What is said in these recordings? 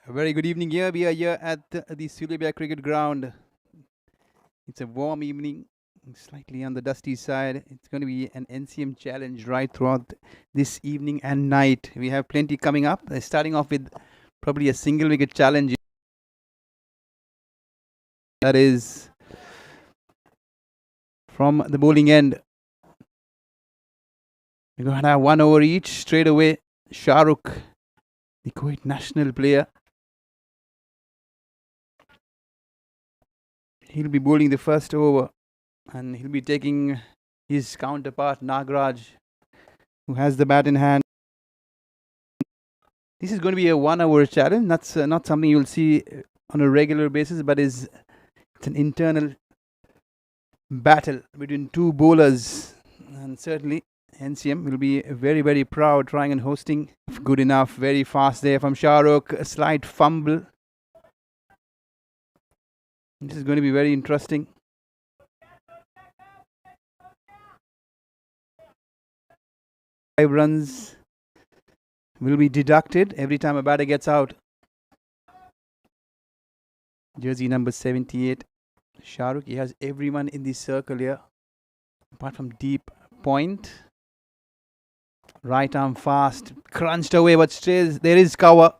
A very good evening here. We are here at the Sulebia Cricket Ground. It's a warm evening, slightly on the dusty side. It's going to be an NCM challenge right throughout this evening and night. We have plenty coming up. Starting off with probably a single wicket challenge. That is from the bowling end. We're going to have 1 over each straight away. Shah Rukh, the Kuwait national player. He'll be bowling the first over and he'll be taking his counterpart Nagraj, who has the bat in hand. This is going to be a 1 hour challenge. That's not something you'll see on a regular basis, but it's an internal battle between two bowlers. And certainly NCM will be very, very proud trying and hosting. Good enough, very fast there from Shah Rukh. A slight fumble. This is going to be very interesting. Five runs will be deducted every time a batter gets out. Jersey number 78, Shah Rukh. He has everyone in the circle here, apart from deep point. Right arm fast, crunched away, but stays. There is cover.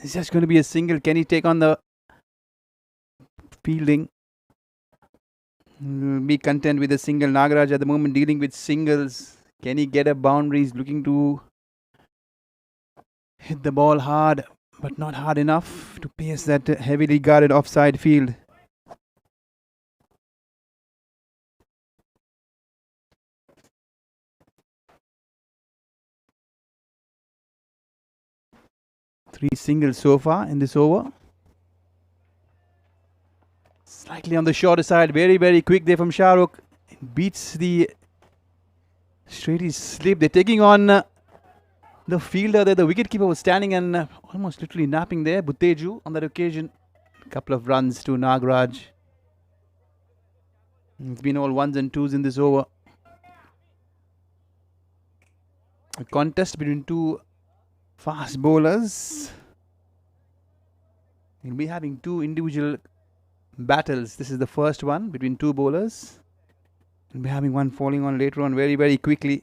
It's just going to be a single. Can he take on the fielding? Be content with a single. Nagaraj at the moment dealing with singles. Can he get a boundary? He's looking to hit the ball hard, but not hard enough to pierce that heavily guarded offside field. Three singles so far in this over. Slightly on the shorter side. Very, very quick there from Shah Rukh. Beats the straighty slip. They're taking on the fielder there. The wicketkeeper was standing and almost literally napping there. Butteju on that occasion. A couple of runs to Nagraj. It's been all ones and twos in this over. A contest between two fast bowlers. We'll be having two individual battles. This is the first one between two bowlers. We'll be having one falling on later on very, very quickly.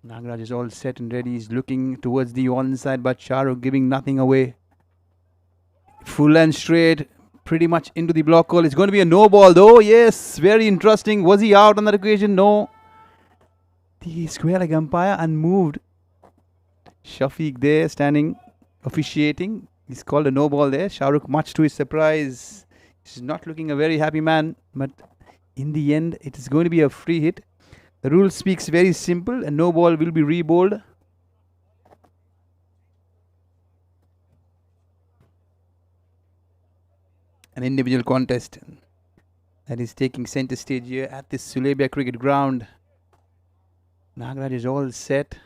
Nagraj is all set and ready. He's looking towards the onside, but Shah Rukh giving nothing away. Full and straight, pretty much into the block hole. It's going to be a no ball though. Yes, very interesting. Was he out on that occasion? No. The square leg umpire unmoved. Shafiq there standing, officiating. He's called a no ball there. Shah Rukh, much to his surprise, he's not looking a very happy man. But in the end, it is going to be a free hit. The rule speaks very simple. A no ball will be re-bowled. An individual contest that is taking center stage here at this Sulebia Cricket Ground. Nagraj is all set.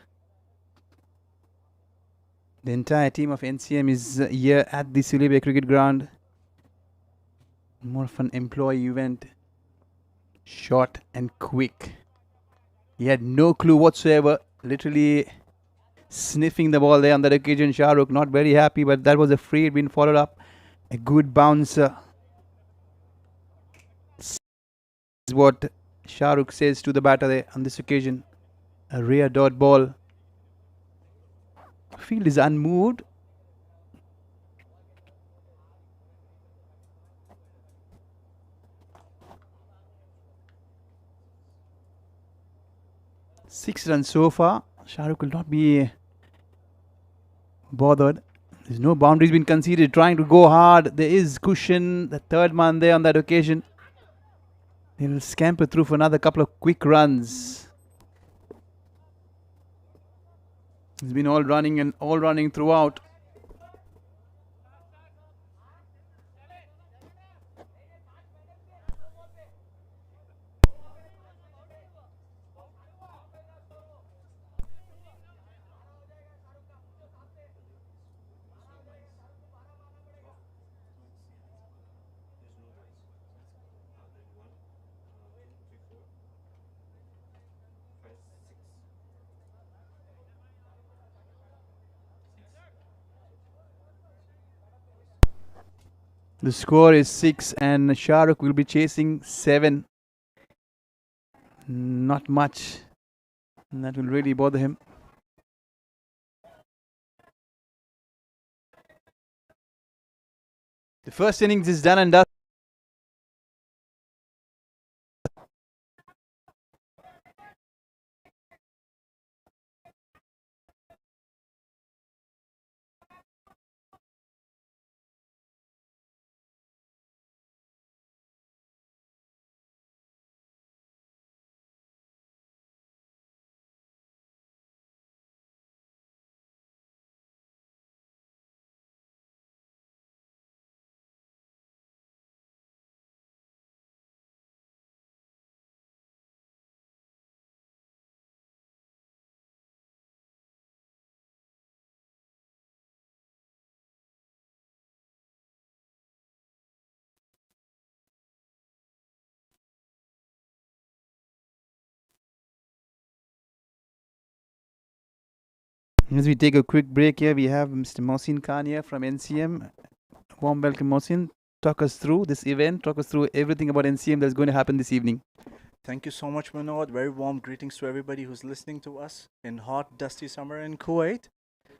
The entire team of NCM is here at the Sulebia Cricket Ground. More of an employee event. Short and quick. He had no clue whatsoever. Literally sniffing the ball there on that occasion. Shah Rukh not very happy, but that was a free. It been followed up. A good bouncer. This is what Shah Rukh says to the batter there on this occasion. A rare dot ball. Field is unmoved. Six runs so far. Shah Rukh will not be bothered. There's no boundaries been conceded. Trying to go hard. There is cushion. The third man there on that occasion. They will scamper through for another couple of quick runs. It's been all running throughout. The score is 6 and Shahrukh will be chasing 7. Not much. And that will really bother him. The first innings is done and dusted. As we take a quick break here, we have Mr. Mohsin Khan here from NCM. Warm welcome, Mohsin. Talk us through this event. Talk us through everything about NCM that's going to happen this evening. Thank you so much, Manoj. Very warm greetings to everybody who's listening to us in hot, dusty summer in Kuwait.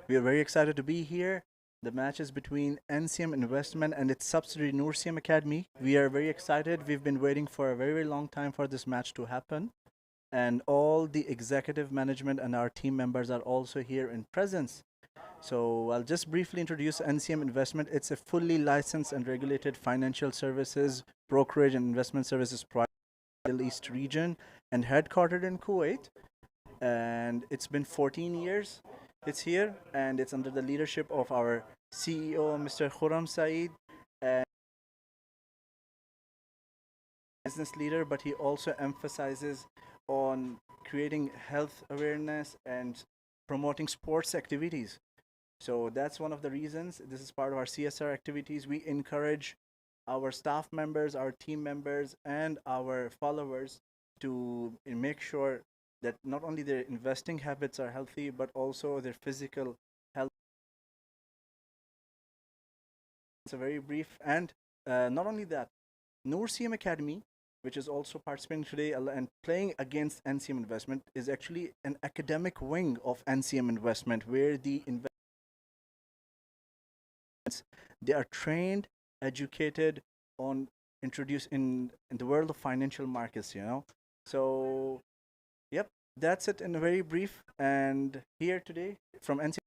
We are very excited to be here. The match is between NCM Investment and its subsidiary NOORCM Academy. We are very excited. We've been waiting for a very, very long time for this match to happen. And all the executive management and our team members are also here in presence. So I'll just briefly introduce NCM Investment. It's a fully licensed and regulated financial services, brokerage and investment services provider in the Middle East region and headquartered in Kuwait. And it's been 14 years it's here, and it's under the leadership of our CEO, Mr. Khurram Saeed, and business leader, but he also emphasizes on creating health awareness and promoting sports activities. So that's one of the reasons. This is part of our CSR activities. We encourage our staff members, our team members, and our followers to make sure that not only their investing habits are healthy, but also their physical health. It's a very brief, and not only that, NOORCM Academy, which is also participating today and playing against NCM Investment, is actually an academic wing of NCM Investment, where the they are trained, educated on introduced in the world of financial markets, So, yep, that's it in a very brief. And here today from NCM,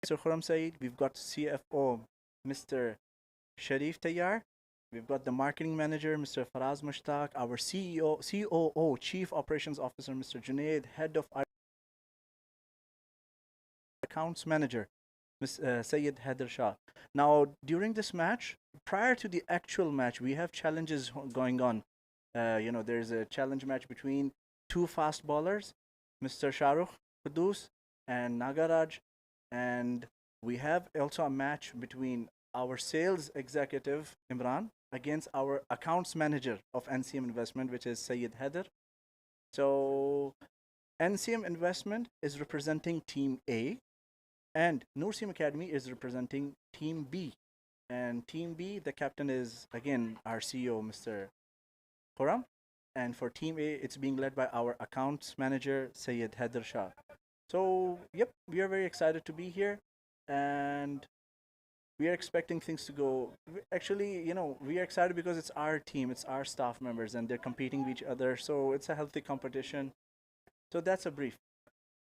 Mr. Khurram Saeed, we've got CFO, Mr. Sharif Tayyar. We've got the marketing manager, Mr. Faraz Mushtaq, our COO, Chief Operations Officer, Mr. Junaid, head of accounts manager, Ms. Sayed Haider Shah. Now, during this match, prior to the actual match, we have challenges going on. There's a challenge match between two fast bowlers, Mr. Shahrukh Qudus and Nagaraj, and we have also a match between our sales executive Imran against our accounts manager of NCM Investment, which is Sayed Haider. So NCM Investment is representing Team A, and NOORCM Academy is representing Team B. And Team B, the captain is again our CEO, Mr. Khurram. And for Team A, it's being led by our accounts manager, Sayed Haider Shah. So, yep, we are very excited to be here, and we are expecting things to go. Actually, we are excited because it's our team, it's our staff members, and they're competing with each other. So it's a healthy competition. So that's a brief.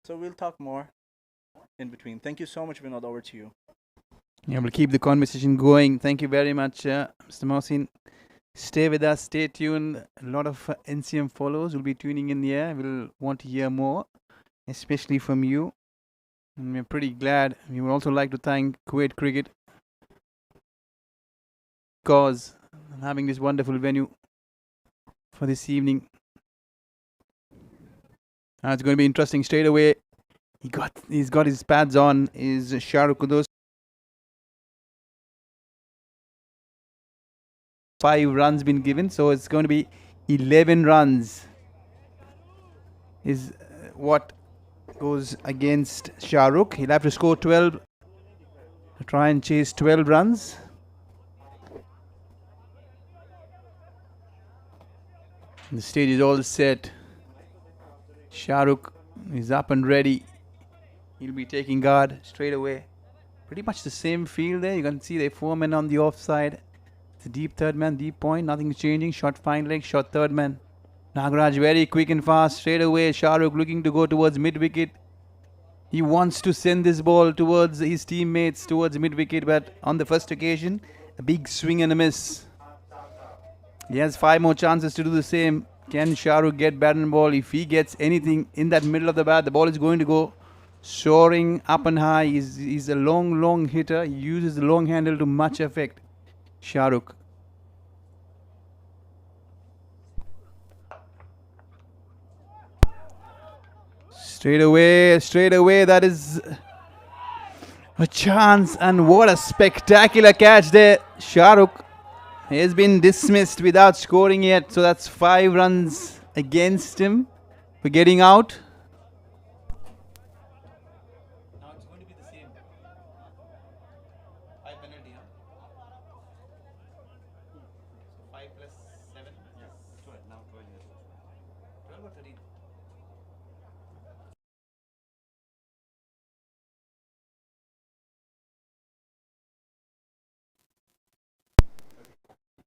So we'll talk more in between. Thank you so much, Vinod. Over to you. Yeah, we'll keep the conversation going. Thank you very much, Mr. Mohsin. Stay with us, stay tuned. A lot of NCM followers will be tuning in here. We'll want to hear more, especially from you. And we're pretty glad. We would also like to thank Kuwait Cricket cause having this wonderful venue for this evening. It's going to be interesting straight away. He's got his pads on. Is Shahrukh Qudus. 5 runs been given, so it's going to be 11 runs is what goes against Shahrukh. He'll have to score 12. to try and chase 12 runs. The stage is all set. Shahrukh is up and ready. He'll be taking guard straight away. Pretty much the same field there. You can see the 4 men on the offside. It's a deep third man, deep point. Nothing's changing. Shot fine leg, shot third man. Nagaraj very quick and fast. Straight away, Shahrukh looking to go towards mid-wicket. He wants to send this ball towards his teammates, towards mid-wicket, but on the first occasion, a big swing and a miss. He has 5 more chances to do the same. Can Shahrukh get bat and ball? If he gets anything in that middle of the bat, the ball is going to go soaring up and high. He's a long hitter. He uses the long handle to much effect. Shahrukh. Straight away, that is a chance, and what a spectacular catch there. Shahrukh has been dismissed without scoring yet, so that's 5 runs against him for getting out. Now it's going to be the same. 5 penalty, huh? So 5 plus 7? Yeah. 12. Now 12 years. 12 or 13?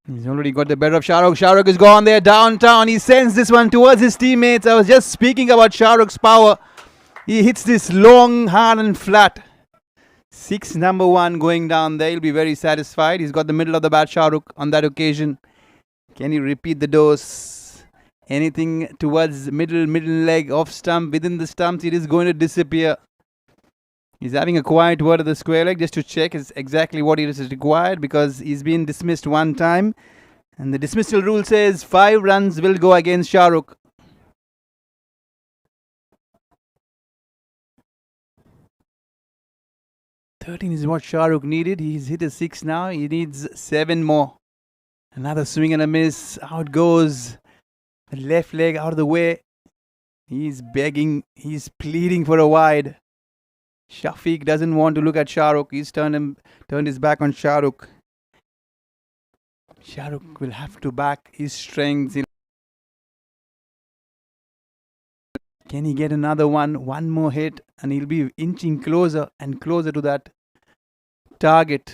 He's already got the better of Shahrukh. Shahrukh is gone there downtown. He sends this one towards his teammates. I was just speaking about Shahrukh's power. He hits this long, hard and flat. 6 number 1 going down there. He'll be very satisfied. He's got the middle of the bat, Shahrukh, on that occasion. Can he repeat the dose? Anything towards middle leg, off stump, within the stumps, it is going to disappear. He's having a quiet word at the square leg just to check is exactly what it is required, because he's been dismissed 1 time. And the dismissal rule says 5 runs will go against Shahrukh. "13 is what Shahrukh needed. He's hit a 6 now. He needs 7 more. Another swing and a miss. Out goes the left leg out of the way. He's begging. He's pleading for a wide. Shafiq doesn't want to look at Shahrukh. He's turned his back on Shahrukh. Shahrukh will have to back his strengths. Can he get another one? 1 more hit and he'll be inching closer and closer to that target.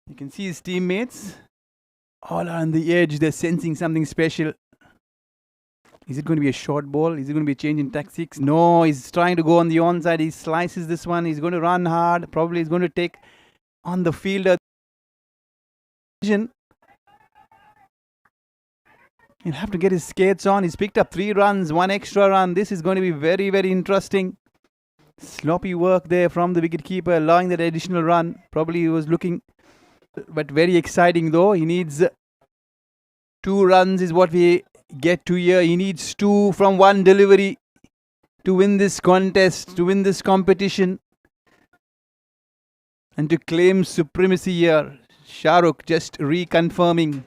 You can see his teammates all are on the edge. They're sensing something special. Is it going to be a short ball? Is it going to be a change in tactics? No, he's trying to go on the onside. He slices this one. He's going to run hard. Probably he's going to take on the fielder. He'll have to get his skates on. He's picked up 3 runs, 1 extra run. This is going to be very, very interesting. Sloppy work there from the wicketkeeper, allowing that additional run. Probably he was looking, but very exciting though. He needs 2 runs is what we get to here. He needs 2 from 1 delivery to win this contest, to win this competition, and to claim supremacy here. Shahrukh just reconfirming.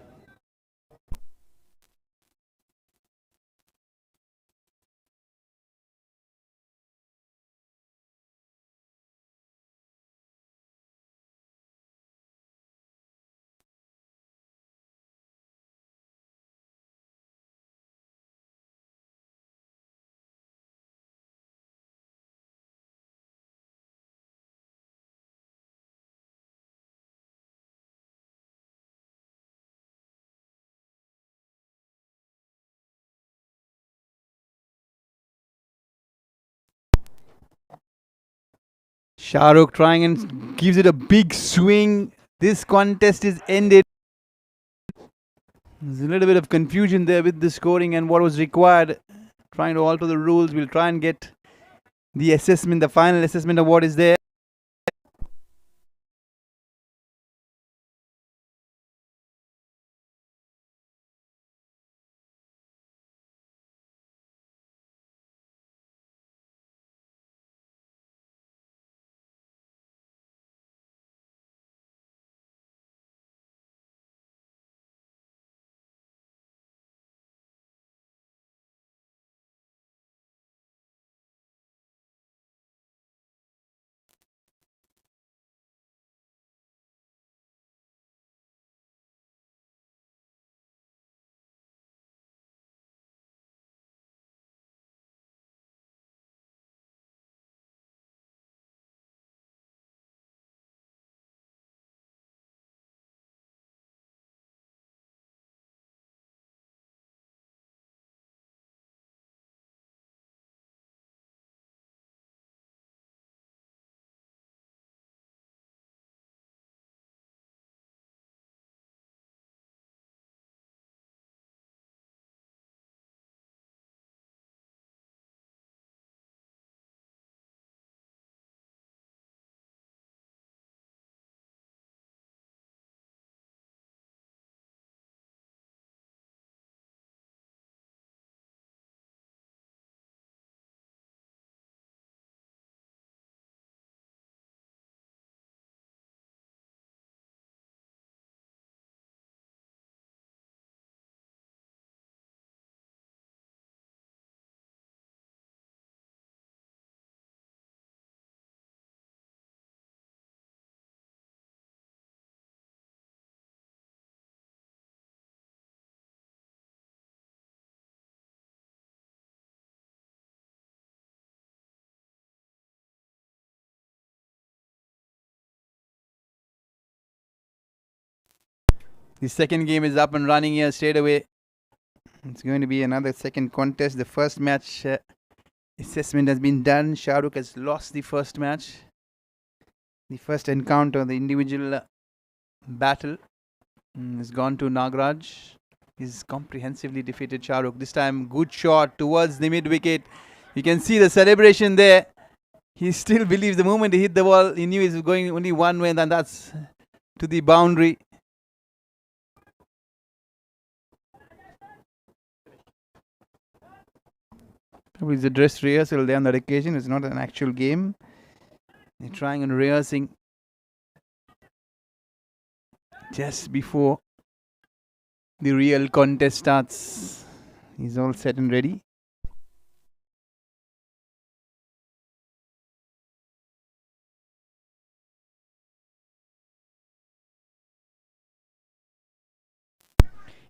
Shahrukh trying and gives it a big swing. This contest is ended. There's a little bit of confusion there with the scoring and what was required. Trying to alter the rules. We'll try and get the assessment, the final assessment of what is there. The second game is up and running here straight away. It's going to be another second contest. The first match assessment has been done. Shahrukh has lost the first match. The first encounter, the individual battle, has gone to Nagraj. He's comprehensively defeated Shahrukh. This time, good shot towards the mid wicket. You can see the celebration there. He still believes the moment he hit the ball, he knew he was going only one way, and that's to the boundary. Probably it's a dress rehearsal there on that occasion. It's not an actual game. They're trying and rehearsing just before the real contest starts. He's all set and ready.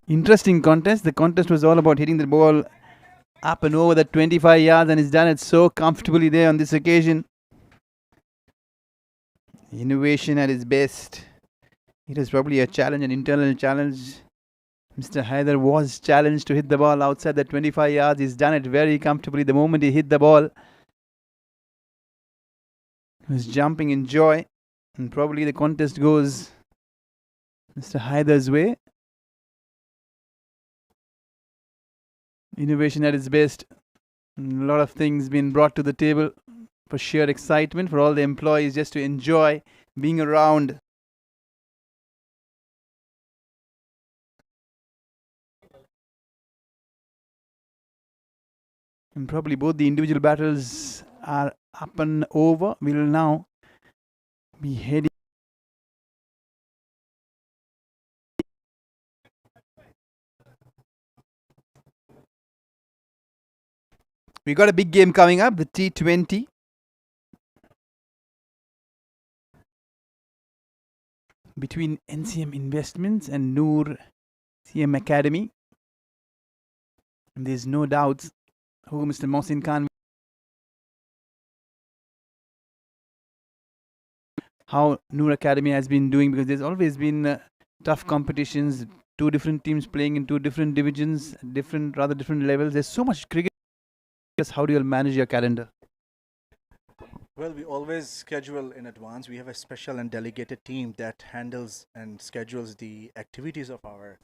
Interesting contest. The contest was all about hitting the ball up and over the 25 yards, and he's done it so comfortably there on this occasion. Innovation at its best. It was probably a challenge, an internal challenge. Mr. Haider was challenged to hit the ball outside the 25 yards. He's done it very comfortably. The moment he hit the ball, he was jumping in joy. And probably the contest goes Mr. Haider's way. Innovation at its best. A lot of things being brought to the table for sheer excitement for all the employees just to enjoy being around. And probably both the individual battles are up and over. We'll now be heading. We got a big game coming up, the T20. Between NCM Investments and NOORCM Academy. And there's no doubt who Mr. Mohsin Khan, how Noor Academy has been doing, because there's always been tough competitions, two different teams playing in two different divisions, rather different levels. There's so much cricket. How do you manage your calendar? Well, we always schedule in advance. We have a special and delegated team that handles and schedules the activities of our.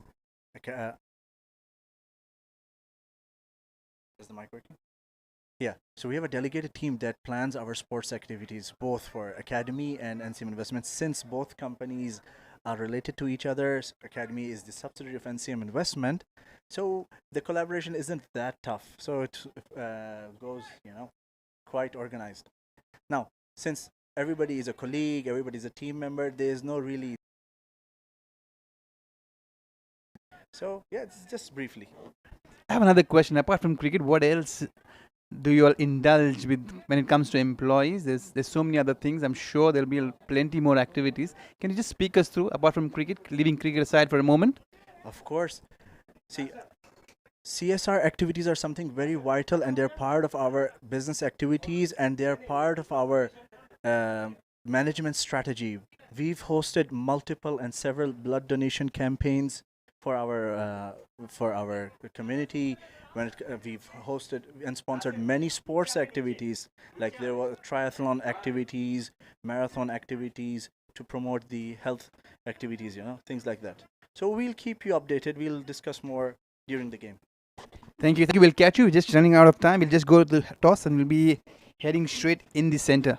Is the mic working? Yeah. So we have a delegated team that plans our sports activities, both for Academy and NCM Investments. Since both companies are related to each other, Academy is the subsidiary of NCM Investment, so the collaboration isn't that tough. So it goes, quite organized. Now, since everybody is a colleague, everybody is a team member, there is no really. So yeah, it's just briefly. I have another question. Apart from cricket, what else do you all indulge with when it comes to employees? There's so many other things. I'm sure there'll be plenty more activities. Can you just speak us through, apart from cricket, leaving cricket aside for a moment? Of course. See, CSR activities are something very vital, and they're part of our business activities, and they're part of our management strategy. We've hosted multiple and several blood donation campaigns for our community. We've hosted and sponsored many sports activities, like there were triathlon activities, marathon activities to promote the health activities, things like that. So we'll keep you updated. We'll discuss more during the game. Thank you. Thank you. We'll catch you. We're just running out of time. We'll just go to the toss and we'll be heading straight in the center.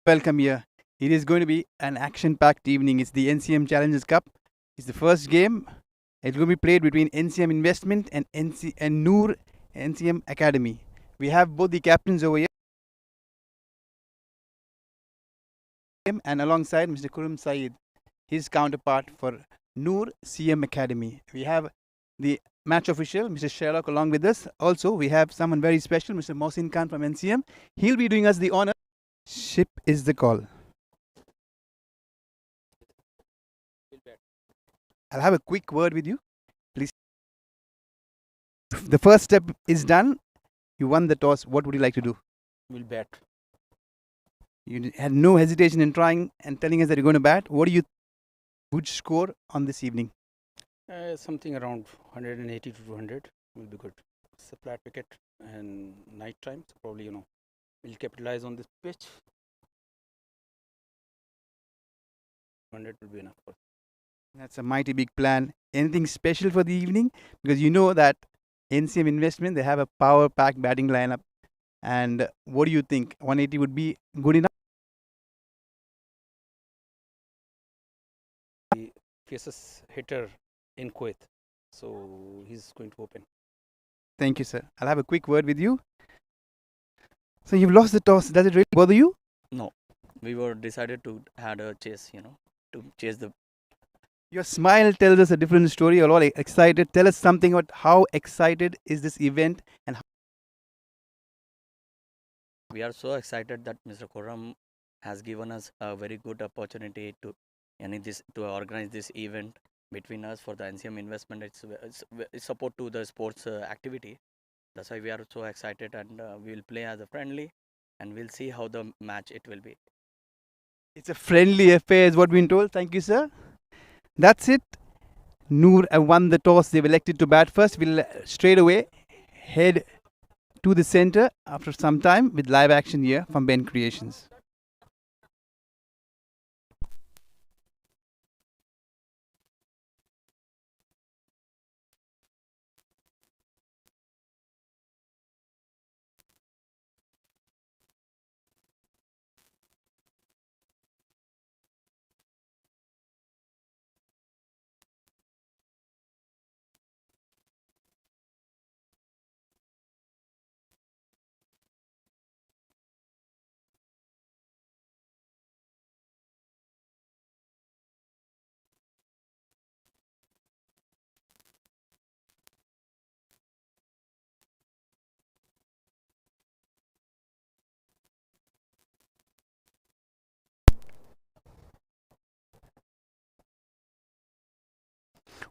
Welcome here. It is going to be an action-packed evening. It's the NCM Challenges Cup. It's the first game. It's going to be played between NCM Investment and Noor NCM Academy. We have both the captains over here, and alongside Mr. Kurum Saeed, his counterpart for Noor CM Academy. We have the match official, Mr. Sherlock, along with us. Also, we have someone very special, Mr. Mohsin Khan from NCM. He'll be doing us the honor. Ship is the call. I'll have a quick word with you. Please. The first step is done. You won the toss. What would you like to do? We'll bet. You had no hesitation in trying and telling us that you're going to bat. What do you would score on this evening? Something around 180 to 200 will be good. It's a flat wicket and night time, so probably we'll capitalize on this pitch. 100 will be enough for us. That's a mighty big plan. Anything special for the evening? Because you know that NCM Investment, they have a power-packed batting lineup. And what do you think? 180 would be good enough? He faces hitter in Kuwait, so he's going to open. Thank you, sir. I'll have a quick word with you. So you've lost the toss. Does it really bother you? No, we were decided to had a chase, to chase the. Your smile tells us a different story. You're all excited. Tell us something about how excited is this event and We are so excited that Mr. Khurram has given us a very good opportunity to, to organize this event between us for the NCM investment. It's support to the sports activity. That's why we are so excited, and we'll play as a friendly, and we'll see how the match it will be. it's a friendly affair is what we've been told. Thank you, sir. That's it. Noor won the toss. They've elected to bat first. We'll straight away head to the center after some time with live action here from Ben Creations.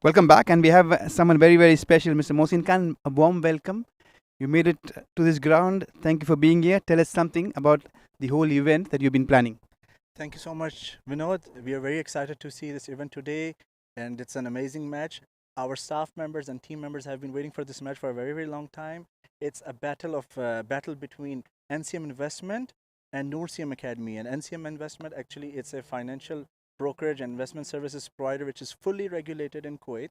Welcome back, and we have someone very, very special, Mr. Mohsin Khan. A warm welcome. You made it to this ground. Thank you for being here. Tell us something about the whole event that you've been planning. Thank you so much, Vinod. We are very excited to see this event today, and it's an amazing match. Our staff members and team members have been waiting for this match for a very, very long time. It's a battle between NCM Investment and NOORCM Academy. And NCM Investment, actually, it's a financial brokerage and investment services provider which is fully regulated in Kuwait,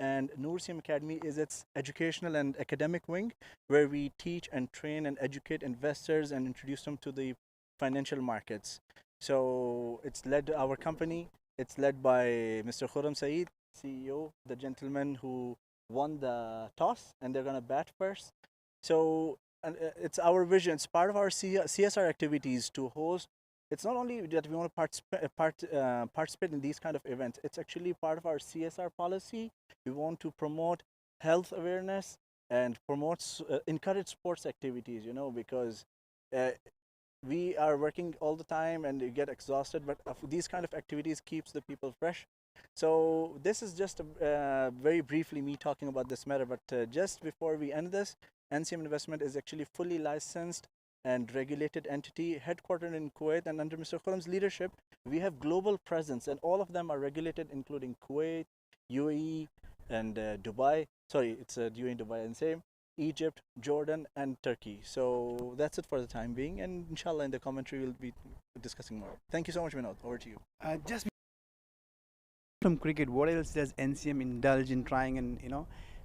and NOORCM Academy is its educational and academic wing where we teach and train and educate investors and introduce them to the financial markets. So it's led our company. It's led by Mr. Khurram Saeed, CEO, the gentleman who won the toss, and they're gonna bat first. So it's our vision. It's part of our CSR activities to host. It's not only that we want to participate in these kind of events. It's actually part of our CSR policy. We want to promote health awareness and encourage sports activities. Because we are working all the time and you get exhausted, but these kind of activities keeps the people fresh. So this is just very briefly me talking about this matter. But just before we end this, NCM Investment is actually fully licensed and regulated entity headquartered in Kuwait, and under Mr. Khurram's leadership, we have global presence, and all of them are regulated, including Kuwait, UAE, and Dubai. Sorry, it's UAE and Dubai, and same Egypt, Jordan, and Turkey. So that's it for the time being, and inshallah, in the commentary, we'll be discussing more. Thank you so much, Vinod. Over to you. Just from cricket, what else does NCM indulge in trying, and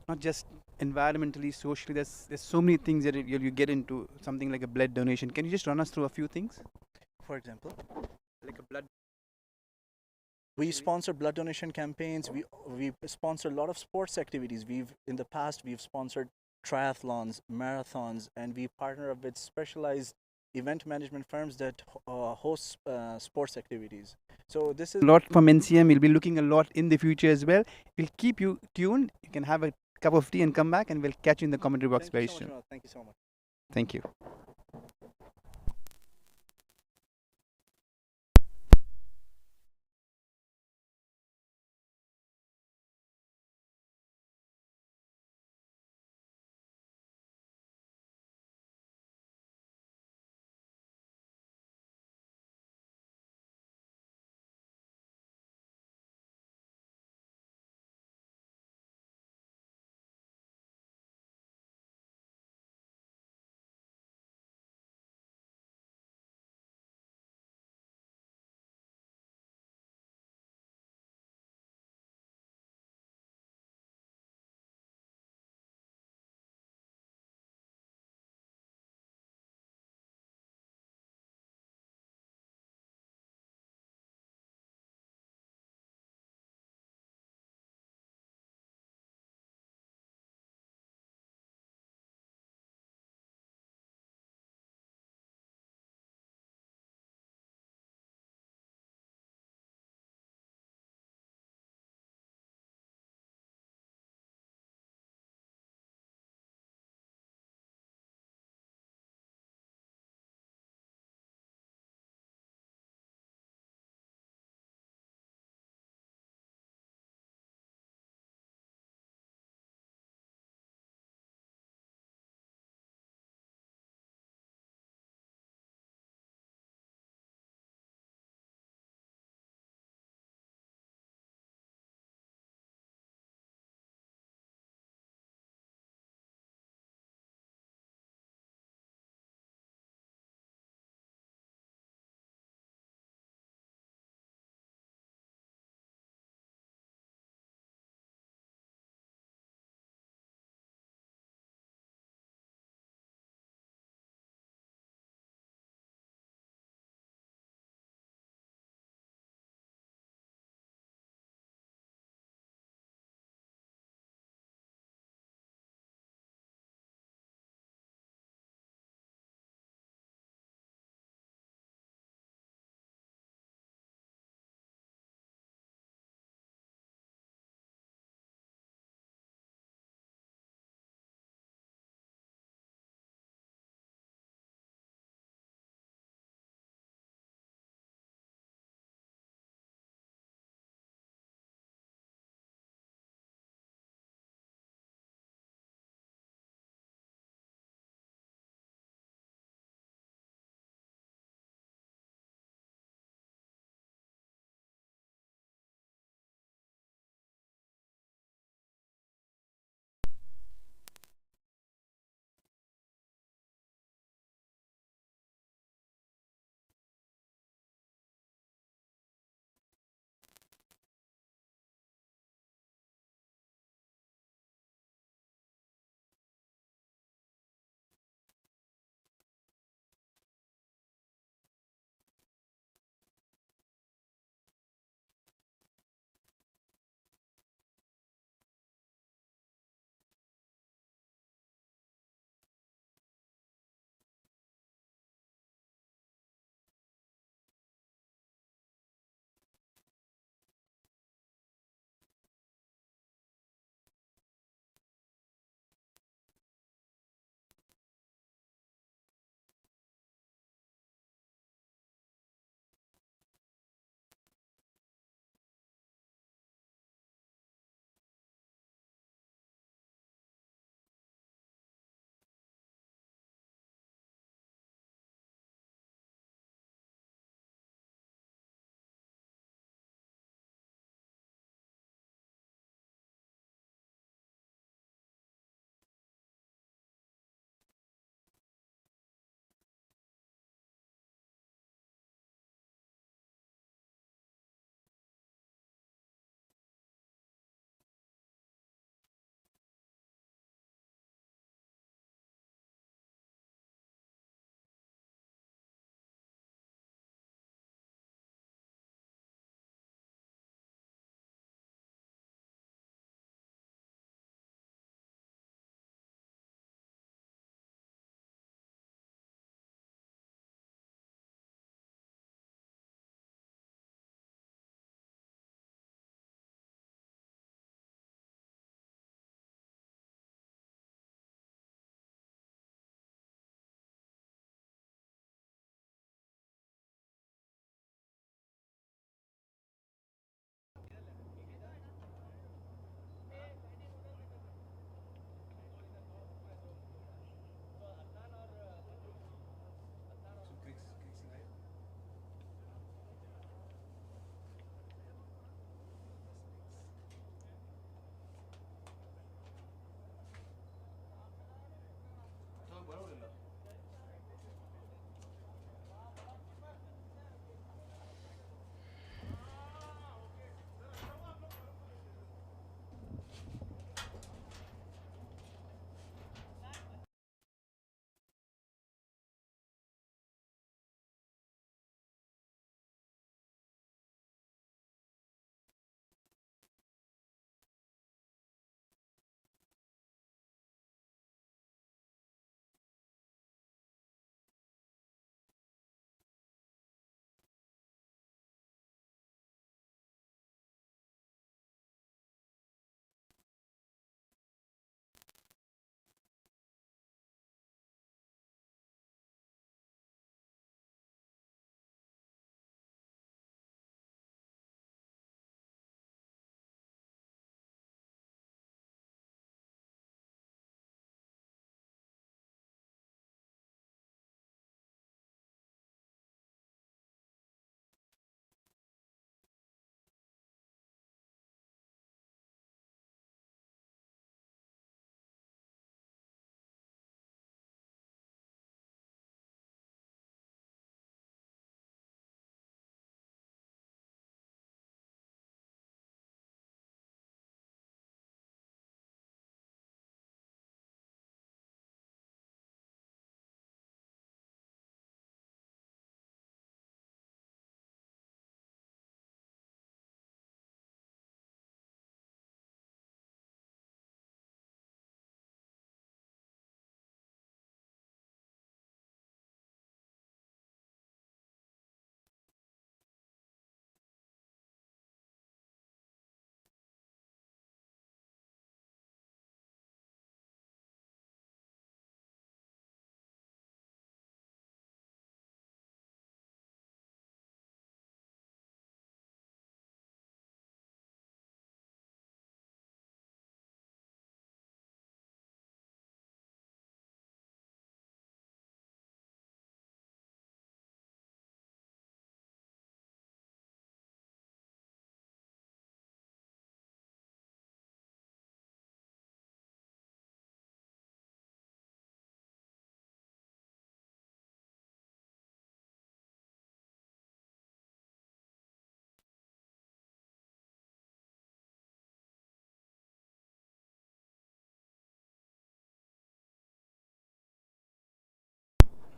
not just environmentally, socially, there's so many things that you get into, something like a blood donation. Can you just run us through a few things? For example, Like a blood. we sponsor blood donation campaigns. We sponsor a lot of sports activities. In the past we've sponsored triathlons, marathons, and we partner up with specialized event management firms that host sports activities. So this is A lot from NCM. We'll be looking a lot in the future as well. We'll keep you tuned. You can have a cup of tea and come back, and we'll catch you in the commentary box Thank you very so much, soon. Ronald. Thank you so much. Thank you.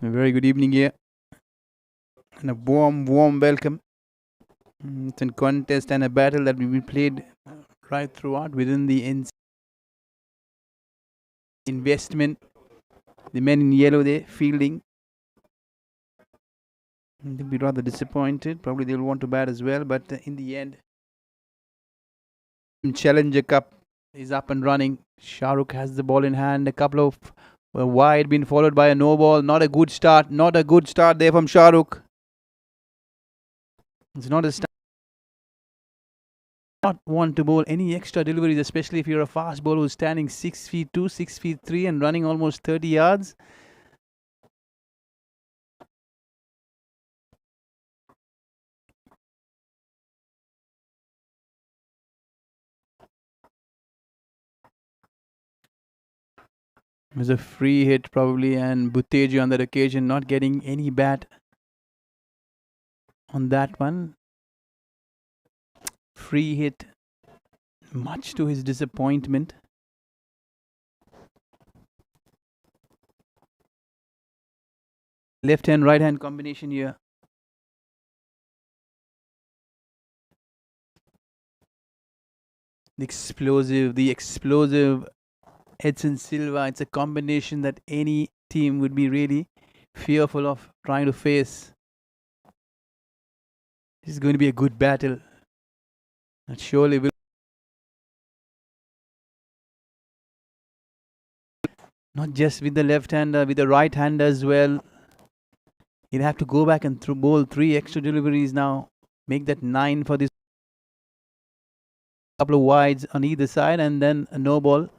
A very good evening here. And a warm welcome. It's a contest and a battle that will be played right throughout within the investment. The men in yellow there fielding. They'll be rather disappointed. Probably they'll want to bat as well, but in the end, Challenger Cup is up and running. Shahrukh has the ball in hand. A couple of wide, been followed by a no ball. Not a good start. Not a good start there from Shahrukh. It's not a start. Not want to bowl any extra deliveries, especially if you're a fast bowler who's standing 6 feet 2, 6 feet 3 and running almost 30 yards. It was a free hit probably, and Butteji on that occasion not getting any bat on that one. Free hit, much to his disappointment. Left hand, right hand combination here. The explosive Edson Silva. It's a combination that any team would be really fearful of trying to face. This is going to be a good battle. That surely will. Not just with the left hander, with the right hand as well. He'll have to go back and bowl 3 extra deliveries now. Make that 9 for this. Couple of wides on either side and then a no ball.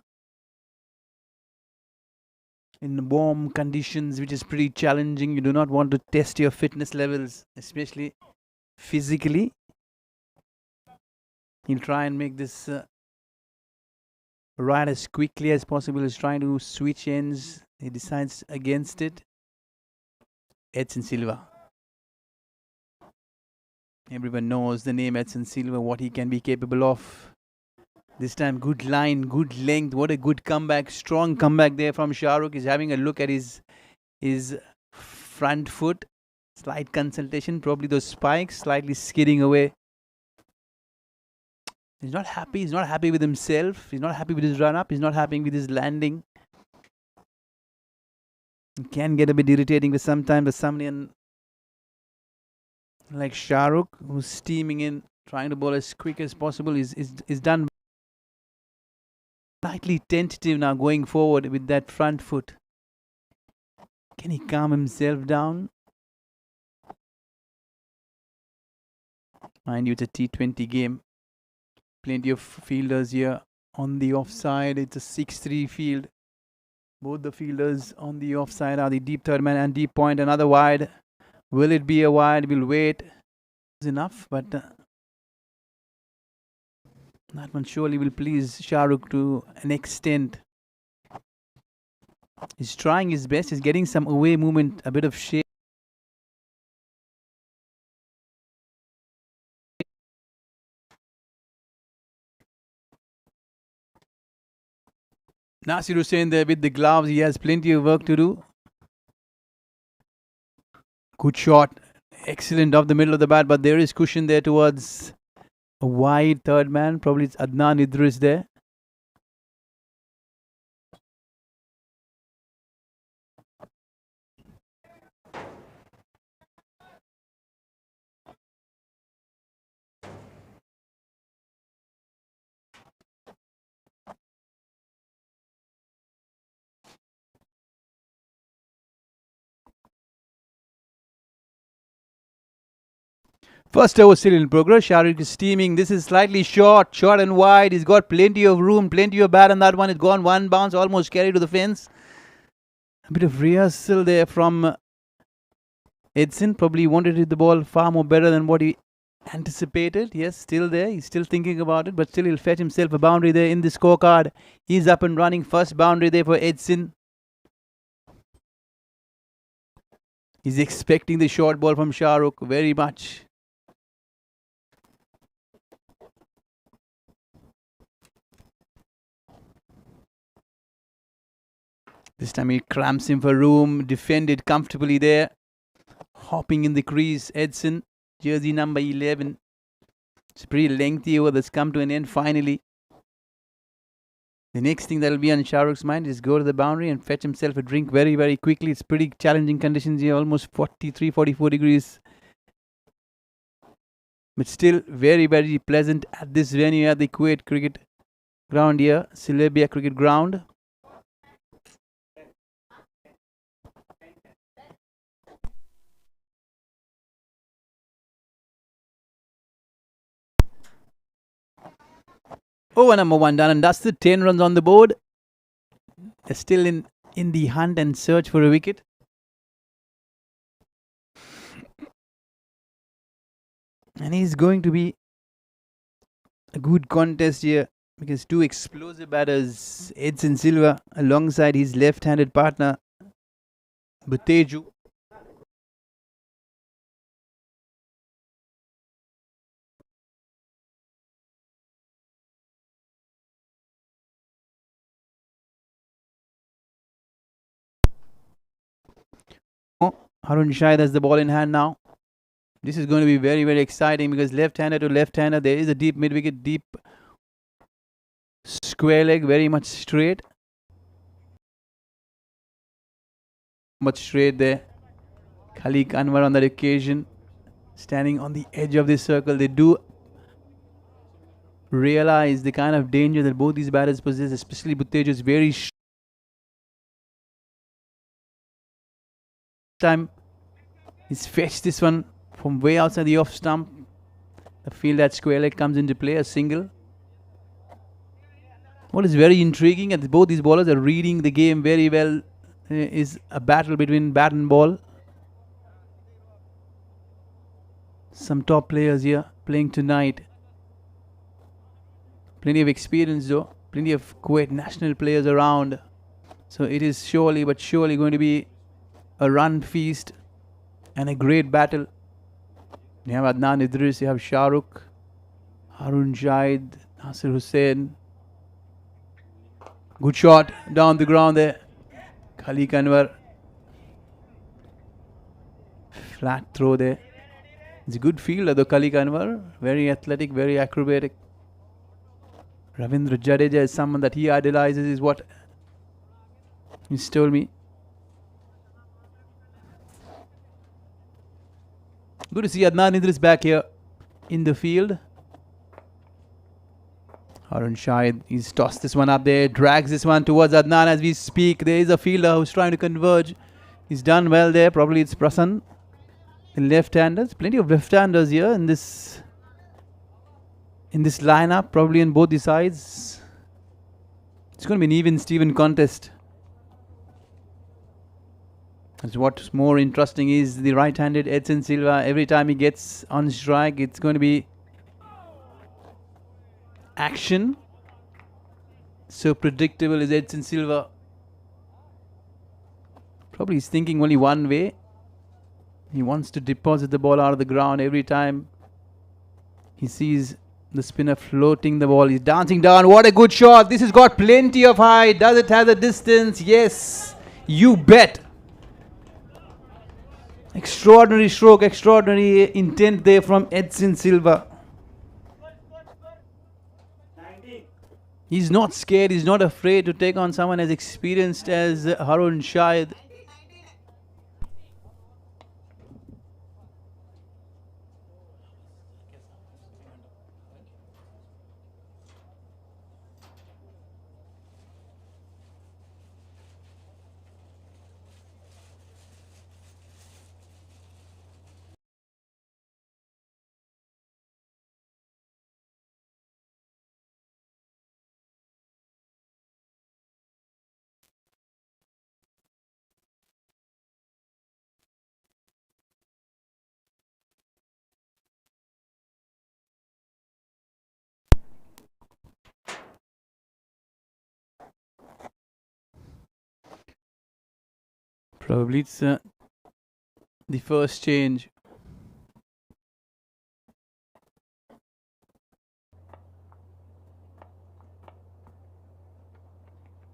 In warm conditions, which is pretty challenging, you do not want to test your fitness levels, especially physically. He'll try and make this right as quickly as possible. He's trying to switch ends. He decides against it. Edson Silva. Everyone knows the name Edson Silva, what he can be capable of. This time, good line, good length. What a good comeback. Strong comeback there from Shahrukh. He's having a look at his front foot. Slight consultation. Probably those spikes slightly skidding away. He's not happy. He's not happy with himself. He's not happy with his run-up. He's not happy with his landing. It can get a bit irritating with sometimes, but someone like Shahrukh, who's steaming in, trying to bowl as quick as possible, is done. Slightly tentative now going forward with that front foot. Can he calm himself down? Mind you, it's a T20 game. Plenty of fielders here on the offside. It's a 6-3 field. Both the fielders on the offside are the deep third man and deep point. Another wide. Will it be a wide? We'll wait. It's enough, but that one surely will please Shahrukh to an extent. He's trying his best. He's getting some away movement, a bit of shape. Nasir Hussain there with the gloves. He has plenty of work to do. Good shot. Excellent off the middle of the bat, but there is cushion there towards a wide third man. Probably it's Adnan Idris there. First over still in progress. Shahrukh is steaming. This is slightly short and wide. He's got plenty of room, plenty of bat on that one. It's gone one bounce, almost carried to the fence. A bit of rehearsal there from Edson. Probably wanted to hit the ball far more better than what he anticipated. Yes, still there. He's still thinking about it, but still he'll fetch himself a boundary there in the scorecard. He's up and running. First boundary there for Edson. He's expecting the short ball from Shahrukh very much. This time he cramps him for room, defended comfortably there. Hopping in the crease, Edson, jersey number 11. It's pretty lengthy over that's come to an end finally. The next thing that'll be on Shahrukh's mind is go to the boundary and fetch himself a drink very, very quickly. It's pretty challenging conditions here, almost 43, 44 degrees. But still very, very pleasant at this venue at the Kuwait Cricket Ground here, Silabia Cricket Ground. Over number 1 done and dusted. 10 runs on the board. They're still in the hunt and search for a wicket. And he's going to be a good contest here because two explosive batters, Edson Silva alongside his left-handed partner Buteju. Harun Shahid has the ball in hand now. This is going to be very, very exciting because left-hander to left-hander, there is a deep mid-wicket, deep square leg, very much straight. Much straight there. Khalik Anwar on that occasion, standing on the edge of this circle. They do realize the kind of danger that both these batters possess, especially Buteju is very time. He's fetched this one from way outside the off stump. I feel that square leg comes into play, a single. What is very intriguing, and both these bowlers are reading the game very well, is a battle between bat and ball. Some top players here playing tonight. Plenty of experience though, plenty of Kuwait national players around. So it is surely but surely going to be a run feast and a great battle. You have Adnan Idris, you have Shahrukh, Harun Shahid, Nasir Hussain. Good shot down the ground there. Khalik Anwar. Flat throw there. It's a good fielder though, Khalik Anwar. Very athletic, very acrobatic. Ravindra Jadeja is someone that he idolizes, is what he's told me. Good to see Adnan Idris back here in the field. Harun Shahid, he's tossed this one up there, drags this one towards Adnan as we speak. There is a fielder who's trying to converge. He's done well there. Probably it's Prasan. The left-handers, plenty of left-handers here in this lineup, probably on both the sides. It's going to be an even-Steven contest. That's what's more interesting is the right-handed Edson Silva. Every time he gets on strike, it's going to be action. So predictable is Edson Silva. Probably he's thinking only one way. He wants to deposit the ball out of the ground every time he sees the spinner floating the ball. He's dancing down. What a good shot. This has got plenty of height. Does it have the distance? Yes, you bet. Extraordinary stroke, extraordinary intent there from Edson Silva. He's not scared, he's not afraid to take on someone as experienced as Harun Shahid. Probably it's the first change.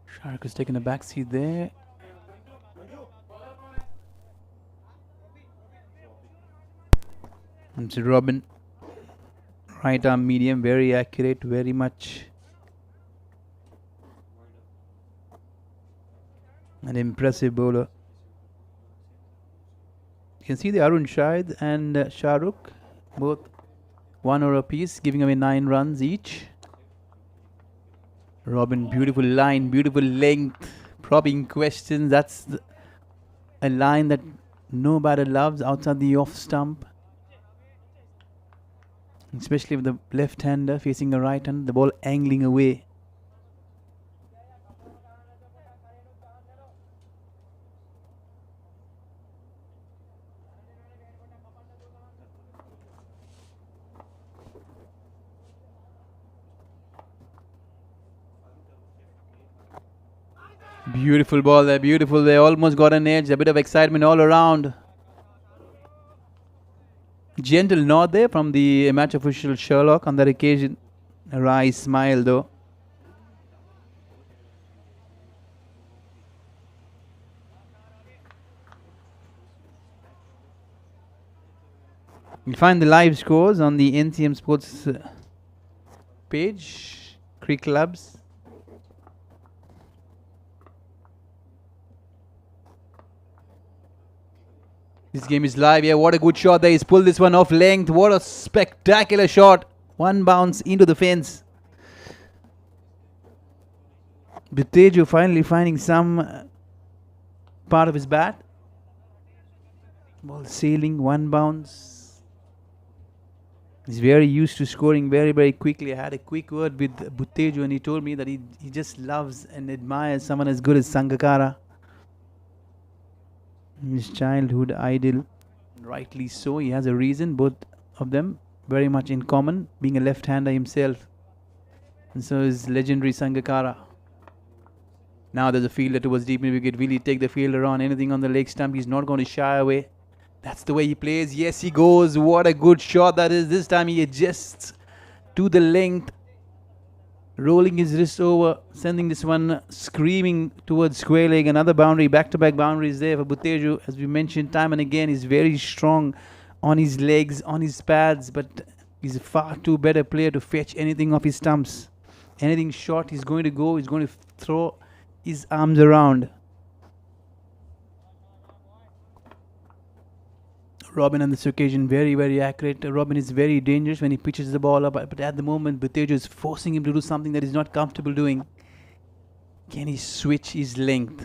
Shark has taken a back seat there. It's Robin. Right arm medium, very accurate, very much an impressive bowler. You can see the Arun Shahid and Shahrukh, both 1 over apiece, giving away 9 runs each. Robin, beautiful line, beautiful length, probing questions. That's a line that no batter loves outside the off stump. Especially with the left-hander facing a right-hander, the ball angling away. Beautiful ball there, beautiful. They almost got an edge. A bit of excitement all around. Gentle nod there from the match official Sherlock on that occasion. A wry smile though. You'll find the live scores on the NCM Sports page, Cricket Clubs. This game is live. Yeah, what a good shot there. He's pulled this one off length. What a spectacular shot. One bounce into the fence. Buteju finally finding some part of his bat. Ball sailing, one bounce. He's very used to scoring very, very quickly. I had a quick word with Buteju and he told me that he just loves and admires someone as good as Sangakkara. His childhood idol, rightly so. He has a reason, both of them very much in common, being a left-hander himself. And so is legendary Sangakkara. Now there's a fielder towards deep mid wicket. Will he take the fielder on? Anything on the leg stump, he's not going to shy away. That's the way he plays. Yes, he goes. What a good shot that is. This time he adjusts to the length, rolling his wrist over, sending this one screaming towards square leg. Another boundary, back-to-back boundaries there for Buteju. As we mentioned time and again, he's very strong on his legs, on his pads, but he's a far too better player to fetch anything off his stumps. Anything short, he's going to go, he's going to throw his arms around. Robin on this occasion very, very accurate. Robin is very dangerous when he pitches the ball up, but at the moment Buteju is forcing him to do something that he's not comfortable doing. Can he switch his length?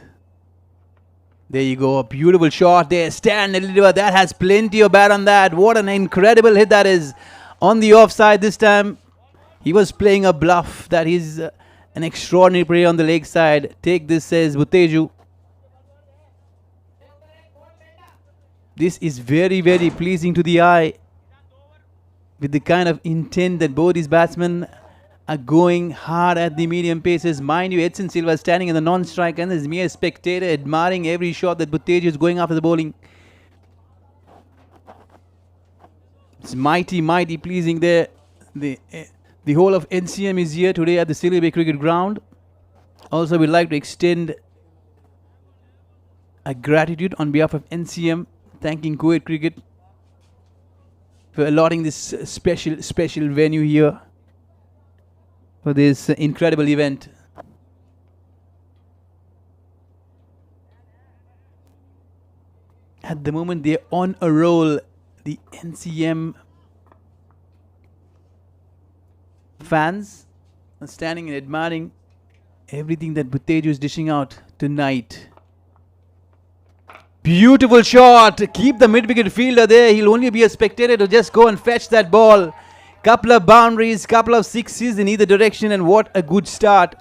There you go, a beautiful shot there. Stand a little bit. That has plenty of bat on that. What an incredible hit that is. On the offside this time, he was playing a bluff that he's an extraordinary player on the leg side. Take this, says Buteju. This is very, very pleasing to the eye with the kind of intent that both these batsmen are going hard at the medium paces. Mind you, Edson Silva is standing in the non-strike and is mere spectator admiring every shot that Buteju is going after the bowling. It's mighty, mighty pleasing there. The whole of NCM is here today at the Silver Bay Cricket Ground. Also, we'd like to extend a gratitude on behalf of NCM, thanking Kuwait Cricket for allotting this special venue here for this incredible event. At the moment, they're on a roll. The NCM fans are standing and admiring everything that Buteju is dishing out tonight. Beautiful shot. Keep the mid-wicket fielder there. He'll only be a spectator to just go and fetch that ball. Couple of boundaries, couple of sixes in either direction, and what a good start.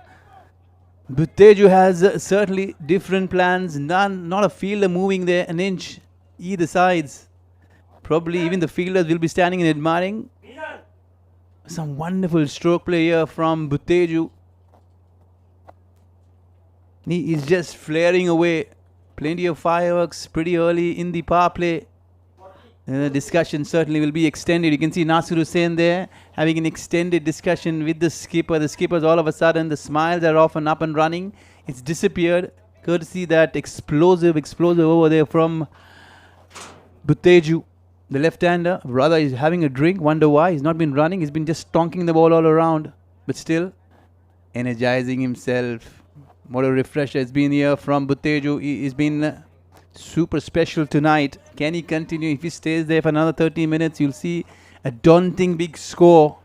Buteju has certainly different plans. Not a fielder moving there an inch either sides. Probably even the fielders will be standing and admiring. Some wonderful stroke play here from Buteju. He is just flaring away. Plenty of fireworks pretty early in the power play. The discussion certainly will be extended. You can see Nasir Hussain there having an extended discussion with the skipper. The skipper's all of a sudden, the smiles are off and up and running. It's disappeared. Courtesy that explosive over there from Buteju. The left-hander, rather, is having a drink. Wonder why. He's not been running. He's been just stonking the ball all around. But still, energizing himself. What a refresher it's been here from Butteju. He's been super special tonight. Can he continue? If he stays there for another 30 minutes, you'll see a daunting big score.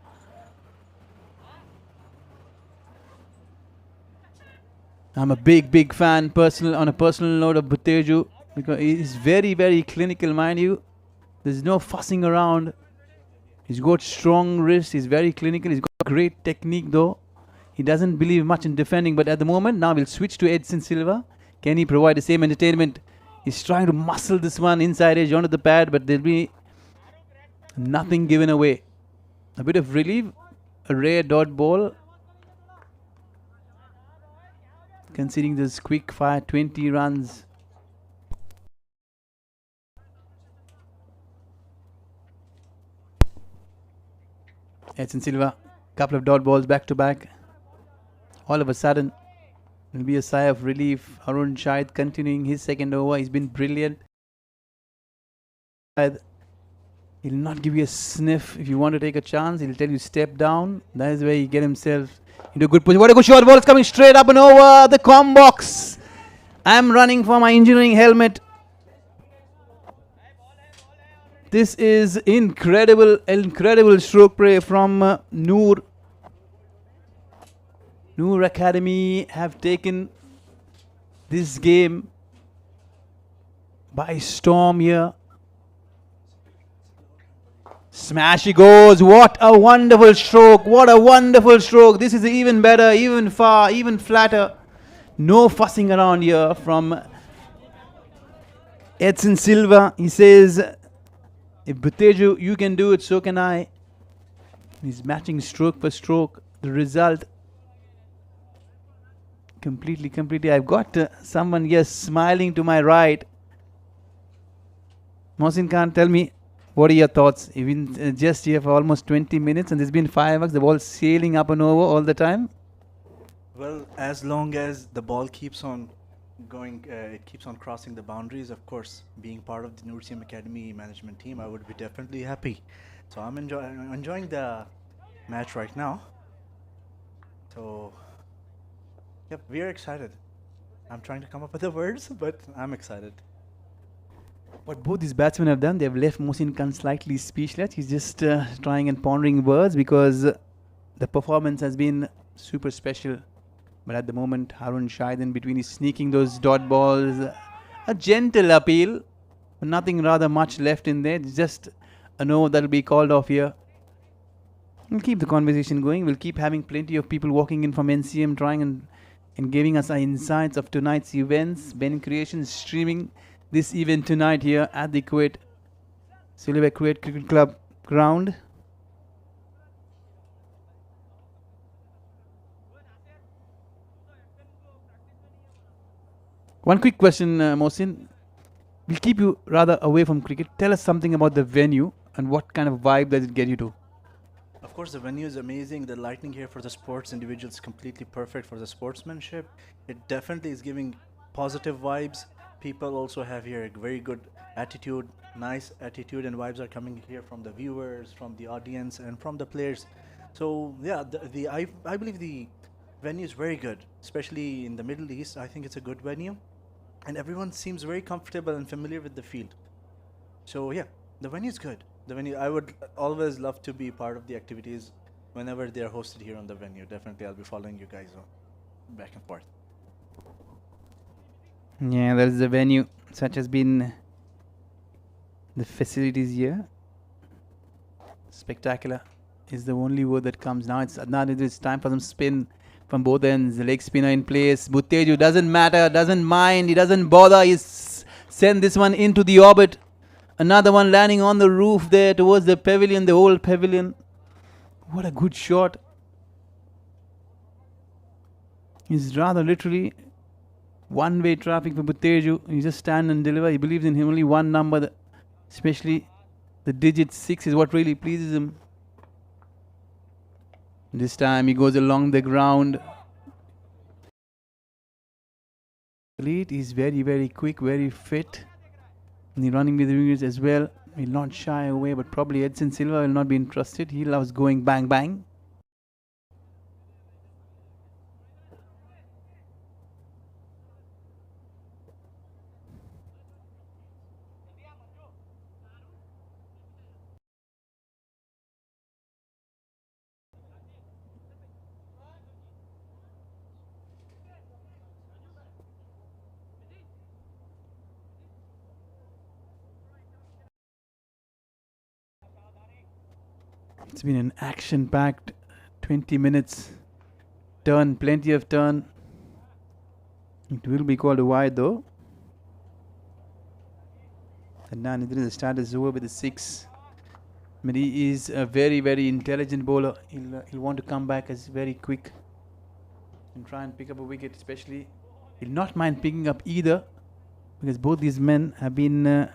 I'm a big fan, on a personal note, of Butteju, because he's very, very clinical, mind you. There's no fussing around. He's got strong wrists. He's very clinical. He's got great technique, though. He doesn't believe much in defending, but at the moment, now we'll switch to Edson Silva. Can he provide the same entertainment? He's trying to muscle this one inside edge onto the pad, but there'll be nothing given away. A bit of relief, a rare dot ball. Considering this quick fire 20 runs. Edson Silva, couple of dot balls back to back. All of a sudden, there'll be a sigh of relief. Arun Shahid continuing his second over. He's been brilliant. He'll not give you a sniff. If you want to take a chance, he'll tell you step down. That is where he get himself into a good position. What a good short ball. It's coming straight up and over the com box. I'm running for my engineering helmet. This is incredible stroke play from Noor. Noor Academy have taken this game by storm here. Smash he goes. What a wonderful stroke. What a wonderful stroke. This is even better, even far, even flatter. No fussing around here from Edson Silva. He says, if Butteju, you can do it, so can I. He's matching stroke for stroke. The result completely. I've got someone here smiling to my right. Mohsin Khan, tell me, what are your thoughts? You've been just here for almost 20 minutes and there's been fireworks, the ball sailing up and over all the time. Well, as long as the ball keeps on going, it keeps on crossing the boundaries, of course, being part of the NOORCM Academy management team, I would be definitely happy. So I'm enjoying the match right now. So, yep, we are excited. I'm trying to come up with the words, but I'm excited. What both these batsmen have done, they've left Mohsin Khan slightly speechless. He's just trying and pondering words because the performance has been super special. But at the moment, Arun Shahid in between is sneaking those dot balls. A gentle appeal, but nothing rather much left in there. It's just a no that'll be called off here. We'll keep the conversation going. We'll keep having plenty of people walking in from NCM trying and giving us our insights of tonight's events. Ben Creation streaming this event tonight here at the Kuwait Cricket Club ground. One quick question, Mohsin. We'll keep you rather away from cricket. Tell us something about the venue and what kind of vibe does it get you to? Of course, the venue is amazing. The lighting here for the sports individuals is completely perfect for the sportsmanship. It definitely is giving positive vibes. People also have here a very good attitude, nice attitude and vibes are coming here from the viewers, from the audience and from the players. So yeah, I believe the venue is very good, especially in the Middle East. I think it's a good venue and everyone seems very comfortable and familiar with the field. So yeah, the venue is good. The venue, I would always love to be part of the activities whenever they are hosted here on the venue. Definitely I'll be following you guys back and forth. Yeah, that is the venue. Such has been the facilities here. Spectacular is the only word that comes now. It's time for some spin from both ends. The leg spinner in place. Butteju doesn't matter, doesn't mind, he doesn't bother. He's sent this one into the orbit. Another one landing on the roof there towards the pavilion, the old pavilion. What a good shot. He's rather literally one-way traffic for Butteju. He just stand and deliver. He believes in him only one number, especially the digit 6 is what really pleases him. This time he goes along the ground. He's very quick, very fit. And he's running with the wingers as well. Will not shy away, but probably Edson Silva will not be interested. He loves going bang bang. It's been an action-packed 20 minutes. Turn, plenty of turn. It will be called a wide though. And now the start is over with the 6. But he is a very, very intelligent bowler. He'll want to come back as very quick and try and pick up a wicket, especially. He'll not mind picking up either, because both these men have been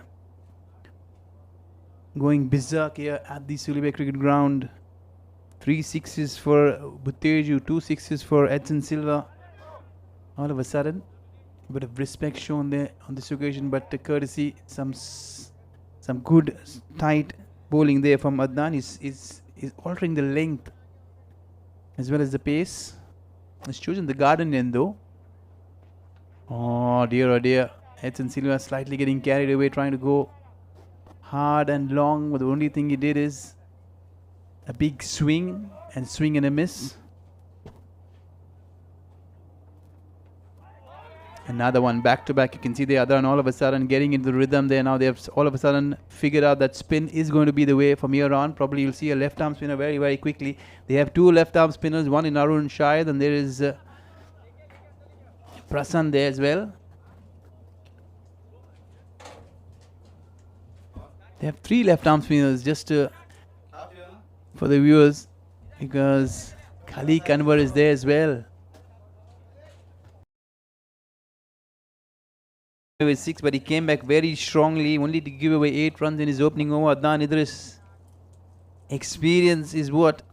going berserk here at the Sulibay Cricket Ground. 3 sixes for Butteju, 2 sixes for Edson Silva. All of a sudden, a bit of respect shown there on this occasion, but courtesy, some good tight bowling there from Adnan. Is altering the length as well as the pace. He's chosen the garden end though. Oh dear. Edson Silva slightly getting carried away, trying to go hard and long, but the only thing he did is a big swing and a miss. Another one back to back. You can see the other one all of a sudden getting into the rhythm there. Now they have all of a sudden figured out that spin is going to be the way from here on. Probably you'll see a left arm spinner very, very quickly. They have 2 left arm spinners, one in Arun Shahid, and there is Prasanth there as well. They have 3 left arm spinners, just for the viewers, because Khalik Anwar is there as well. With 6, but he came back very strongly, only to give away 8 runs in his opening over. Adnan Idris. Experience is what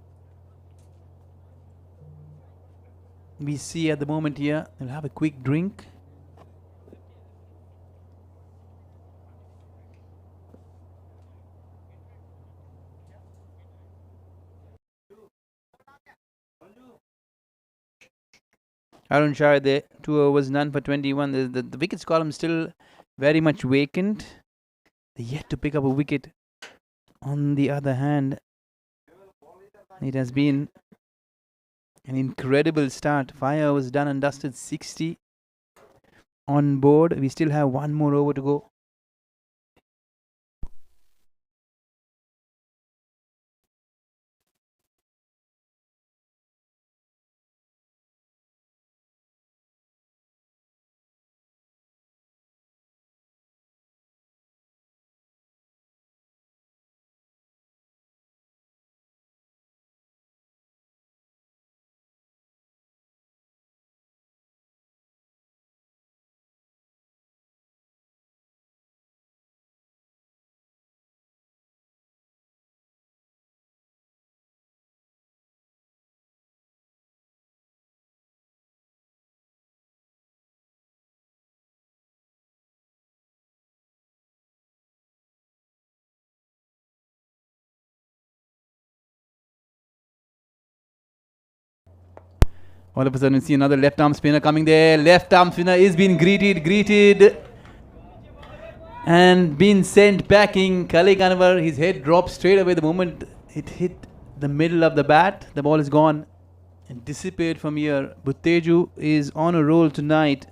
we see at the moment here. We'll have a quick drink. Arun Shahid there, 2 overs, none for 21. The wickets column still very much vacant. They're yet to pick up a wicket. On the other hand, it has been an incredible start. 5 overs done and dusted, 60 on board. We still have 1 more over to go. All of a sudden, we see another left arm spinner coming there. Left arm spinner is being greeted, and being sent packing. Khalik Anwar, his head drops straight away the moment it hit the middle of the bat. The ball is gone and disappeared from here. Butteju is on a roll tonight.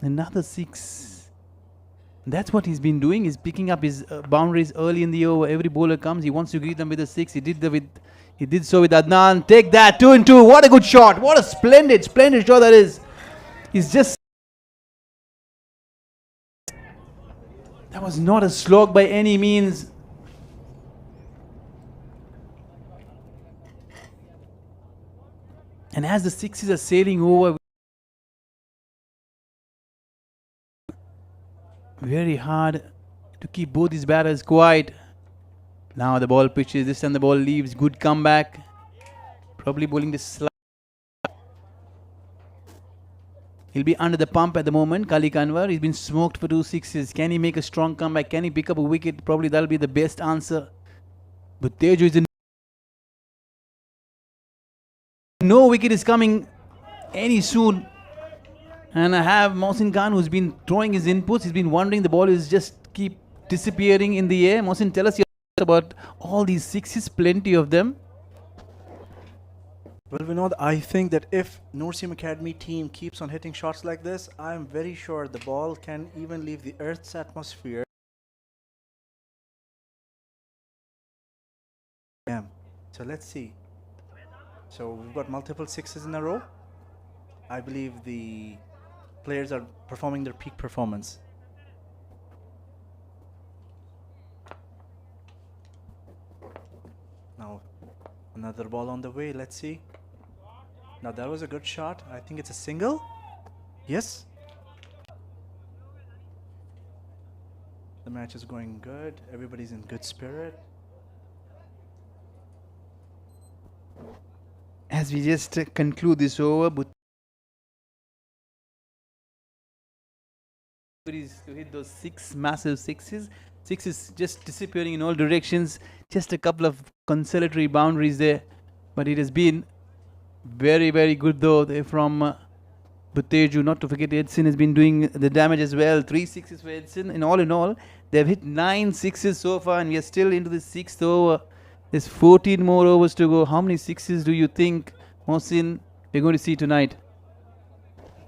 Another 6. That's what he's been doing. He's picking up his boundaries early in the over. Every bowler comes, he wants to greet them with a 6. He did so with Adnan. Take that, 2 and 2. What a good shot. What a splendid shot that is. He's just... That was not a slog by any means. And as the 6s are sailing over, very hard to keep both these batters quiet. Now the ball pitches, this time the ball leaves. Good comeback. Probably bowling this slide. He'll be under the pump at the moment. Kali Kanwar, he's been smoked for 2 sixes. Can he make a strong comeback? Can he pick up a wicket? Probably that'll be the best answer. But Teju is in. No wicket is coming any soon. And I have Mohsin Khan, who's been throwing his inputs. He's been wondering the ball is just keep disappearing in the air. Mohsin, tell us your thoughts about all these sixes, plenty of them. Well, Vinod, I think that if NOORCM Academy team keeps on hitting shots like this, I'm very sure the ball can even leave the Earth's atmosphere. So let's see. So we've got multiple sixes in a row. I believe the players are performing their peak performance. Now, another ball on the way. Let's see. Now that was a good shot. I think it's a single. Yes. The match is going good. Everybody's in good spirit. As we just conclude this over, but to hit those 6 massive sixes. Sixes just disappearing in all directions. Just a couple of consolatory boundaries there. But it has been very, very good though from Butteju. Not to forget Edson has been doing the damage as well. 3 sixes for Edson. In all, they've hit 9 sixes so far and we are still into the 6th over. There's 14 more overs to go. How many sixes do you think, Mohsin, we're going to see tonight?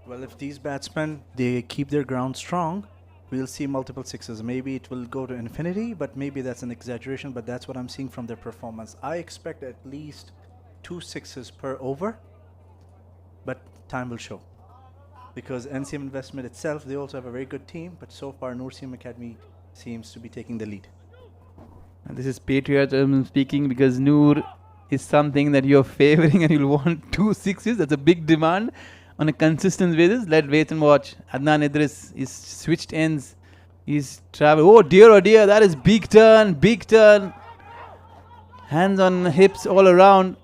Well, if these batsmen, they keep their ground strong, we'll see multiple sixes. Maybe it will go to infinity, but maybe that's an exaggeration, but that's what I'm seeing from their performance. I expect at least 2 sixes per over, but time will show. Because NCM Investment itself, they also have a very good team, but so far NOORCM Academy seems to be taking the lead. And this is patriotism speaking, because Noor is something that you're favoring and you'll want 2 sixes. That's a big demand on a consistent basis. Let's wait and watch. Adnan Idris is switched ends. He's traveled. Oh dear, that is big turn, big turn. Hands on hips all around.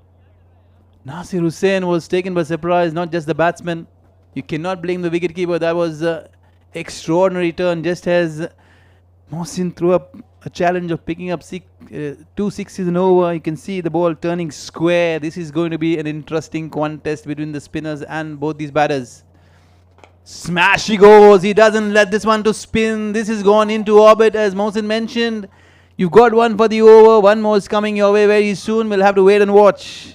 Nasir Hussain was taken by surprise, not just the batsman. You cannot blame the wicketkeeper. That was an extraordinary turn, just as Mohsin threw up a challenge of picking up 2 sixes in over. You can see the ball turning square. This is going to be an interesting contest between the spinners and both these batters. Smash he goes. He doesn't let this one to spin. This is gone into orbit, as Mohsin mentioned. You've got one for the over. One more is coming your way very soon. We'll have to wait and watch.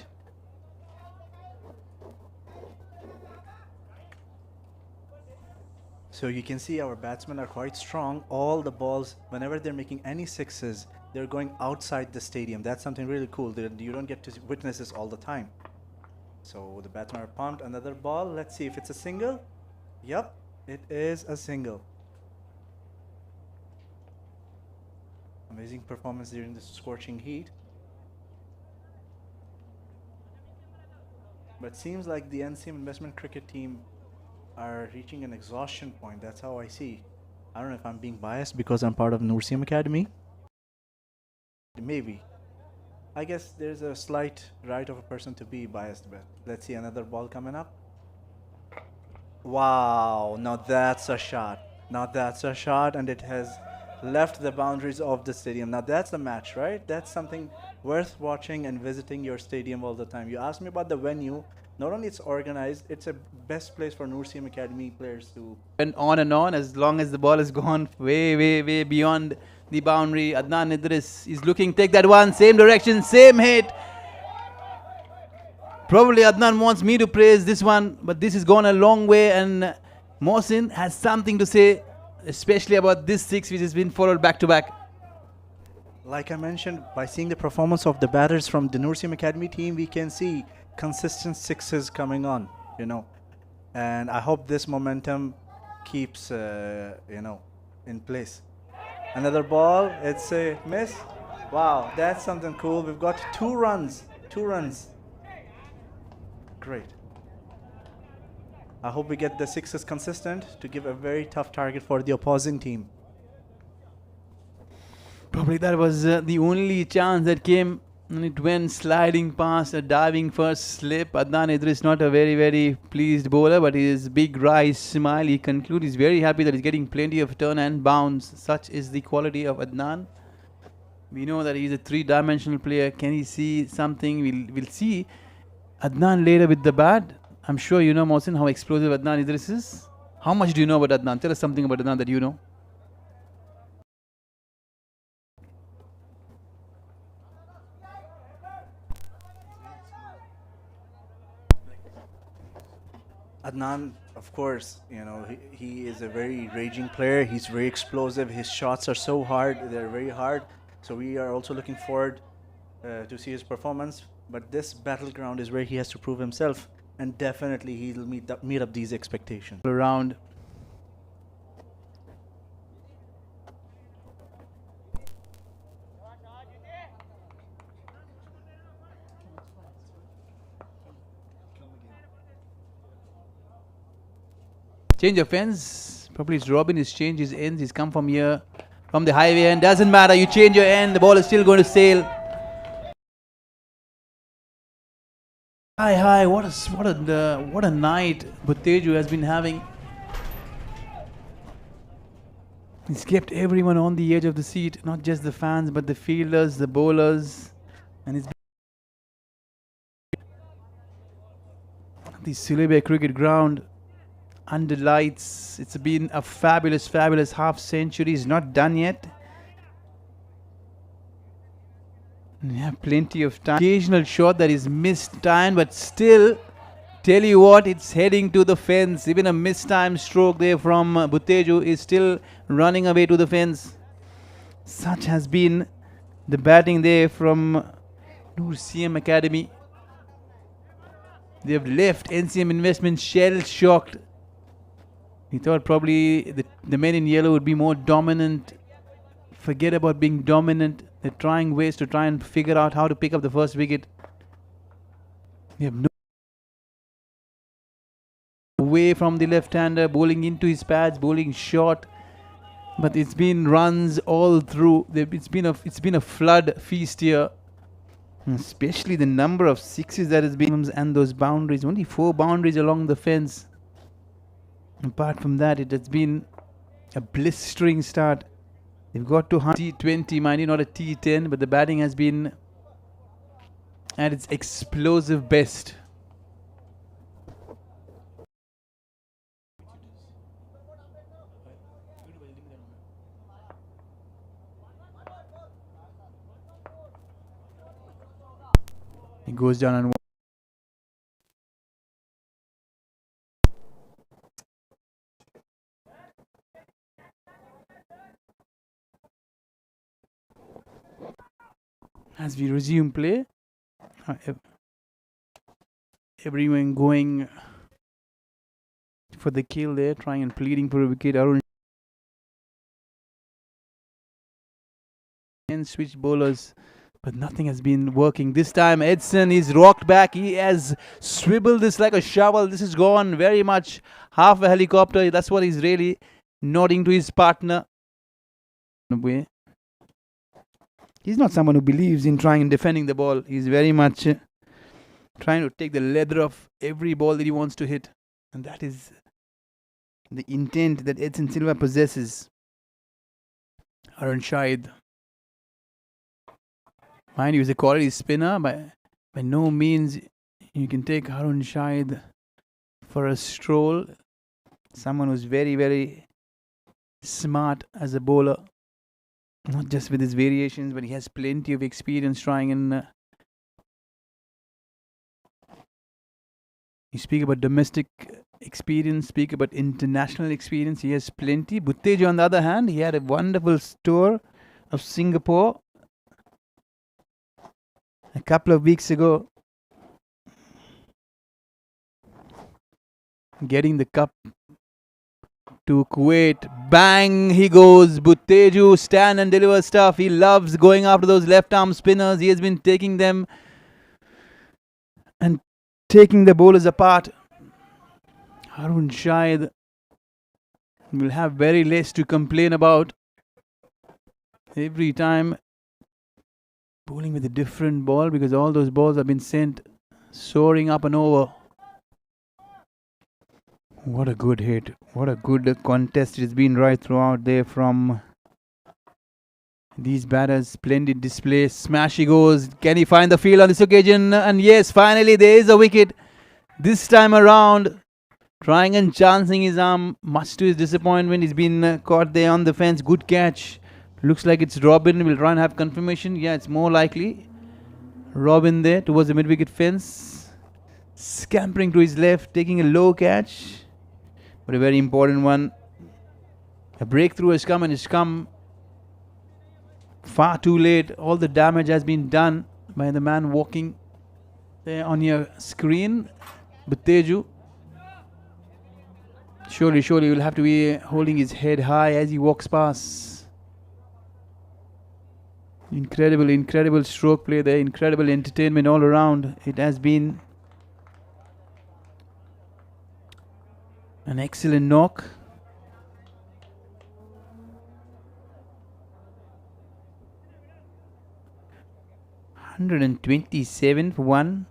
So you can see our batsmen are quite strong. All the balls, whenever they're making any sixes, they're going outside the stadium. That's something really cool. You don't get to witness this all the time. So the batsmen are pumped. Another ball. Let's see if it's a single. Yep, it is a single. Amazing performance during this scorching heat. But seems like the NCM Investment cricket team are reaching an exhaustion point. That's how I see. I don't know if I'm being biased because I'm part of NOORCM Academy. Maybe. I guess there's a slight right of a person to be biased, but let's see another ball coming up. Wow, now that's a shot. Now that's a shot, and it has left the boundaries of the stadium. Now that's a match, right? That's something worth watching and visiting your stadium all the time. You asked me about the venue. Not only it's organized, it's a best place for NOORCM Academy players to... And on, as long as the ball has gone way beyond the boundary. Adnan Idris is looking, take that one, same direction, same hit. Probably Adnan wants me to praise this one, but this has gone a long way, and Mohsin has something to say, especially about this 6 which has been followed back to back. Like I mentioned, by seeing the performance of the batters from the NOORCM Academy team, we can see consistent sixes coming on, and I hope this momentum keeps, in place. Another ball, it's a miss. Wow, that's something cool. We've got 2 runs. Great. I hope we get the sixes consistent to give a very tough target for the opposing team. Probably that was the only chance that came And it went sliding past a diving first slip. Adnan Idris not a very pleased bowler, but his big wry smile, he concludes he's very happy that he's getting plenty of turn and bounce. Such is the quality of Adnan. We know that he's a three-dimensional player. Can he see something? We'll see Adnan later with the bat. I'm sure you know, Mohsin, how explosive Adnan Idris is. How much do you know about Adnan? Tell us something about Adnan that you know. Adnan, of course, he is a very raging player. He's very explosive. His shots are so hard. They're very hard. So we are also looking forward to see his performance. But this battleground is where he has to prove himself. And definitely he'll meet up these expectations. Around. Change of ends. Probably it's Robin. He's changed his ends. He's come from here, from the highway end. Doesn't matter. You change your end. The ball is still going to sail. Hi. What a night Butteju has been having. He's kept everyone on the edge of the seat. Not just the fans, but the fielders, the bowlers, and it's the Sulebe cricket ground. Under lights, it's been a fabulous half century. It's not done yet. We have plenty of time. Occasional shot that is missed time, but still, tell you what, it's heading to the fence. Even a missed time stroke there from Butteju is still running away to the fence. Such has been the batting there from NOORCM Academy. They have left NCM Investments shell-shocked. We thought probably the men in yellow would be more dominant. Forget about being dominant. They're trying ways to try and figure out how to pick up the first wicket. We have no way from the left-hander, bowling into his pads, bowling short. But it's been runs all through. It's been a flood feast here. Especially the number of sixes that has been, and those boundaries. Only 4 boundaries along the fence. Apart from that, it has been a blistering start. They've got to T20, mind you, not a T10, but the batting has been at its explosive best. He goes down and as we resume play, everyone going for the kill there, trying and pleading for a wicket. Arun and switch bowlers, but nothing has been working. This time Edson is rocked back. He has swiveled this like a shovel. This is gone very much half a helicopter. That's what he's really nodding to his partner. He's not someone who believes in trying and defending the ball. He's very much trying to take the leather of every ball that he wants to hit. And that is the intent that Edson Silva possesses. Arun Shahid. Mind you, he's a quality spinner. By no means you can take Arun Shahid for a stroll. Someone who's very smart as a bowler. Not just with his variations, but he has plenty of experience trying and you speak about domestic experience, speak about international experience. He has plenty. Butteju, on the other hand, he had a wonderful tour of Singapore a couple of weeks ago, getting the cup to Kuwait. Bang, he goes. Butteju, stand and deliver stuff. He loves going after those left arm spinners. He has been taking them and taking the bowlers apart. Arun Shahid will have very less to complain about. Every time bowling with a different ball because all those balls have been sent soaring up and over. What a good hit. What a good contest it's been right throughout there from these batters. Splendid display. Smash he goes. Can he find the field on this occasion? And yes, finally there is a wicket. This time around, trying and chancing his arm, much to his disappointment. He's been caught there on the fence. Good catch. Looks like it's Robin. We'll try and have confirmation. Yeah, it's more likely. Robin there towards the mid-wicket fence. Scampering to his left, taking a low catch. But a very important one. A breakthrough has come, and it's come far too late. All the damage has been done by the man walking there on your screen. Butteju. Surely he will have to be holding his head high as he walks past. Incredible stroke play there. Incredible entertainment all around. It has been an excellent knock. $127 for one.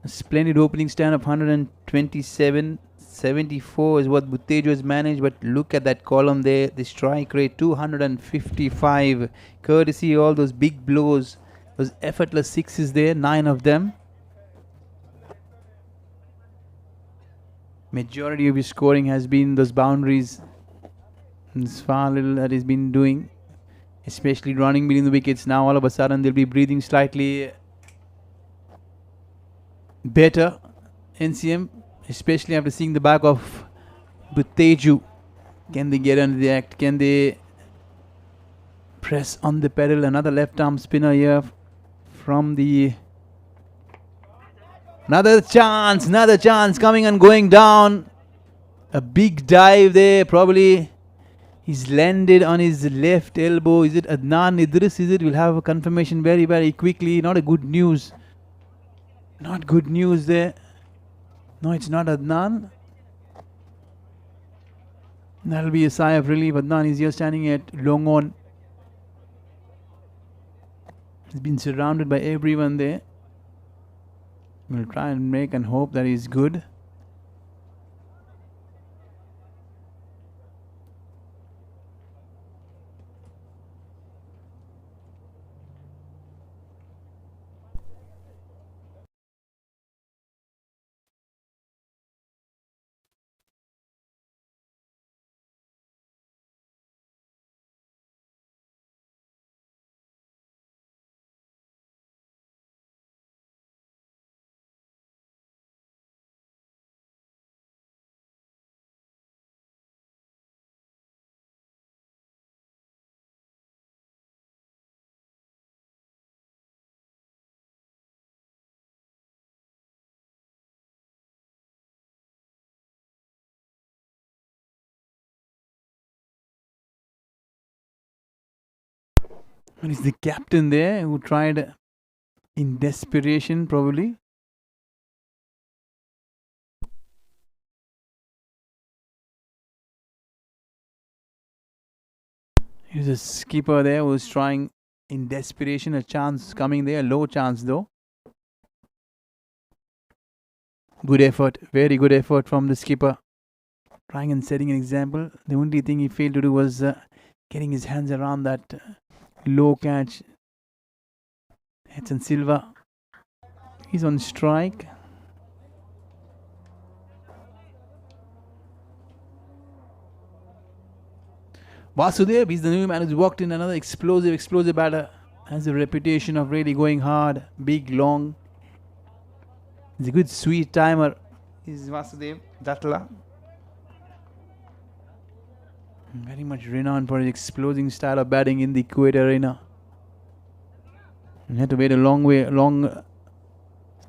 A splendid opening stand of 127. 74 is what Butteju has managed, but look at that column there. The strike rate 255. Courtesy all those big blows, those effortless sixes there, 9 of them. Majority of his scoring has been those boundaries. It's far little that he's been doing, especially running between the wickets. Now all of a sudden they'll be breathing slightly better. NCM, especially after seeing the back of Butteju. Can they get under the act? Can they press on the pedal? Another left arm spinner here from the... Another chance coming and going down. A big dive there. Probably he's landed on his left elbow. Is it Adnan Idris? Is it? We'll have a confirmation very quickly. Not a good news. Not good news there. No, it's not Adnan. That'll be a sigh of relief. Adnan is here standing at long on. He's been surrounded by everyone there. We'll try and make and hope that he's good. And it's the captain there who tried in desperation, probably. Here's a skipper there who's trying in desperation. A chance coming there, low chance though. Good effort, very good effort from the skipper. Trying and setting an example. The only thing he failed to do was getting his hands around that low catch. Edson Silva, he's on strike. Vasudev, he's the new man who's walked in. Another explosive batter. Has a reputation of really going hard, big, long. He's a good sweet timer. He's Vasudev Datla. Very much renowned for his exploding style of batting in the Kuwait arena. He had to wait a long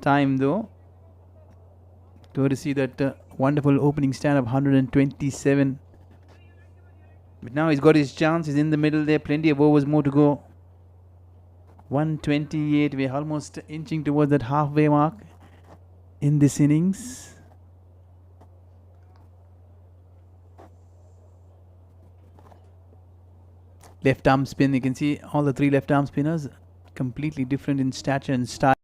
time though to see that wonderful opening stand of 127. But now he's got his chance. He's in the middle there. Plenty of overs more to go. 128. We're almost inching towards that halfway mark in this innings. Left arm spin. You can see all the 3 left arm spinners completely different in stature and style.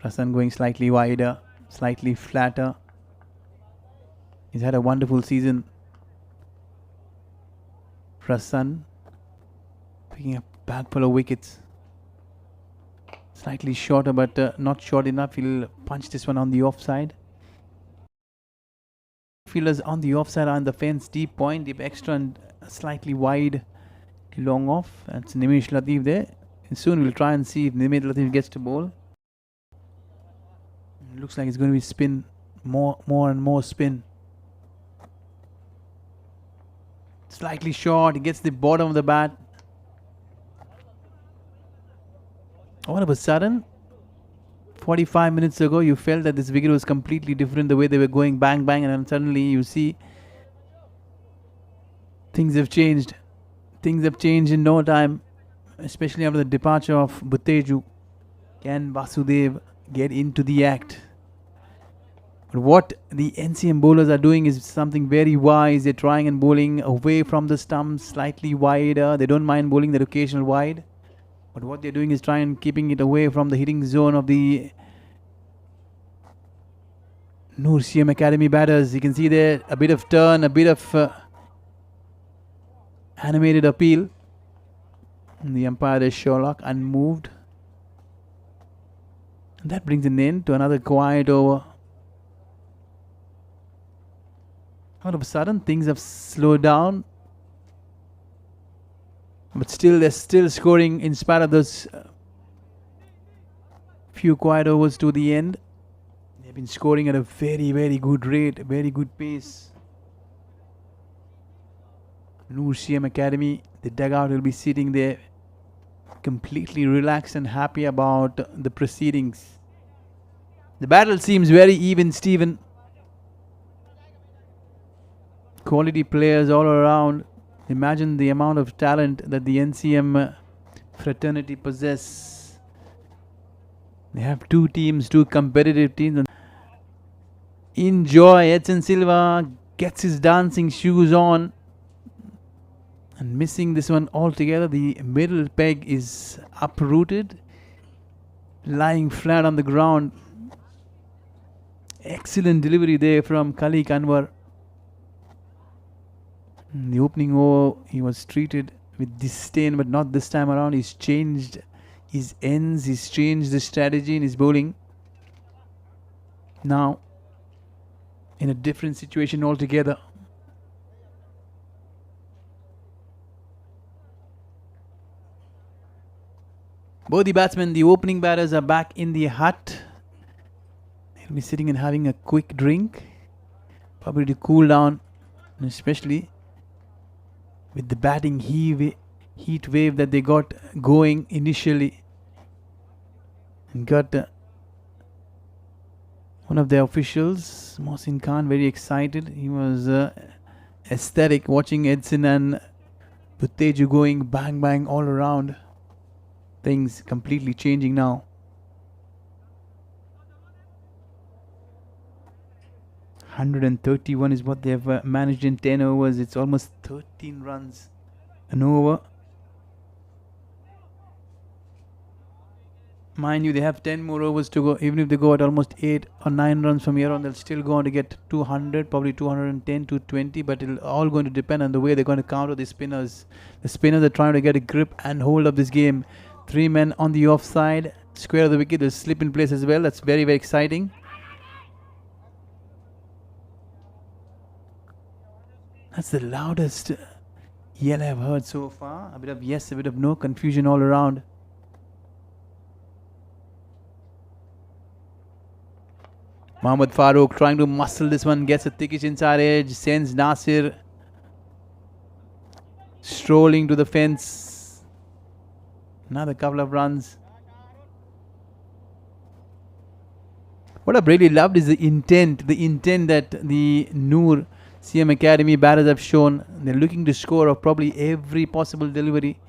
Prasanth going slightly wider, slightly flatter. He's had a wonderful season. Prasanth picking up bag full of wickets. Slightly shorter, but not short enough. He'll punch this one on the offside. Fielders on the offside are on the fence. Deep point, deep extra, and slightly wide, long off. That's Nimish Latif there. And soon we'll try and see if Nimish Latif gets to bowl. Looks like it's going to be spin, more and more spin. Slightly short. He gets the bottom of the bat. All of a sudden, 45 minutes ago, you felt that this wicket was completely different, the way they were going bang bang, and then suddenly you see things have changed. Things have changed in no time, especially after the departure of Bhuteju. Can Vasudev get into the act? But what the NCM bowlers are doing is something very wise. They're trying and bowling away from the stumps, slightly wider. They don't mind bowling that occasional wide. But what they're doing is trying and keeping it away from the hitting zone of the NOORCM Academy batters. You can see there a bit of turn, a bit of animated appeal. And the umpire is Sherlock, unmoved. And that brings an end to another quiet over. All of a sudden, things have slowed down. But still, they're still scoring in spite of those few quiet overs to the end. They've been scoring at a very, very good rate, a very good pace. NOORCM Academy, the dugout will be sitting there completely relaxed and happy about the proceedings. The battle seems very even, Stephen. Quality players all around. Imagine the amount of talent that the NCM fraternity possess. They have two teams, two competitive teams. Enjoy. Edson Silva gets his dancing shoes on. And missing this one altogether. The middle peg is uprooted. Lying flat on the ground. Excellent delivery there from Khalik Anwar. In the opening over, he was treated with disdain, but not this time around. He's changed his ends, he's changed the strategy in his bowling. Now, in a different situation altogether. Both the batsmen, the opening batters, are back in the hut. They'll be sitting and having a quick drink, probably to cool down, especially with the batting heat wave that they got going initially. And got one of their officials, Mohsin Khan, very excited. He was ecstatic watching Edson and Bhuteju going bang bang all around. Things completely changing now. $131 is what they've managed in 10 overs. It's almost 13 runs an over. Mind you, they have 10 more overs to go. Even if they go at almost 8 or 9 runs from here on, they'll still go on to get 200, probably 210, 220. But it'll all going to depend on the way they're going to counter the spinners. The spinners are trying to get a grip and hold of this game. 3 men on the offside. Square of the wicket will slip in place as well. That's very, very exciting. That's the loudest yell I've heard so far. A bit of yes, a bit of no, confusion all around. Mohammad Farooq trying to muscle this one, gets a thickish inside edge, sends Nasir strolling to the fence. Another couple of runs. What I've really loved is the intent that the NOORCM Academy batters have shown. They're looking to score of probably every possible delivery.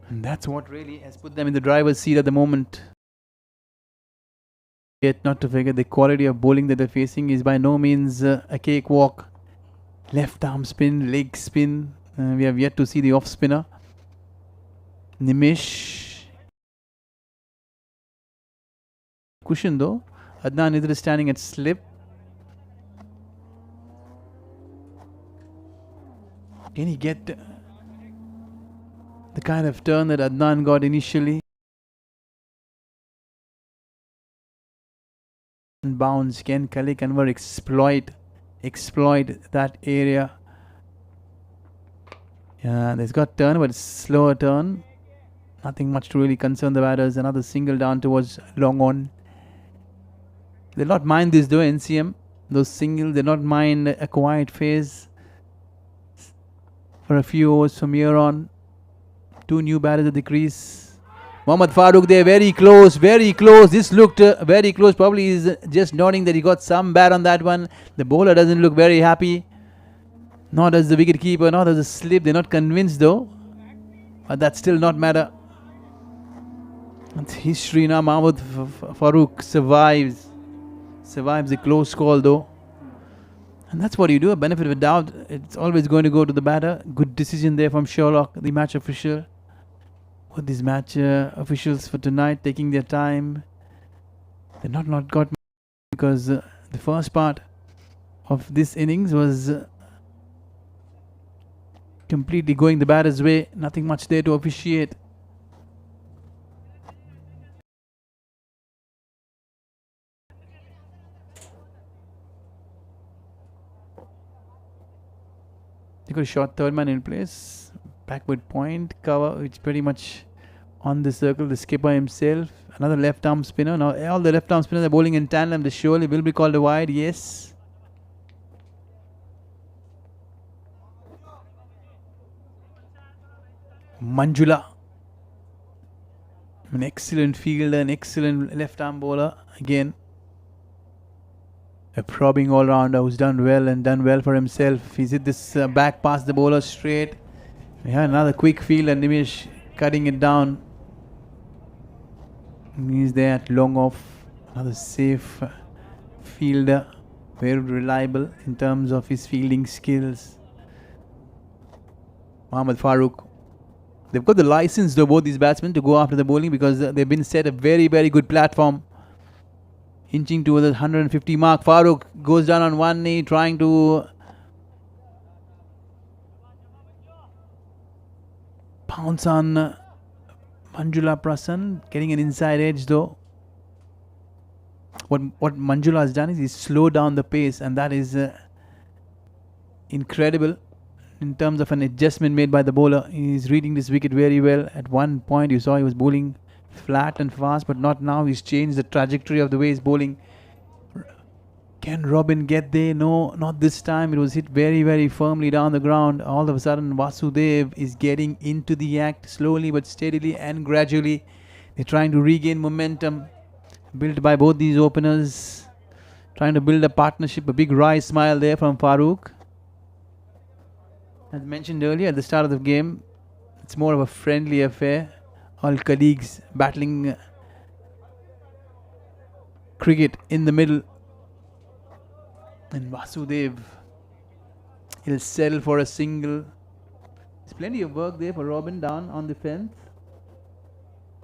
And that's what really has put them in the driver's seat at the moment. Yet not to forget, the quality of bowling that they're facing is by no means a cakewalk. Left arm spin, leg spin. We have yet to see the off spinner. Nimish. Cushion though. Adnan either is standing at slip. Can he get the kind of turn that Adnan got initially? Bounce. Can Kalik Anwar exploit that area? Yeah, there's got turn, but it's slower turn. Nothing much to really concern the batters. Another single down towards long on. They'll not mind this though, NCM. Those singles, they'll not mind a quiet phase for a few overs from here on. Two new batters at the crease. Mohammad Farooq there, very close, very close. This looked very close. Probably is just nodding that he got some bat on that one. The bowler doesn't look very happy. Nor does the wicket keeper, nor does the slip. They're not convinced though. But that still not matter. It's history now. Mohammad Farooq survives a close call though. And that's what you do, a benefit of a doubt. It's always going to go to the batter. Good decision there from Sherlock, the match official. What these match officials for tonight taking their time. They're not got because the first part of this innings was completely going the batter's way. Nothing much there to officiate. They got a short third man in place. Backward point cover, which pretty much on the circle. The skipper himself. Another left arm spinner. Now all the left arm spinners are bowling in tandem. This surely will be called a wide. Yes. Manjula. An excellent fielder, an excellent left arm bowler. Again, a probing all-rounder who's done well for himself. He's hit this back past the bowler straight. Yeah, another quick field and Nimish cutting it down. He's there at long off. Another safe fielder. Very reliable in terms of his fielding skills. Mohammad Farooq. They've got the license to both these batsmen to go after the bowling because they've been set a very, very good platform. Inching towards the 150 mark. Farooq goes down on one knee trying to pounce on Manjula Prasann. Getting an inside edge though. What Manjula has done is he's slowed down the pace, and that is incredible in terms of an adjustment made by the bowler. He's reading this wicket very well. At one point you saw he was bowling flat and fast, but not now. He's changed the trajectory of the way he's bowling. Can Robin get there? No, not this time. It was hit very, very firmly down the ground. All of a sudden Vasudev is getting into the act slowly but steadily and gradually. They're trying to regain momentum built by both these openers, trying to build a partnership. A big wry smile there from Farooq. As mentioned earlier at the start of the game, it's more of a friendly affair. All colleagues battling cricket in the middle. And Vasudev, he'll settle for a single. There's plenty of work there for Robin down on the fence.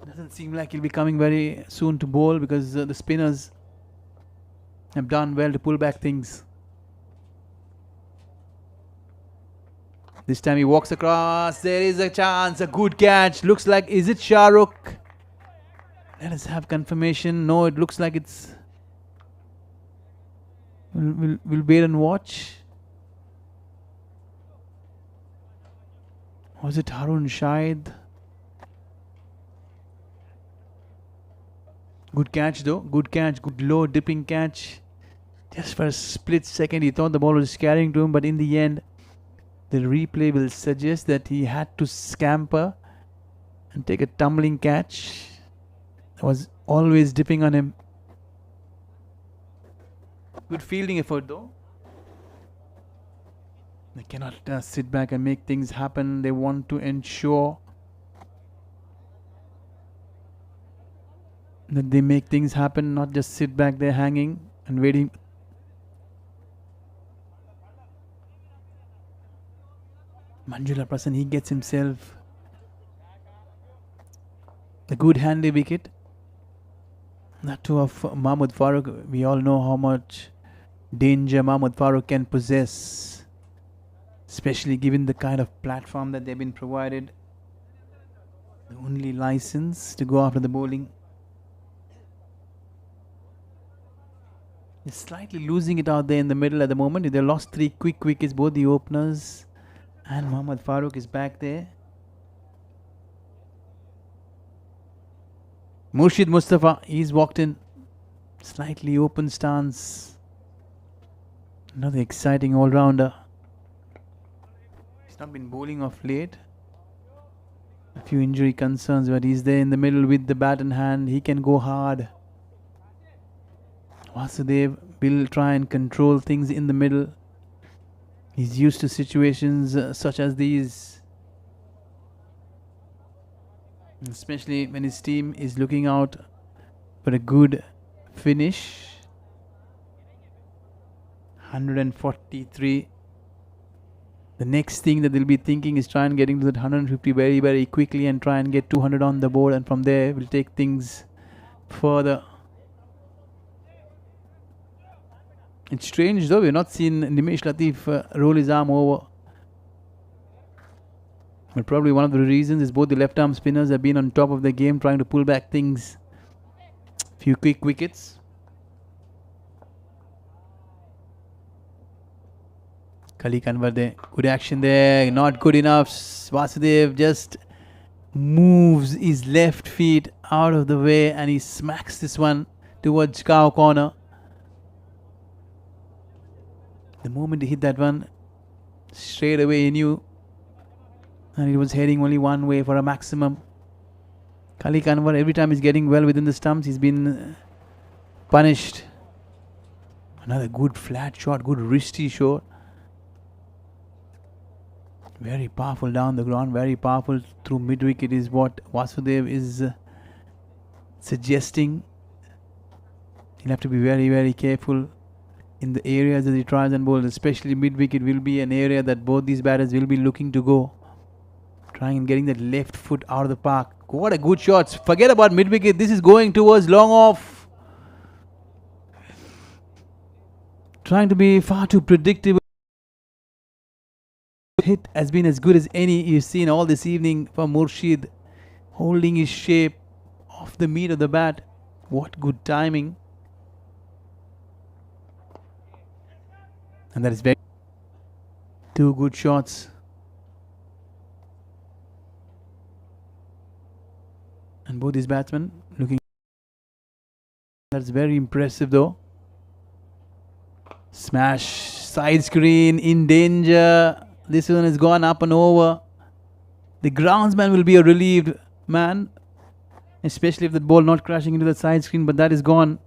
Doesn't seem like he'll be coming very soon to bowl because the spinners have done well to pull back things. This time he walks across. There is a chance. A good catch. Looks like, is it Shahrukh? Let us have confirmation. No, it looks like it's... We'll wait and watch. Was it Harun Shahid? Good catch though. Good catch. Good low dipping catch. Just for a split second he thought the ball was carrying to him, but in the end the replay will suggest that he had to scamper and take a tumbling catch. That was always dipping on him. Good fielding effort though. They cannot sit back and make things happen. They want to ensure that they make things happen, not just sit back there hanging and waiting. Manjula Prasann, he gets himself A good handy wicket. That too of Mahmoud Farooq. We all know how much danger Mahmoud Farooq can possess, especially given the kind of platform that they've been provided. The only license to go after the bowling. He's slightly losing it out there in the middle at the moment. They lost 3 quick wickets, both the openers, and Mohammad Farooq is back there. Murshid Mustafa, he's walked in. Slightly open stance. Another exciting all-rounder. He's not been bowling of late. A few injury concerns, but he's there in the middle with the bat in hand. He can go hard. Vasudev will try and control things in the middle. He's used to situations such as these, especially when his team is looking out for a good finish. 143. The next thing that they'll be thinking is try and get into that 150 very, very quickly and try and get 200 on the board, and from there we'll take things further. It's strange though, we've not seen Nimesh Latif roll his arm over. But probably one of the reasons is both the left arm spinners have been on top of the game trying to pull back things. Few quick wickets. Kali Kanwar there. Good action there. Not good enough. Vasudev just moves his left feet out of the way and he smacks this one towards cow corner. The moment he hit that one, straight away he knew. And it was heading only one way for a maximum. Kali Kanwar, every time he's getting well within the stumps, he's been punished. Another good flat shot, good wristy shot. Very powerful down the ground, very powerful through mid-wicket is what Vasudev is suggesting. He'll have to be very, very careful in the areas that he tries and bowls, especially mid-wicket will be an area that both these batters will be looking to go. Trying and getting that left foot out of the park. What a good shot. Forget about mid-wicket. This is going towards long off. Trying to be far too predictable. Hit has been as good as any you've seen all this evening from Murshid. Holding his shape off the meat of the bat. What good timing. And that is very... 2 good shots. And both these batsmen looking... That's very impressive though. Smash, side screen, in danger. This one has gone up and over. The groundsman will be a relieved man, especially if the ball not crashing into the side screen, but that is gone.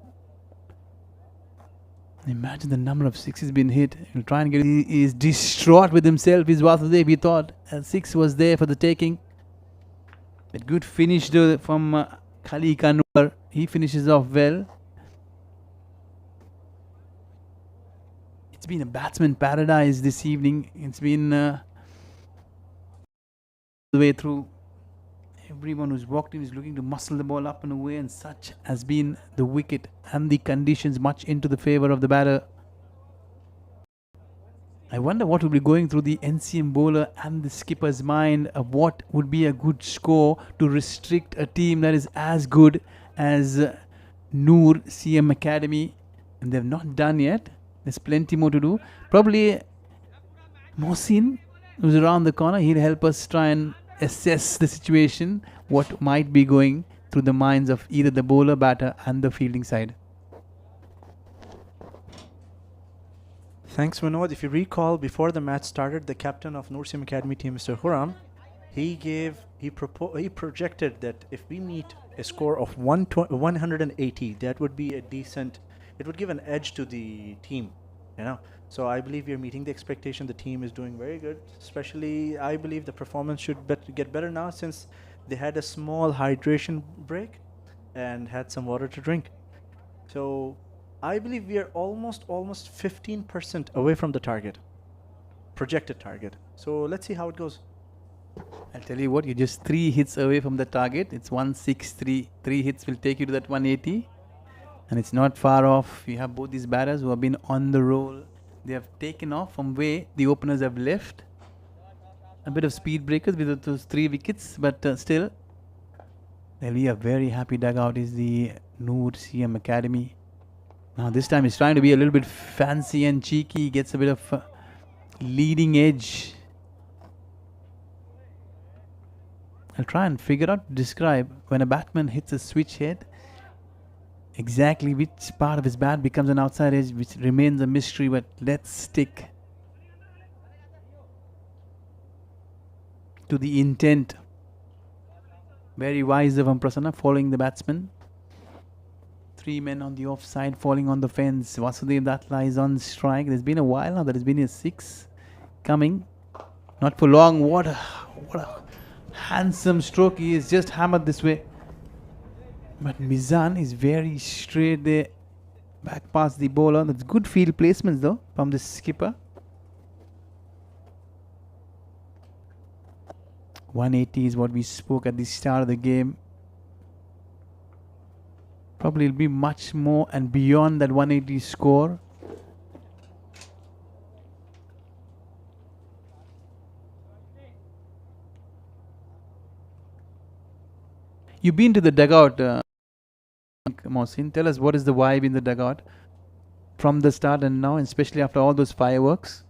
Imagine the number of sixes been hit. He'll try and get... He is distraught with himself. He's Vasudev. He thought a 6 was there for the taking. A good finish though from Kali Kanwar. He finishes off well. It's been a batsman paradise this evening. It's been the way through. Everyone who's walked in is looking to muscle the ball up and away, and such has been the wicket and the conditions much into the favour of the batter. I wonder what will be going through the NCM bowler and the skipper's mind of what would be a good score to restrict a team that is as good as NOORCM Academy. And they've not done yet. There's plenty more to do. Probably Mohsin, who's around the corner, he'll help us try and assess the situation, what might be going through the minds of either the bowler, batter and the fielding side. Thanks, Manoj. If you recall, before the match started, the captain of NOORCM Academy team, Mr. Huram, he projected that if we meet a score of 180, that would be a decent... It would give an edge to the team, you know. So I believe we are meeting the expectation. The team is doing very good. Especially, I believe the performance should get better now since they had a small hydration break and had some water to drink. So I believe we are almost 15% away from the target, projected target. So let's see how it goes. I'll tell you what, you're just 3 hits away from the target. It's 163. 3 hits will take you to that 180. And it's not far off. You have both these batters who have been on the roll. They have taken off from where the openers have left. A bit of speed breakers with those 3 wickets, but still, there'll be a very happy dugout is the NOORCM Academy. Now this time he's trying to be a little bit fancy and cheeky. He gets a bit of leading edge. I'll try and figure out, describe when a batsman hits a switch head, exactly which part of his bat becomes an outside edge, which remains a mystery, but let's stick to the intent. Very wise of Prasanna, following the batsman. 3 men on the offside, falling on the fence. Vasudev, that lies on strike. There's been a while now. There has been a 6 coming. Not for long. What a handsome stroke. He is just hammered this way. But Mizan is very straight there. Back past the bowler. That's good field placements though from the skipper. 180 is what we spoke at the start of the game. Probably will be much more and beyond that 180 score. You've been to the dugout, Mohsin. Tell us, what is the vibe in the dugout from the start and now, especially after all those fireworks?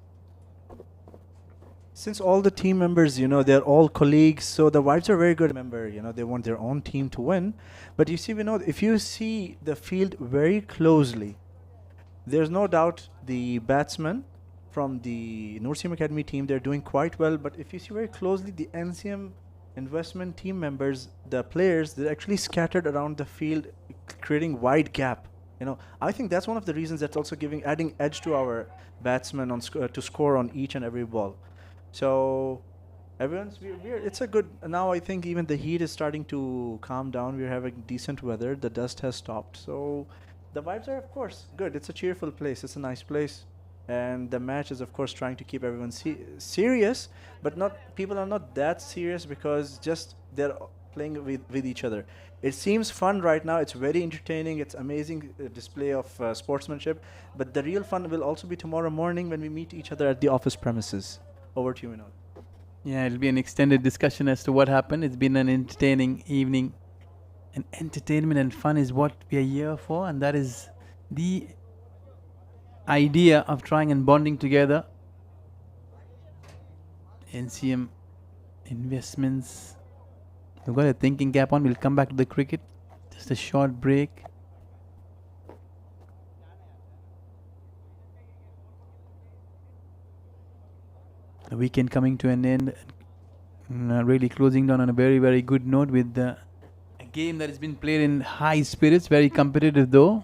Since all the team members, they're all colleagues, so the vibes are very good. Remember, they want their own team to win. But you see, if you see the field very closely, there's no doubt the batsmen from the NOORCM Academy team, they're doing quite well. But if you see very closely, the NCM investment team members, the players, they're actually scattered around the field, creating wide gap. I think that's one of the reasons that's also adding edge to our batsmen to score on each and every ball. So it's a good, now I think even the heat is starting to calm down. We're having decent weather. The dust has stopped. So the vibes are, of course, good. It's a cheerful place. It's a nice place. And the match is, of course, trying to keep everyone serious, but people are not that serious because just they're playing with each other. It seems fun right now. It's very entertaining. It's amazing display of sportsmanship. But the real fun will also be tomorrow morning when we meet each other at the office premises. Over to you, Vinod. Yeah, it'll be an extended discussion as to what happened. It's been an entertaining evening. And entertainment and fun is what we are here for, and that is the idea of trying and bonding together. NCM investments. We've got a thinking cap on. We'll come back to the cricket. Just a short break. The weekend coming to an end. Really closing down on a very, very good note with a game that has been played in high spirits. Very competitive though.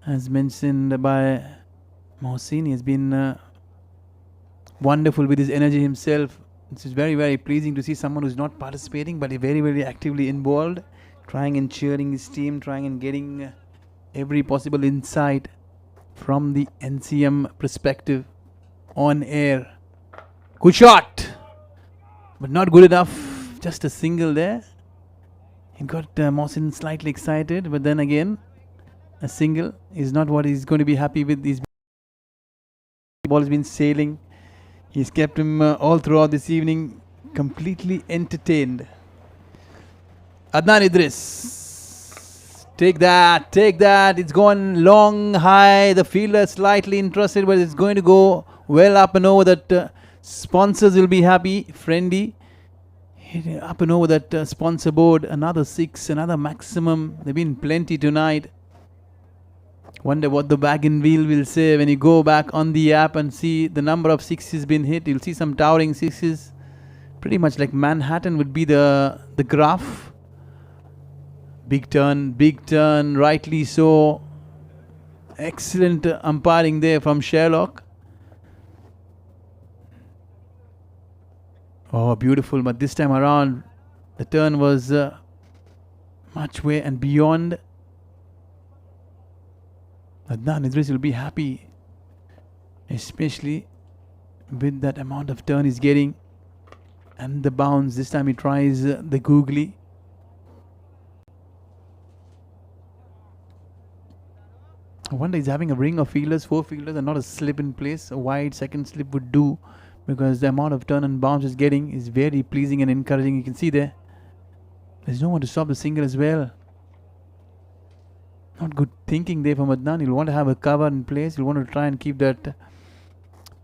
As mentioned by Mohsin, he has been wonderful with his energy himself. This is very, very pleasing to see someone who's not participating but very, very actively involved, trying and cheering his team, trying and getting every possible insight from the NCM perspective on air. Good shot, but not good enough. Just a single there. He got Mohsin slightly excited, but then again, a single is not what he's going to be happy with. The ball has been sailing. He's kept him all throughout this evening completely entertained. Adnan Idris. Take that. It's gone long, high. The fielder slightly interested, but it's going to go well up and over that. Sponsors will be happy. Friendly. Up and over that sponsor board. Another 6, another maximum. There have been plenty tonight. Wonder what the bag and wheel will say when you go back on the app and see the number of 6s been hit. You'll see some towering 6s. Pretty much like Manhattan would be the graph. Big turn, rightly so. Excellent umpiring there from Sherlock. Oh, beautiful. But this time around, the turn was much way and beyond. Adnan Idris will be happy, especially with that amount of turn he's getting. And the bounce. This time he tries the googly. I wonder he's having a ring of fielders, 4 fielders, and not a slip in place. A wide second slip would do, because the amount of turn and bounce he's getting is very pleasing and encouraging. You can see there. There's no one to stop the single as well. Not good thinking there from Adnan. He'll want to have a cover in place. He'll want to try and keep that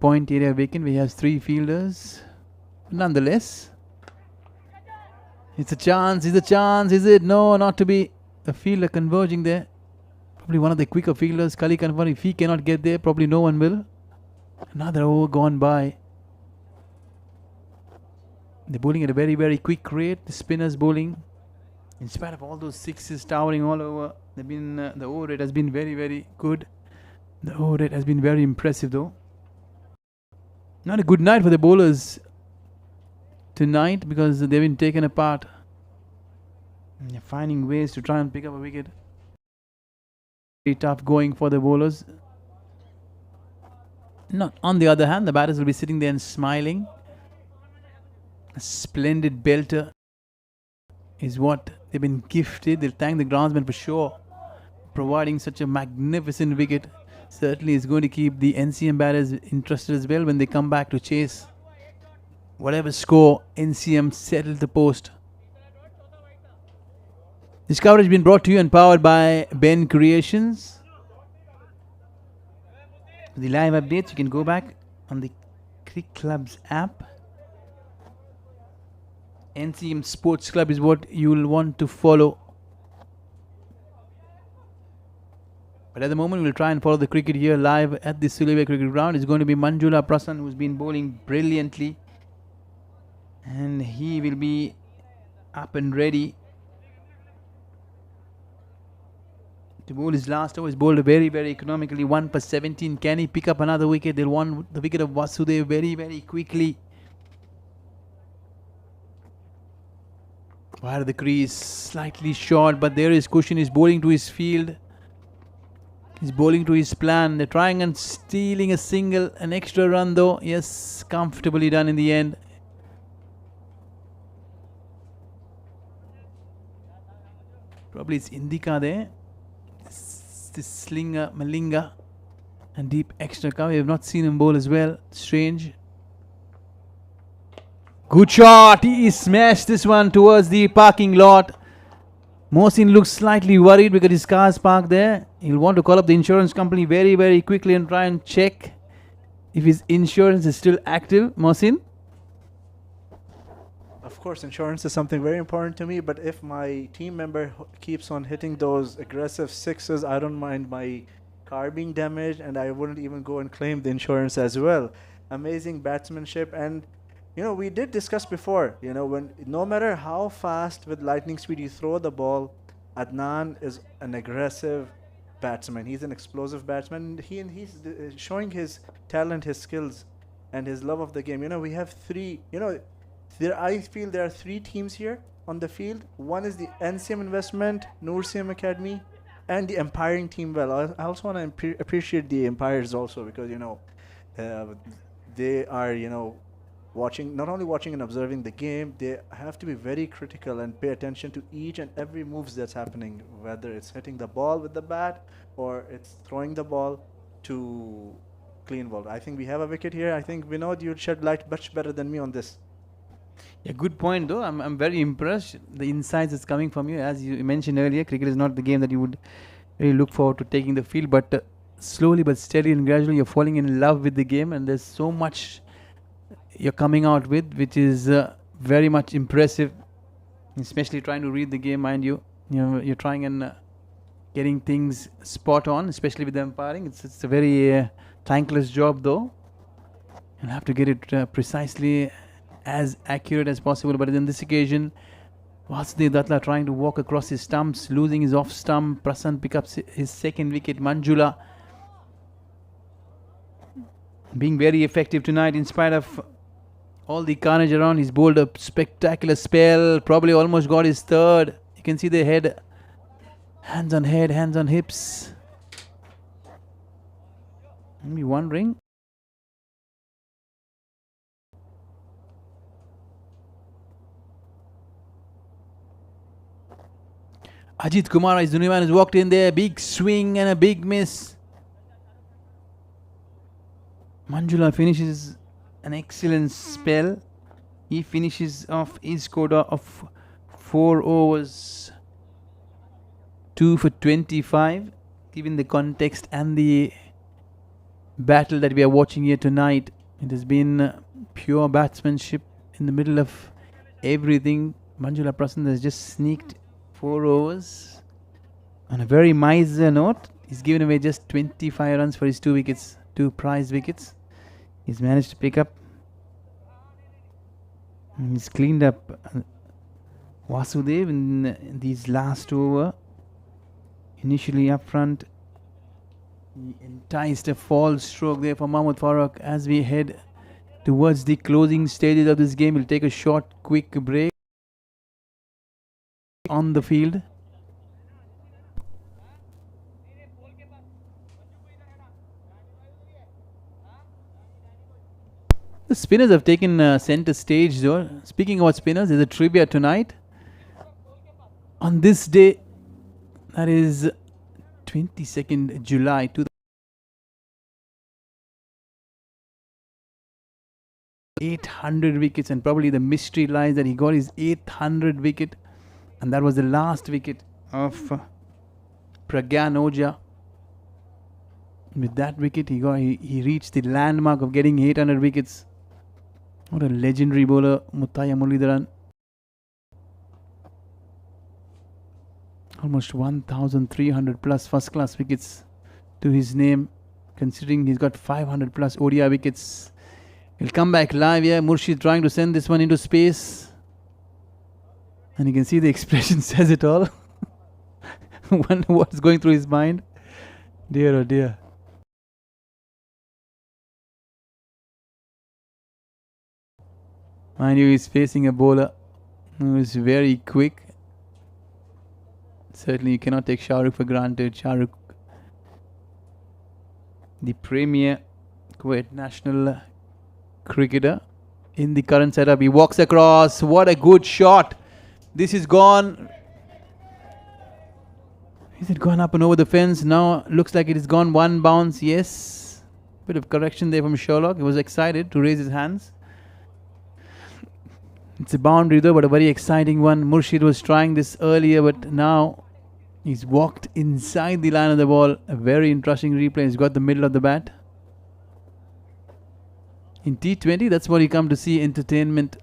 point area vacant where he has 3 fielders. Nonetheless, it's a chance. It's a chance. Is it? No, not to be. The fielder converging there. Probably one of the quicker fielders. Kali Kanwar, if he cannot get there, probably no one will. Another over gone by. They're bowling at a very, very quick rate. The spinners bowling. In spite of all those sixes towering all over, they've been the over rate has been very, very good. The over rate has been very impressive though. Not a good night for the bowlers tonight, because they've been taken apart. And they're finding ways to try and pick up a wicket. Very tough going for the bowlers. Not on the other hand, the batters will be sitting there and smiling. A splendid belter is what they've been gifted. They'll thank the groundsman for sure, providing such a magnificent wicket. Certainly is going to keep the NCM batters interested as well when they come back to chase whatever score NCM settled the post. This coverage has been brought to you and powered by Ben Creations. For the live updates, you can go back on the Cricket Club's app. NCM Sports Club is what you'll want to follow. But at the moment, we'll try and follow the cricket here live at the Sullivan Cricket Ground. It's going to be Manjula Prasann, who's been bowling brilliantly. And he will be up and ready to bowl his last over. He's bowled very, very economically, 1 for 17. Can he pick up another wicket? They'll want the wicket of Vasudev very, very quickly. Wide of the crease, slightly short, but there is cushion. He's bowling to his field. He's bowling to his plan. They're trying and stealing a single, an extra run though. Yes, comfortably done in the end. Probably it's Indika there. This slinger, Malinga, and deep extra cover. We have not seen him bowl as well. Strange. Good shot. He smashed this one towards the parking lot. Mohsin looks slightly worried because his car is parked there. He'll want to call up the insurance company very, very quickly and try and check if his insurance is still active. Mohsin? Of course, insurance is something very important to me, but if my team member keeps on hitting those aggressive sixes, I don't mind my car being damaged, and I wouldn't even go and claim the insurance as well. Amazing batsmanship, and we did discuss before, when no matter how fast with lightning speed you throw the ball, Adnan is an aggressive batsman. He's an explosive batsman. He's showing his talent, his skills, and his love of the game. We have 3, I feel there are 3 teams here on the field. One is the NCM Investment, NOORCM Academy, and the umpiring team. Well, I also want to appreciate the umpires also, because they are not only watching and observing the game, they have to be very critical and pay attention to each and every moves that's happening, whether it's hitting the ball with the bat or it's throwing the ball to clean ball. I think we have a wicket here. I think Vinod, you'd shed light much better than me on this. Yeah, good point though. I'm very impressed. The insights is coming from you. As you mentioned earlier, cricket is not the game that you would really look forward to taking the field, but slowly but steadily and gradually you're falling in love with the game, and there's so much you're coming out with, which is very much impressive, especially trying to read the game, mind you. You're trying and getting things spot on, especially with the umpiring. It's a very thankless job though. You'll have to get it precisely as accurate as possible, but in this occasion, Vasudev Dattla trying to walk across his stumps, losing his off stump. Prasann picks up his second wicket. Manjula being very effective tonight in spite of all the carnage around. He's bowled a spectacular spell, probably almost got his third. You can see the head, hands on head, hands on hips. Maybe wondering. Ajit Kumar is the new man who's walked in there. Big swing and a big miss. Manjula finishes an excellent spell. He finishes off his quota of 4 overs, 2 for 25. Given the context and the battle that we are watching here tonight, it has been pure batsmanship in the middle of everything. Manjula Prasanth has just sneaked 4 overs. On a very miser note, he's given away just 25 runs for his 2 wickets, 2 prize wickets. He's managed to pick up. He's cleaned up Vasudev in these last over. Initially up front, he enticed a false stroke there for Mahmood Farooq. As we head towards the closing stages of this game, we'll take a short, quick break on the field. The spinners have taken center stage though. Speaking about spinners, there's a trivia tonight. On this day, that is 22nd July 800 wickets, and probably the mystery lies that he got his 800 wicket, and that was the last wicket of Pragyan Ojha. With that wicket, he reached the landmark of getting 800 wickets. What a legendary bowler, Muthaiya Muralidharan. Almost 1,300 plus first class wickets to his name, considering he's got 500 plus ODI wickets. He'll come back live here. Murshid trying to send this one into space. And you can see the expression says it all. Wonder what's going through his mind. Dear oh dear. Mind you, he's facing a bowler who is very quick. Certainly you cannot take Shahrukh for granted. Shahrukh, the premier Kuwait national cricketer in the current setup. He walks across. What a good shot. This is gone. Is it gone up and over the fence? Now looks like it has gone one bounce. Yes. Bit of correction there from Sherlock. He was excited to raise his hands. It's a boundary though, but a very exciting one. Murshid was trying this earlier, but now he's walked inside the line of the ball. A very interesting replay. He's got the middle of the bat. In T20, that's what you come to see, entertainment.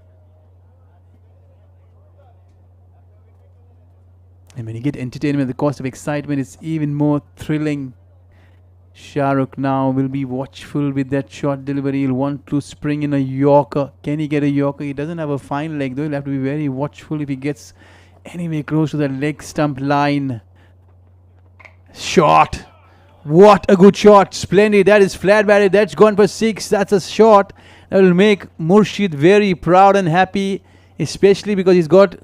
And when you get entertainment at the cost of excitement, it's even more thrilling. Shahrukh now will be watchful with that shot delivery. He'll want to spring in a Yorker. Can he get a Yorker? He doesn't have a fine leg though. He'll have to be very watchful if he gets anywhere close to the leg stump line. Shot. What a good shot. Splendid. That is flat batted. That's gone for 6. That's a shot that will make Murshid very proud and happy, especially because he's got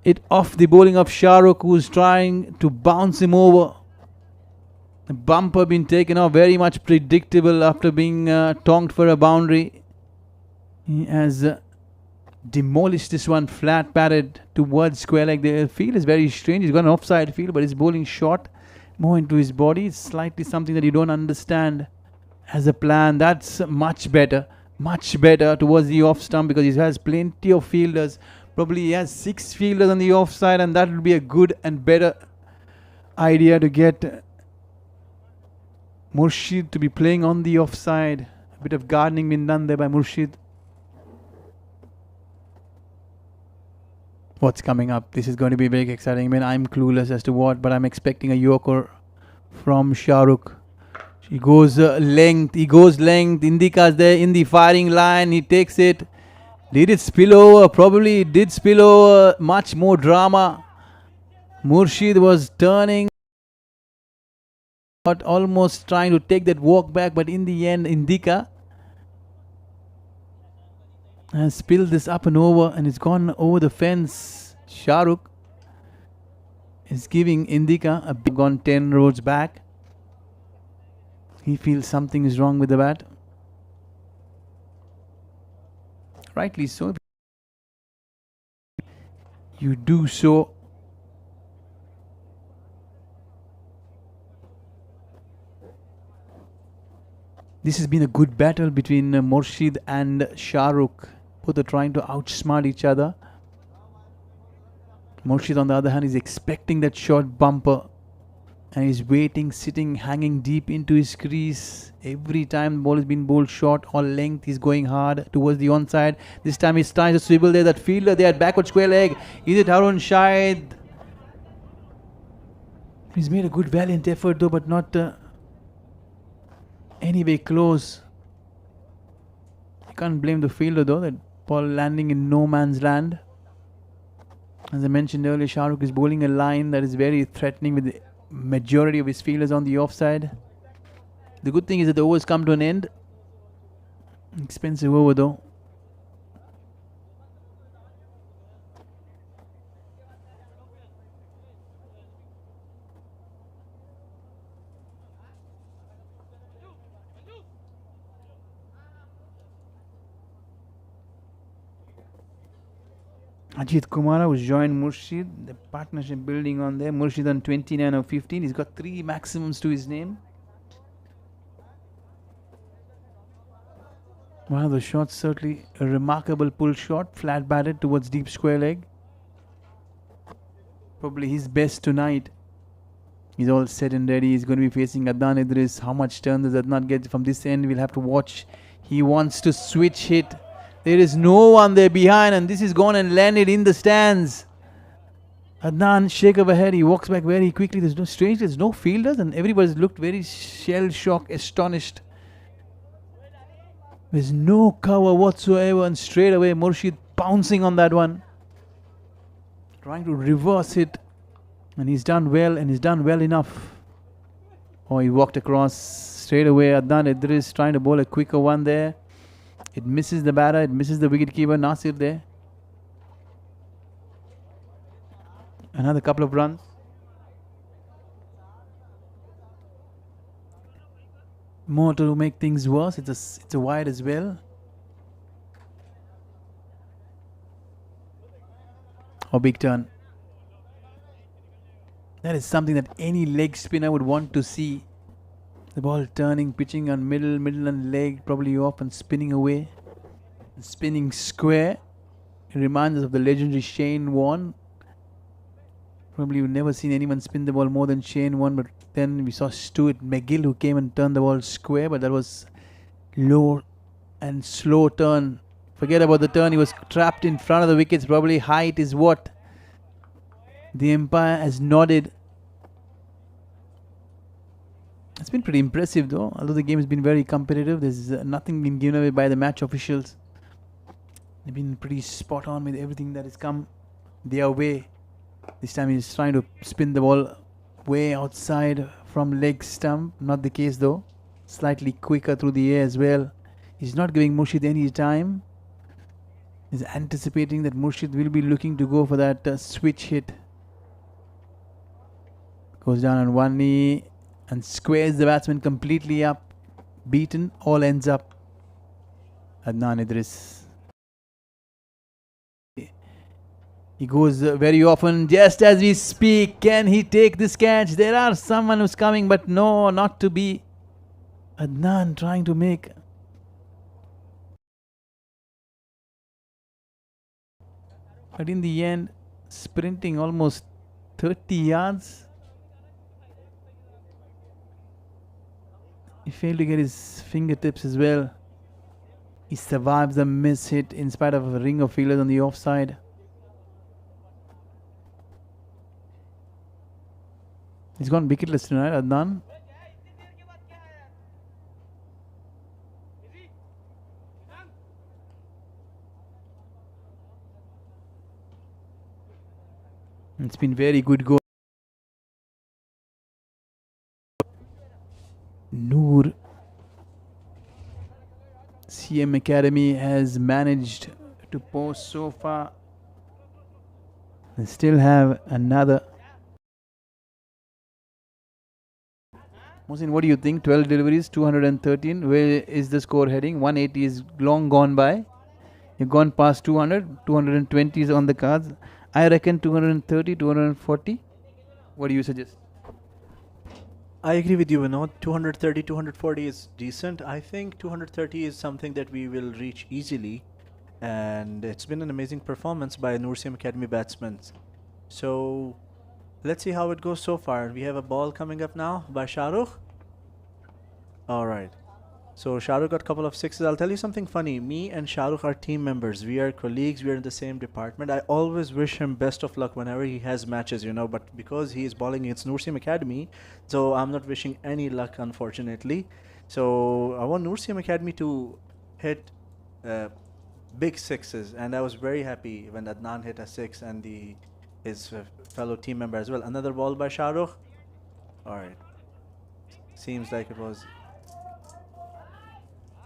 it off the bowling of Shahrukh, who's trying to bounce him over. The bumper been taken off, very much predictable after being tonked for a boundary. He has demolished this one, flat batted towards square leg. The field is very strange. He's got an offside field, but he's bowling short, more into his body. It's slightly something that you don't understand as a plan. That's much better towards the off stump, because he has plenty of fielders. Probably he has 6 fielders on the offside, and that will be a good and better idea to get Murshid to be playing on the offside. A bit of gardening been done there by Murshid. What's coming up? This is going to be very exciting. I mean, I'm clueless as to what, but I'm expecting a Yorker from Shahrukh. He goes length. Indika's there in the firing line. He takes it. Did it spill over? Probably it did spill over. Much more drama. Murshid was turning, but almost trying to take that walk back, but in the end Indika has spilled this up and over, and it's gone over the fence. Shahrukh is giving Indika a big, gone 10 roads back. He feels something is wrong with the bat. Rightly so. You do so This has been a good battle between Murshid and Shahrukh. Both are trying to outsmart each other. Murshid, on the other hand, is expecting that short bumper. And he's waiting, sitting, hanging deep into his crease. Every time the ball has been bowled short or length, he's going hard towards the onside. This time he's trying to swivel there. That fielder there at backward square leg. Is it Harun Shahid? He's made a good valiant effort though, but not anyway close. You can't blame the fielder though. That ball landing in no man's land. As I mentioned earlier, Shahrukh is bowling a line that is very threatening with the majority of his fielders on the offside. The good thing is that the overs come to an end. Expensive over though. Ajit Kumara was joined Murshid. The partnership building on there. Murshid on 29 of 15. He's got 3 maximums to his name. One of the shots, certainly a remarkable pull shot, flat batted towards deep square leg. Probably his best tonight. He's all set and ready. He's going to be facing Adnan Idris. How much turn does Adnan get from this end? We'll have to watch. He wants to switch hit. There is no one there behind, and this is gone and landed in the stands. Adnan, shake of a head. He walks back very quickly. There's no fielders, and everybody's looked very shell-shocked, astonished. There's no cover whatsoever, and straight away Murshid pouncing on that one. Trying to reverse it, and he's done well, and he's done well enough. Oh, he walked across straight away. Adnan Idris trying to bowl a quicker one there. It misses the batter, it misses the wicketkeeper, Nasir there. Another couple of runs. More to make things worse. It's a wide as well. Oh, big turn. That is something that any leg spinner would want to see. The ball turning, pitching on middle and leg, probably off and spinning away. Spinning square. It reminds us of the legendary Shane Warne. Probably you've never seen anyone spin the ball more than Shane Warne, but then we saw Stuart McGill who came and turned the ball square, but that was low and slow turn. Forget about the turn, he was trapped in front of the wickets. Probably height is what the umpire has nodded. It's been pretty impressive though, although the game has been very competitive. There's nothing been given away by the match officials. They've been pretty spot on with everything that has come their way. This time he's trying to spin the ball way outside from leg stump. Not the case though. Slightly quicker through the air as well. He's not giving Murshid any time. He's anticipating that Murshid will be looking to go for that switch hit. Goes down on one knee and squares the batsman completely up. Beaten, all ends up. Adnan Idris. He goes very often, just as we speak. Can he take this catch? There are someone who's coming, but no, not to be. Adnan trying to make. But in the end, sprinting almost 30 yards. He failed to get his fingertips as well. He survives the miss hit in spite of a ring of fielders on the offside. He's gone wicketless tonight, Adnan. It's been very good go. NOORCM Academy has managed to post so far. They still have another. Mohsin, what do you think? 12 deliveries, 213. Where is the score heading? 180 is long gone by. You've gone past 200. 220 is on the cards. I reckon 230, 240. What do you suggest? I agree with you, Vinod. 230, 240 is decent. I think 230 is something that we will reach easily. And it's been an amazing performance by NOORCM Academy batsmen. So let's see how it goes so far. We have a ball coming up now by Shahrukh. All right. So Shahrukh got a couple of sixes. I'll tell you something funny. Me and Shahrukh are team members. We are colleagues. We are in the same department. I always wish him best of luck whenever he has matches, But because he is bowling against NOORCM Academy, so I'm not wishing any luck, unfortunately. So I want NOORCM Academy to hit uh, big sixes, and I was very happy when Adnan hit a six and his fellow team member as well. Another ball by Shahrukh. All right. Seems like it was.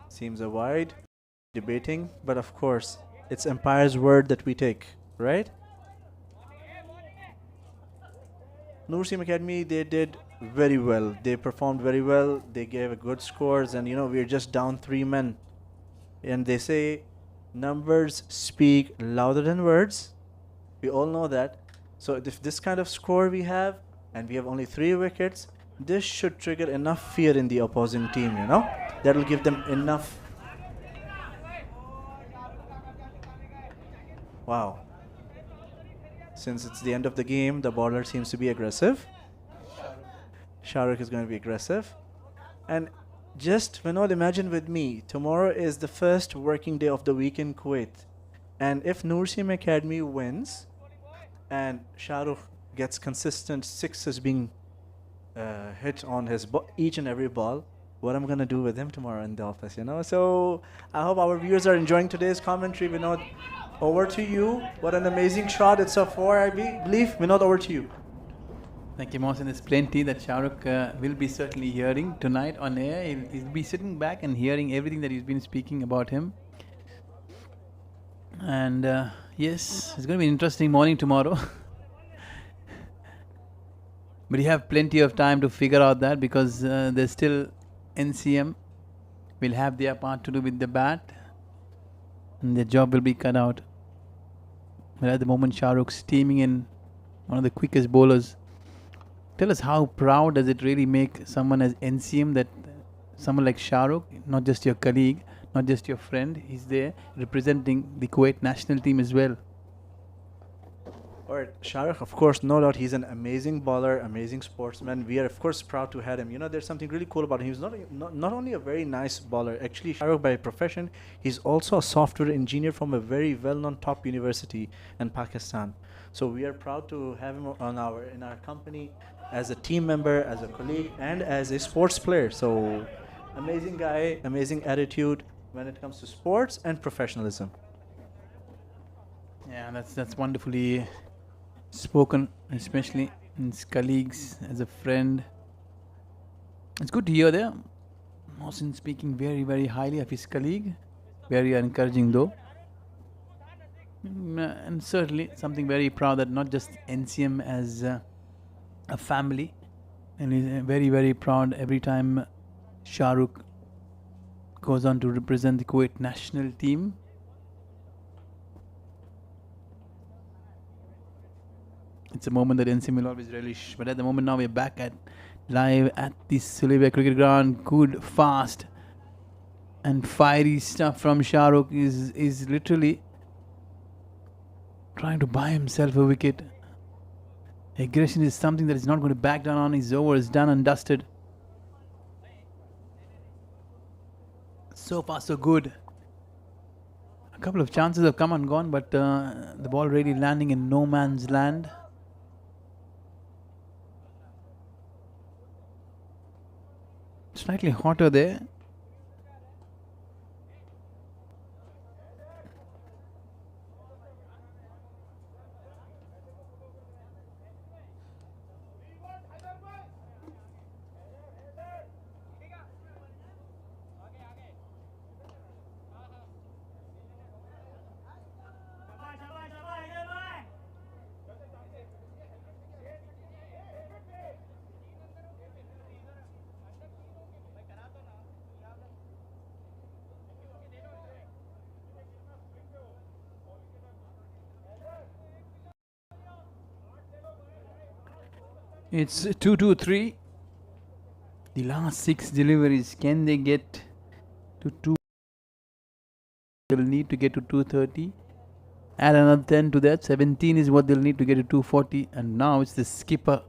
Seems a wide. Debating, but of course, it's umpire's word that we take, right? NOORCM Academy, they did very well. They performed very well. They gave a good scores, and we're just down 3 men. And they say numbers speak louder than words. We all know that. So if this kind of score we have, and we have only 3 wickets, this should trigger enough fear in the opposing team, That'll give them enough. Wow. Since it's the end of the game, the bowler seems to be aggressive. Shahrukh is going to be aggressive. And just, Vinod, imagine with me, tomorrow is the first working day of the week in Kuwait. And if NOORCM Academy wins, and Shahrukh gets consistent sixes being hit on his each and every ball, what I'm going to do with him tomorrow in the office, So I hope our viewers are enjoying today's commentary. Vinod, over to you. What an amazing shot. It's a 4, I believe. Vinod, over to you. Thank you, Mohsin. There's plenty that Shahrukh will be certainly hearing tonight on air. He'll be sitting back and hearing everything that he's been speaking about him. And yes, it's going to be an interesting morning tomorrow. But you have plenty of time to figure out that, because there's still NCM will have their part to do with the bat, and their job will be cut out. But at the moment, Shahrukh's teaming in, one of the quickest bowlers. Tell us, how proud does it really make someone as NCM that someone like Shahrukh, not just your colleague, not just your friend, he's there representing the Kuwait national team as well. All right, Shahrukh, of course, no doubt, he's an amazing bowler, amazing sportsman. We are, of course, proud to have him. There's something really cool about him. He's not only a very nice bowler. Actually, Shahrukh, by profession, he's also a software engineer from a very well-known top university in Pakistan. So we are proud to have him in our company as a team member, as a colleague, and as a sports player. So amazing guy, amazing attitude when it comes to sports and professionalism. Yeah, that's wonderfully spoken, especially his colleagues, as a friend. It's good to hear there. Mohsin speaking very, very highly of his colleague. Very encouraging though. And certainly something very proud that not just NCM as a family, and he's very, very proud every time Shahrukh goes on to represent the Kuwait national team. It's a moment that NCM will always relish. But at the moment now we're back live at the Sulaiman Cricket Ground. Good, fast and fiery stuff from Shahrukh is literally trying to buy himself a wicket. Aggression is something that is not going to back down on. His over is done and dusted. So far so good. A couple of chances have come and gone, but the ball really landing in no man's land. Slightly hotter there. It's 2-2-3. The last 6 deliveries, can they get to 2? They'll need to get to 230. Add another 10 to that. 17 is what they'll need to get to 240. And now it's the skipper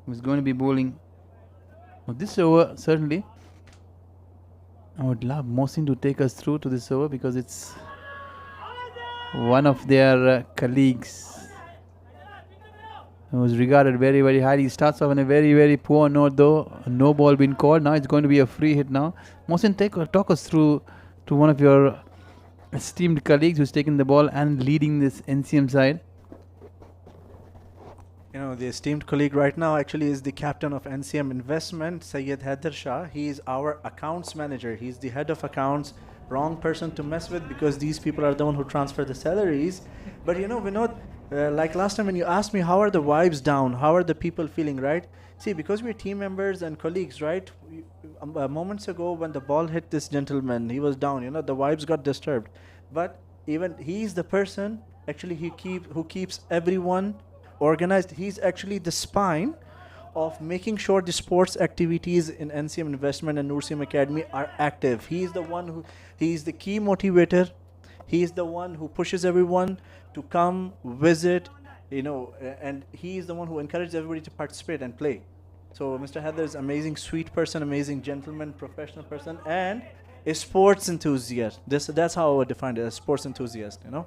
who's going to be bowling. Well, this over, certainly. I would love Mohsin to take us through to this over because it's one of their colleagues who was regarded very, very highly. He starts off on a very, very poor note though. No ball been called. Now it's going to be a free hit now. Mohsin, talk us through to one of your esteemed colleagues who's taken the ball and leading this NCM side. You know, the esteemed colleague right now actually is the captain of NCM Investment, Sayyid Haider Shah. He is our accounts manager. He's the head of accounts. Wrong person to mess with because these people are the one who transfer the salaries. But you know, Vinod, like last time when you asked me how are the vibes down, how are the people feeling, right? See, because we're team members and colleagues, right? Moments ago when the ball hit this gentleman, he was down, you know, the vibes got disturbed. But even he's the person actually who keeps everyone organized. He's actually the spine of making sure the sports activities in NCM Investment and NOORCM Academy are active. He's the key motivator. He's the one who pushes everyone to come visit, you know, and he's the one who encourages everybody to participate and play. So Mr. Haider is amazing, sweet person, amazing gentleman, professional person, and a sports enthusiast. That's how I would define it, a sports enthusiast, you know.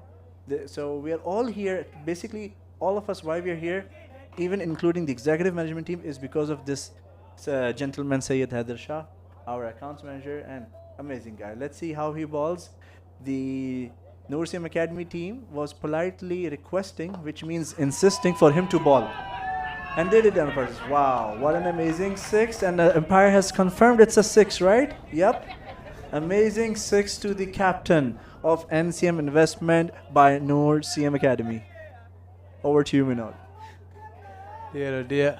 So we are all here, basically all of us, why we are here, even including the executive management team, is because of this gentleman Sayyid Haider Shah, our accounts manager, and amazing guy. Let's see how he balls. The NOORCM Academy team was politely requesting, which means insisting, for him to ball. And they did on purpose. Wow, what an amazing 6. And the umpire has confirmed it's a 6, right? Yep. Amazing 6 to the captain of NCM Investment by NOORCM Academy. Over to you, Vinod. Dear, oh dear.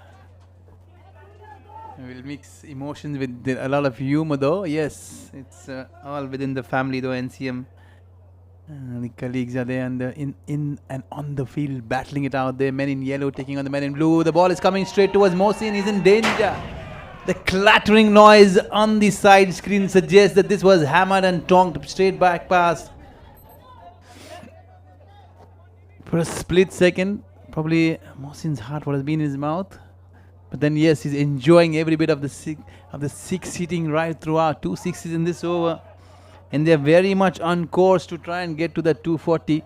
We'll mix emotions with a lot of humor though. Yes, it's all within the family though, NCM. The colleagues are there and in and on the field battling it out there. Men in yellow taking on the men in blue. The ball is coming straight towards Mohsin. He's in danger. The clattering noise on the side screen suggests that this was hammered and tonked straight back pass. For a split second, probably Mohsin's heart would have been in his mouth. But then yes, he's enjoying every bit of the six hitting right throughout. 2 sixes in this over. And they're very much on course to try and get to that 240.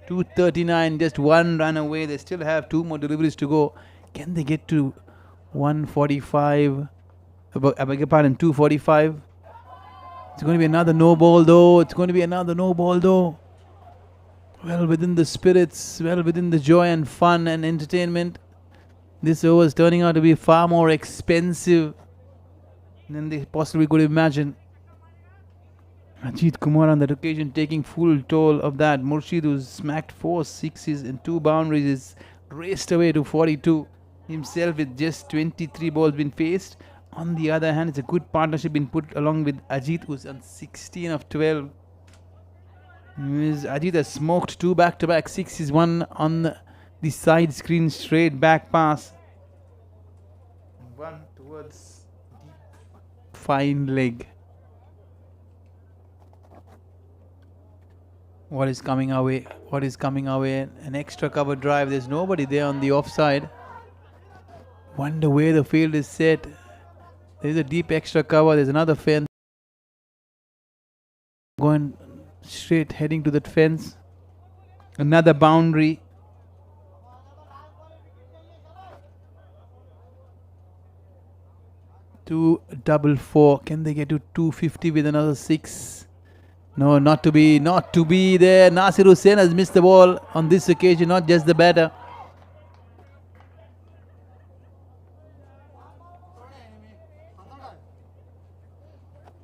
.239, just 1 run away. They still have 2 more deliveries to go. Can they get to 145? I beg your pardon, 245. It's going to be another no ball though. Well within the spirits, well within the joy and fun and entertainment. This over is turning out to be far more expensive than they possibly could imagine. Ajit Kumar on that occasion taking full toll of that. Murshid, who's smacked 4 sixes and 2 boundaries, is raced away to 42 himself with just 23 balls been faced. On the other hand, it's a good partnership been put along with Ajit, who's on 16 of 12. Ajit has smoked 2 back-to-back sixes, one on the side screen straight back pass. And one towards deep fine leg. What is coming our way? An extra cover drive. There's nobody there on the offside. Wonder where the field is set. There's a deep extra cover. There's another fence. Going straight, heading to that fence. Another boundary. .244. Can they get to 250 with another 6? No, not to be there. Nasir Hussain has missed the ball on this occasion, not just the batter.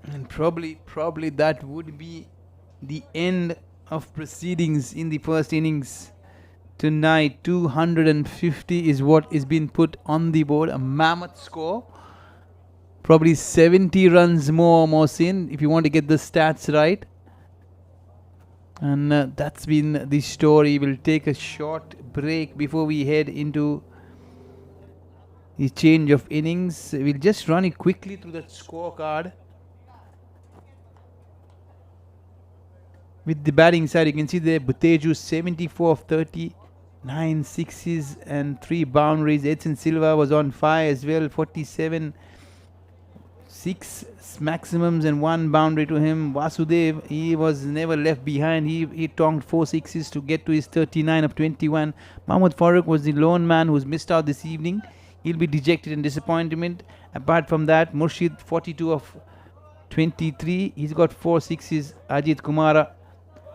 And probably that would be the end of proceedings in the first innings. Tonight, 250 is what is being put on the board. A mammoth score. Probably 70 runs more, Mohsin, if you want to get the stats right. And that's been the story. We'll take a short break before we head into the change of innings. We'll just run it quickly through that scorecard. With the batting side, you can see there Buteju 74 of 30, 9 sixes and 3 boundaries. Edson Silva was on fire as well, 47, 6 maximums and 1 boundary to him. Vasudev, he was never left behind. He tonked 4 sixes to get to his 39 of 21. Mahmoud Farooq was the lone man who's missed out this evening. He'll be dejected in disappointment. Apart from that, Murshid 42 of 23. He's got 4 sixes. Ajit Kumara,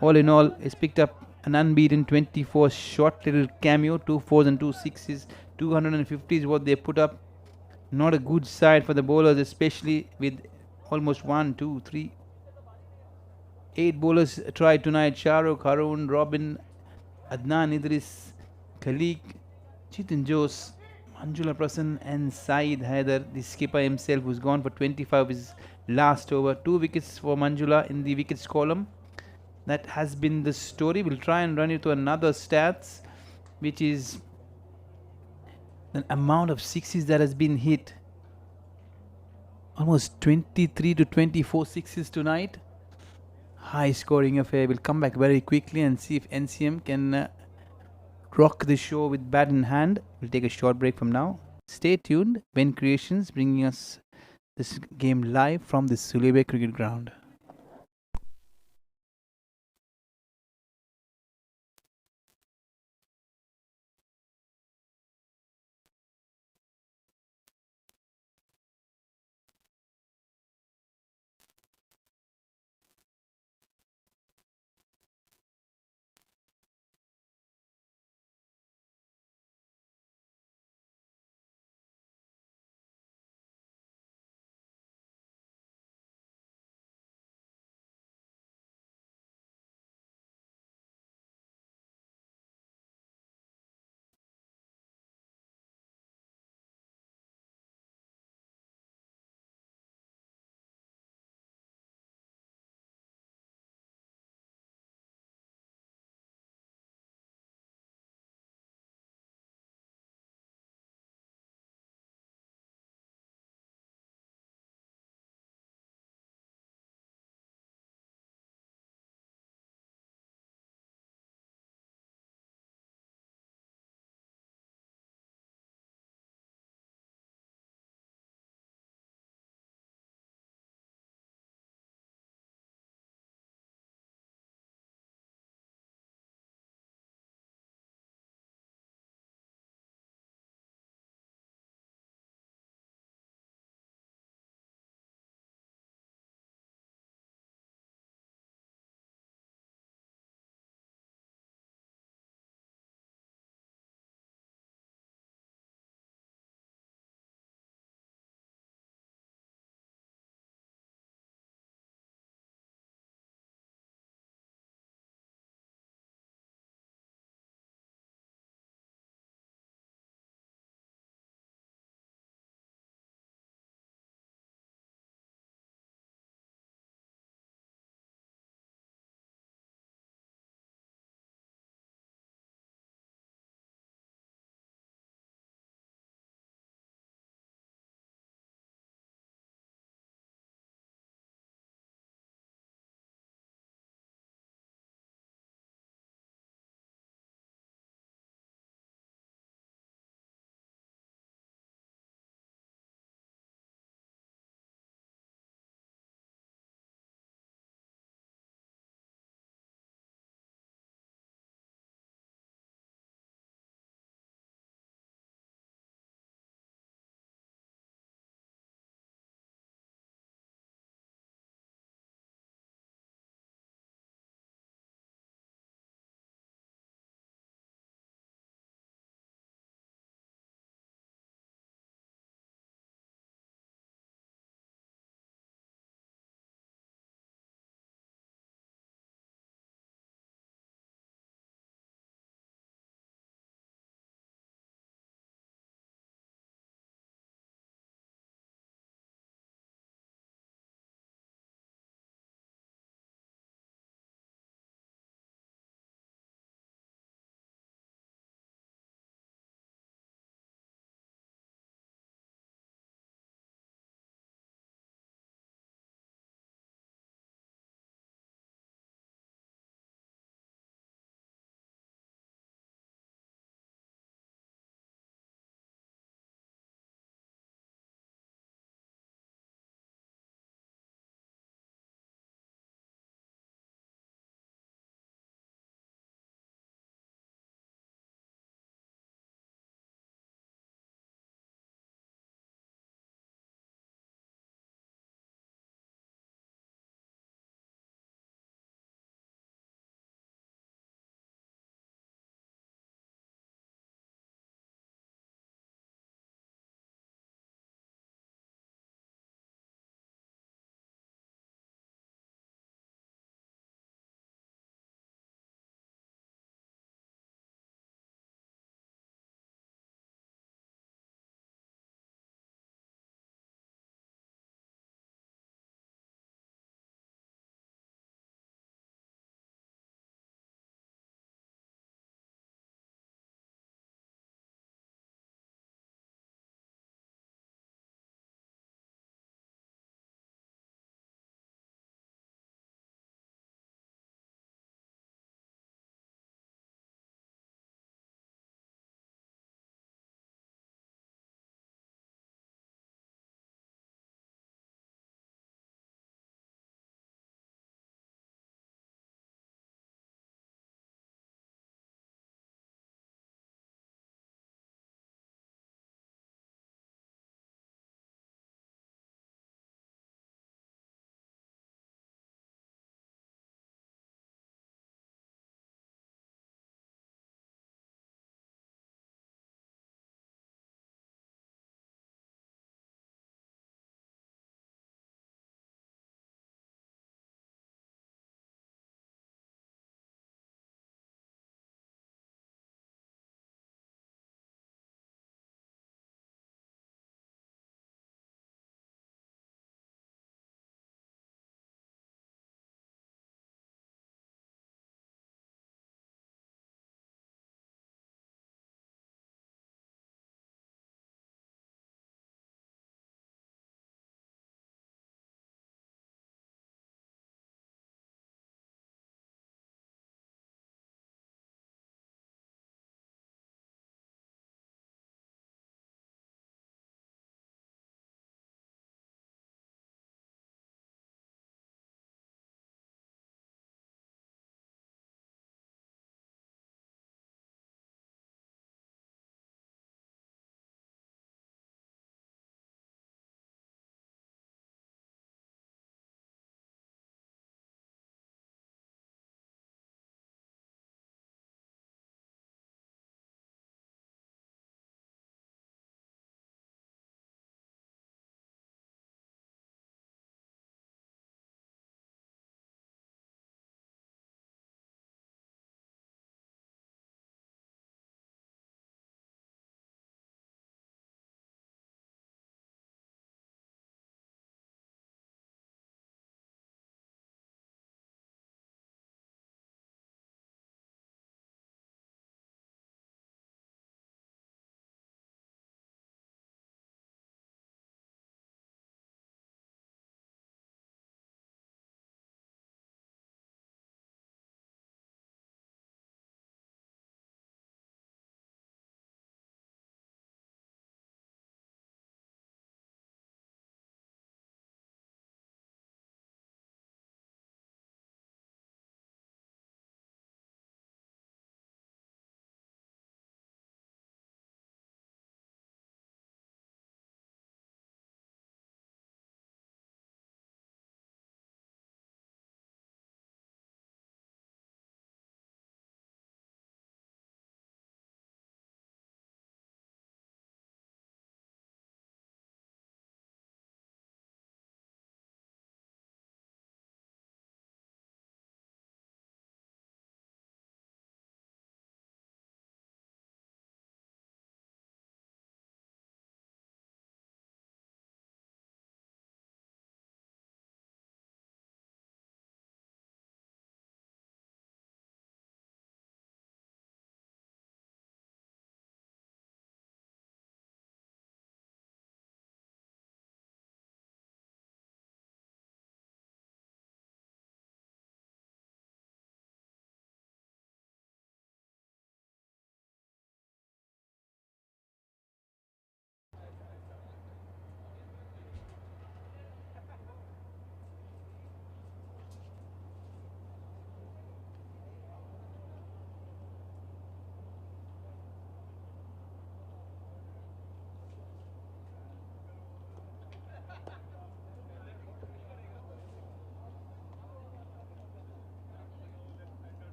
all in all, has picked up an unbeaten 24 short little cameo, 2 fours and 2 sixes. 250 is what they put up. Not a good side for the bowlers, especially with almost 1, 2, 3, 8 bowlers tried tonight. Shahrukh, Harun, Robin, Adnan Idris, Khalik, Chetan Jose, Manjula Prasann and Saeed Haider, the skipper himself, who's gone for 25 of his last over. 2 wickets for Manjula in the wickets column. That has been the story. We'll try and run it to another stats, which is the amount of sixes that has been hit. Almost 23 to 24 sixes tonight. High scoring affair. We'll come back very quickly and see if NCM can rock the show with bat in hand. We'll take a short break from now. Stay tuned. Ben Creations bringing us this game live from the Sulebe Cricket Ground.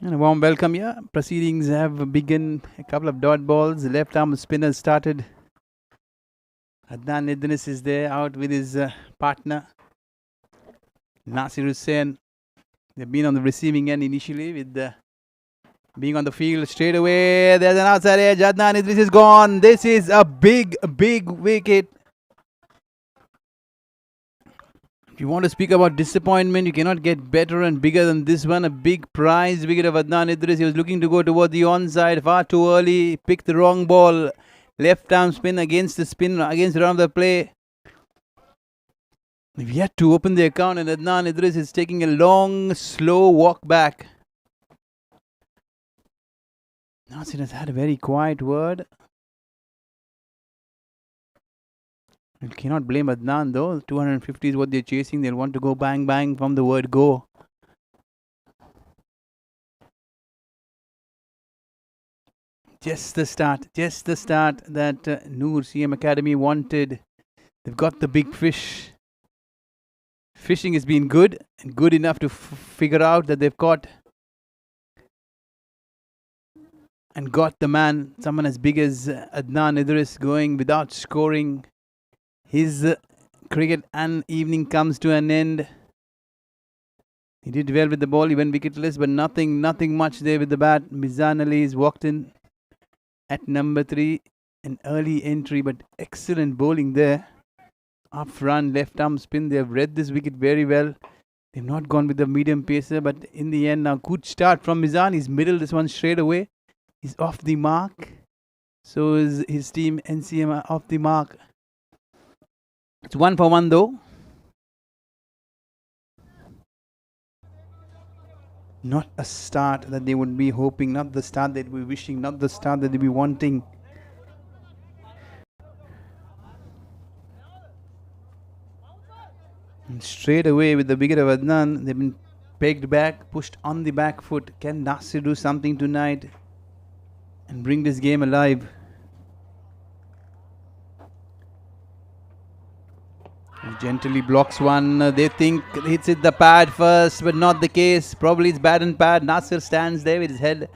And a warm welcome here. Proceedings have begun. A couple of dot balls. The left arm spinner started. Adnan Idris is there out with his partner Nasir Hussain. They've been on the receiving end initially with being on the field straight away. There's an outside edge. Adnan Idris is gone. This is a big wicket. If you want to speak about disappointment, you cannot get better and bigger than this one. A big prize wicket of Adnan Idris. He was looking to go toward the onside far too early. Picked the wrong ball. Left arm spin against the run of the play. We've yet to open the account, and Adnan Idris is taking a long, slow walk back. Nasir has had a very quiet word. You cannot blame Adnan though. 250 is what they're chasing. They'll want to go bang bang from the word go. Just the start that NOORCM Academy wanted. They've got the big fish. Fishing has been good and good enough to figure out that they've caught and got the man, someone as big as Adnan Idris, going without scoring. His cricket and evening comes to an end. He did well with the ball, he went wicketless, but nothing much there with the bat. Mizan Ali is walked in at number 3. An early entry, but excellent bowling there. Up front, left arm spin. They have read this wicket very well. They've not gone with the medium pacer, but in the end, now good start from Mizan. He's middled this one straight away. He's off the mark. So is his team NCM off the mark. It's 1 for 1 though. Not a start that they would be hoping, not the start that we're wishing, not the start that they'd be wanting. And straight away with the wicket of Adnan, they've been pegged back, pushed on the back foot. Can Nasir do something tonight and bring this game alive? He gently blocks one. They think hits it the pad first, but not the case. Probably it's bad and pad. Nasir stands there with his head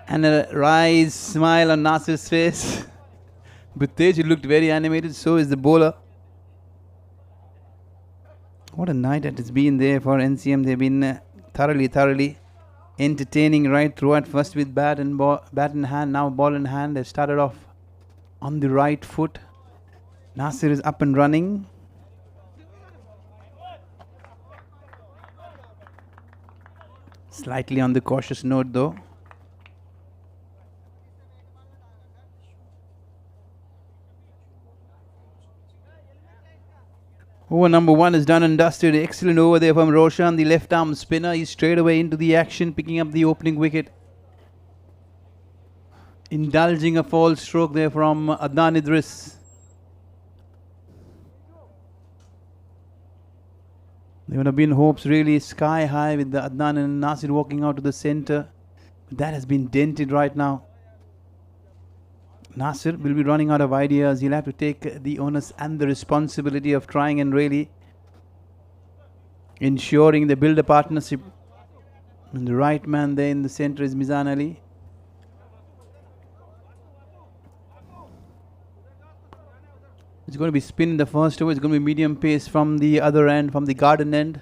and a wry smile on Nasir's face. But Tej looked very animated, so is the bowler. What a night it has been there for NCM. They've been thoroughly entertaining right throughout. First with bat in hand, now ball in hand. They've started off on the right foot. Nasir is up and running. Slightly on the cautious note though. Over number 1 is done and dusted. Excellent over there from Roshan, the left arm spinner. He's straight away into the action, picking up the opening wicket. Indulging a false stroke there from Adnan Idris. There would have been hopes really sky high with the Adnan and Nasir walking out to the centre. But that has been dented right now. Nasir will be running out of ideas. He'll have to take the onus and the responsibility of trying and really ensuring they build a partnership. And the right man there in the centre is Mizan Ali. It's going to be spin in the first over. It's going to be medium pace from the other end, from the garden end.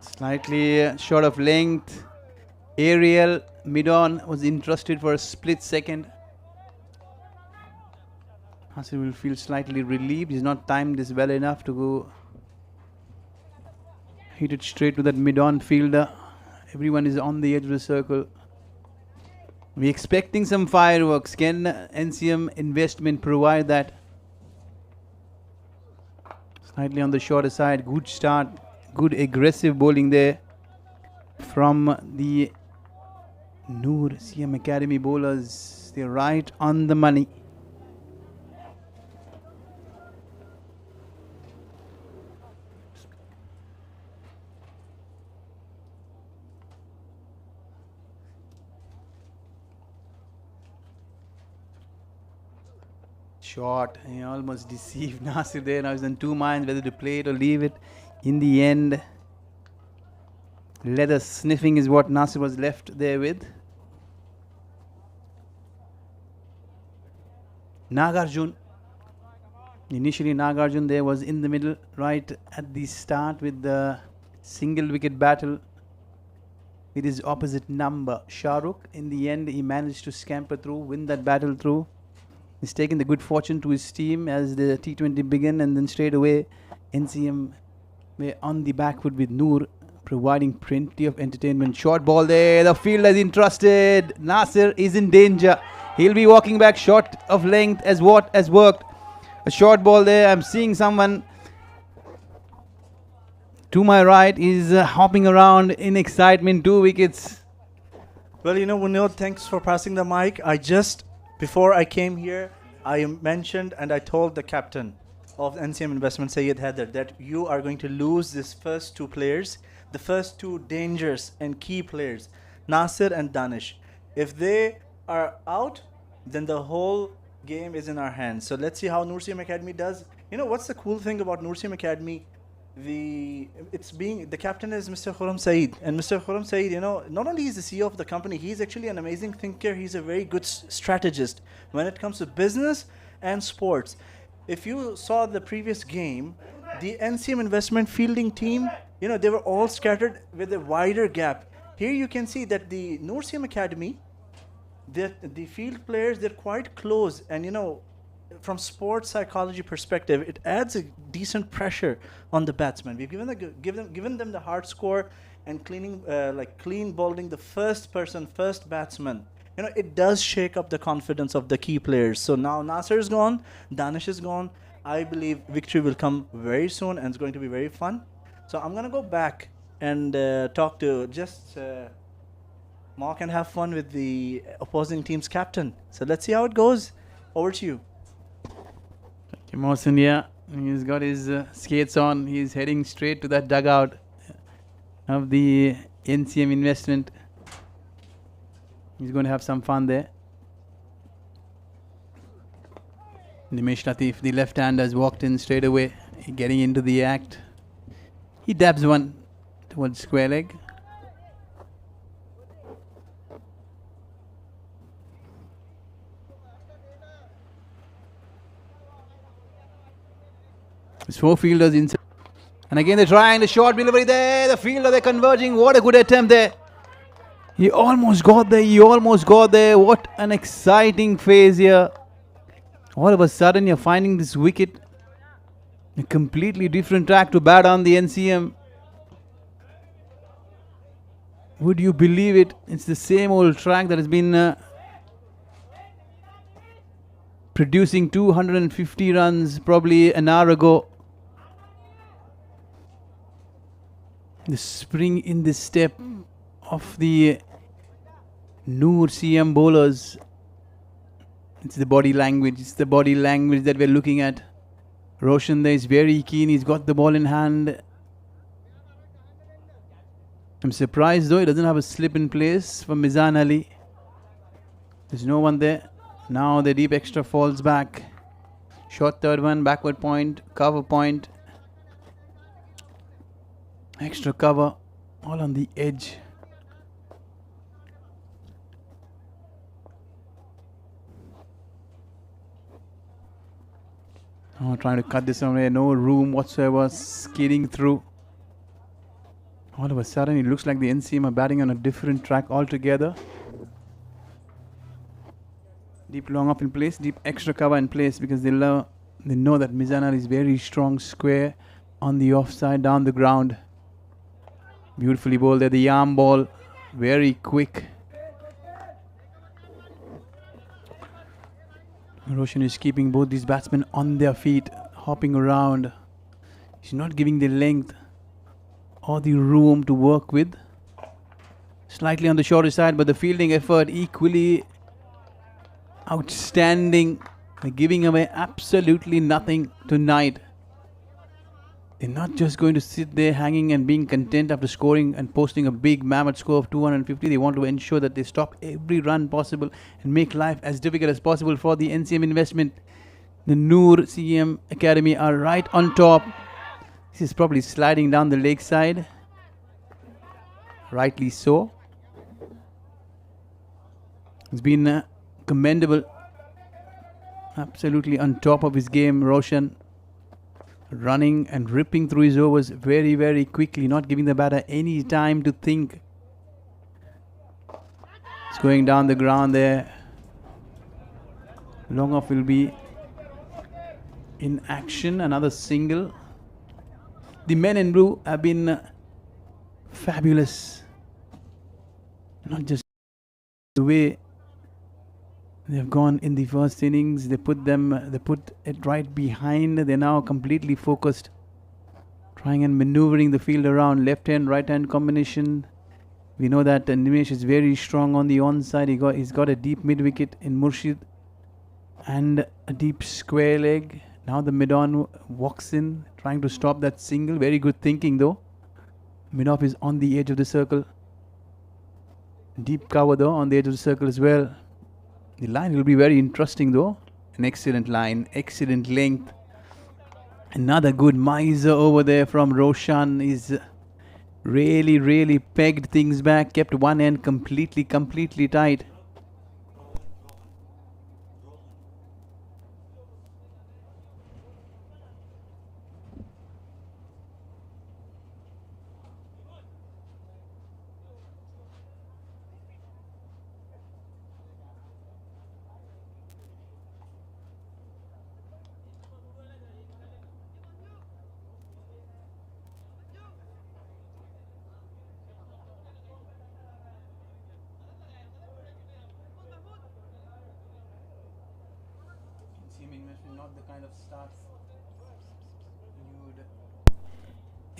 Slightly short of length. Aerial mid-on was interested for a split second. Nasir will feel slightly relieved. He's not timed this well enough to go hit it straight to that mid-on fielder. Everyone is on the edge of the circle. We're expecting some fireworks. Can NCM investment provide that? Slightly on the shorter side. Good start. Good aggressive bowling there from the NOORCM Academy bowlers. They're right on the money. shot. He almost deceived Nasir there. Now he's in two minds whether to play it or leave it. In the end, leather sniffing is what Nasir was left there with. Nagarjun. Initially, Nagarjun there was in the middle right at the start with the single wicket battle with his opposite number, Shahrukh. In the end, he managed to scamper through, win that battle through. He's taken the good fortune to his team as the T20 began, and then straight away, NCM were on the back foot with Noor, providing plenty of entertainment. Short ball there, the fielder is entrusted. Nasir is in danger. He'll be walking back short of length as what has worked. A short ball there. I'm seeing someone to my right is hopping around in excitement. 2 wickets. Well, Vinod, thanks for passing the mic. Before I came here, I mentioned and I told the captain of NCM Investment, Sayyid Haider, that you are going to lose these first two players, the first two dangerous and key players, Nasir and Danish. If they are out, then the whole game is in our hands. So let's see how NOORCM Academy does. What's the cool thing about NOORCM Academy? The captain is Mr. Khurram Saeed, and Mr. Khurram Saeed, not only is the CEO of the company, he's actually an amazing thinker. He's a very good strategist when it comes to business and sports. If you saw the previous game, the NCM investment fielding team, they were all scattered with a wider gap. Here you can see that the NOORCM Academy, the field players, they're quite close, and from sports psychology perspective, it adds a decent pressure on the batsman. We've given them the hard score and clean bowling the first batsman. It does shake up the confidence of the key players. So now Nasir is gone, Danish is gone. I believe victory will come very soon, and it's going to be very fun. So I'm gonna go back and talk to Mark and have fun with the opposing team's captain. So let's see how it goes. Over to you. Mohsin, yeah, he's got his skates on. He's heading straight to that dugout of the NCM investment. He's going to have some fun there. Nimesh Latif, the left-hander, has walked in straight away, getting into the act. He dabs one towards square leg. There's 4 fielders inside. And again they're trying the short delivery there. The fielder, they're converging. What a good attempt there. He almost got there. What an exciting phase here. All of a sudden you're finding this wicket. A completely different track to bat on the NCM. Would you believe it? It's the same old track that has been producing 250 runs probably an hour ago. The spring in the step of the NOORCM bowlers. It's the body language. It's the body language that we're looking at. Roshan there is very keen. He's got the ball in hand. I'm surprised though he doesn't have a slip in place for Mizan Ali. There's no one there. Now the deep extra falls back. Short third one, backward point, cover point. Extra cover, all on the edge. Oh, trying to cut this away, no room whatsoever, skidding through. All of a sudden, it looks like the NCM are batting on a different track altogether. Deep long up in place, deep extra cover in place because they know that Mizana is very strong square on the offside down the ground. Beautifully bowled there, the arm ball, very quick. Roshan is keeping both these batsmen on their feet, hopping around. He's not giving the length or the room to work with. Slightly on the shorter side, but the fielding effort equally outstanding. They're giving away absolutely nothing tonight. They're not just going to sit there hanging and being content after scoring and posting a big mammoth score of 250. They want to ensure that they stop every run possible and make life as difficult as possible for the NCM investment. The NOORCM Academy are right on top. This is probably sliding down the leg side. Rightly so. It's been commendable. Absolutely on top of his game, Roshan. Running and ripping through his overs very, very quickly, not giving the batter any time to think. It's going down the ground there. Long off will be in action. Another single. The men in blue have been fabulous. Not just the way they've gone in the first innings. They put it right behind. They're now completely focused, trying and maneuvering the field around. Left hand, right hand combination. We know that Nimesh is very strong on the onside. He's got a deep mid wicket in Murshid and a deep square leg. Now the mid-on walks in, trying to stop that single. Very good thinking though. Mid-off is on the edge of the circle. Deep cover though on the edge of the circle as well. The line will be very interesting though. An excellent line, excellent length. Another good miser over there from Roshan. Is really pegged things back, kept one end completely tight.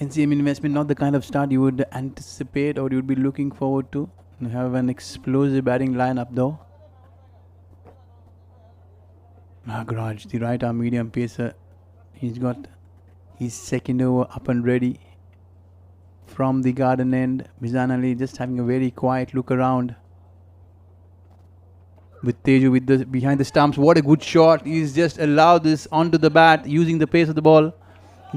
NCM investment not the kind of start you would anticipate or you would be looking forward to. You have an explosive batting lineup though. Nagaraj, the right arm medium pacer, he's got his second over up and ready. From the garden end, Mizan Ali just having a very quiet look around. With Teju with the behind the stumps, what a good shot. He's just allowed this onto the bat using the pace of the ball.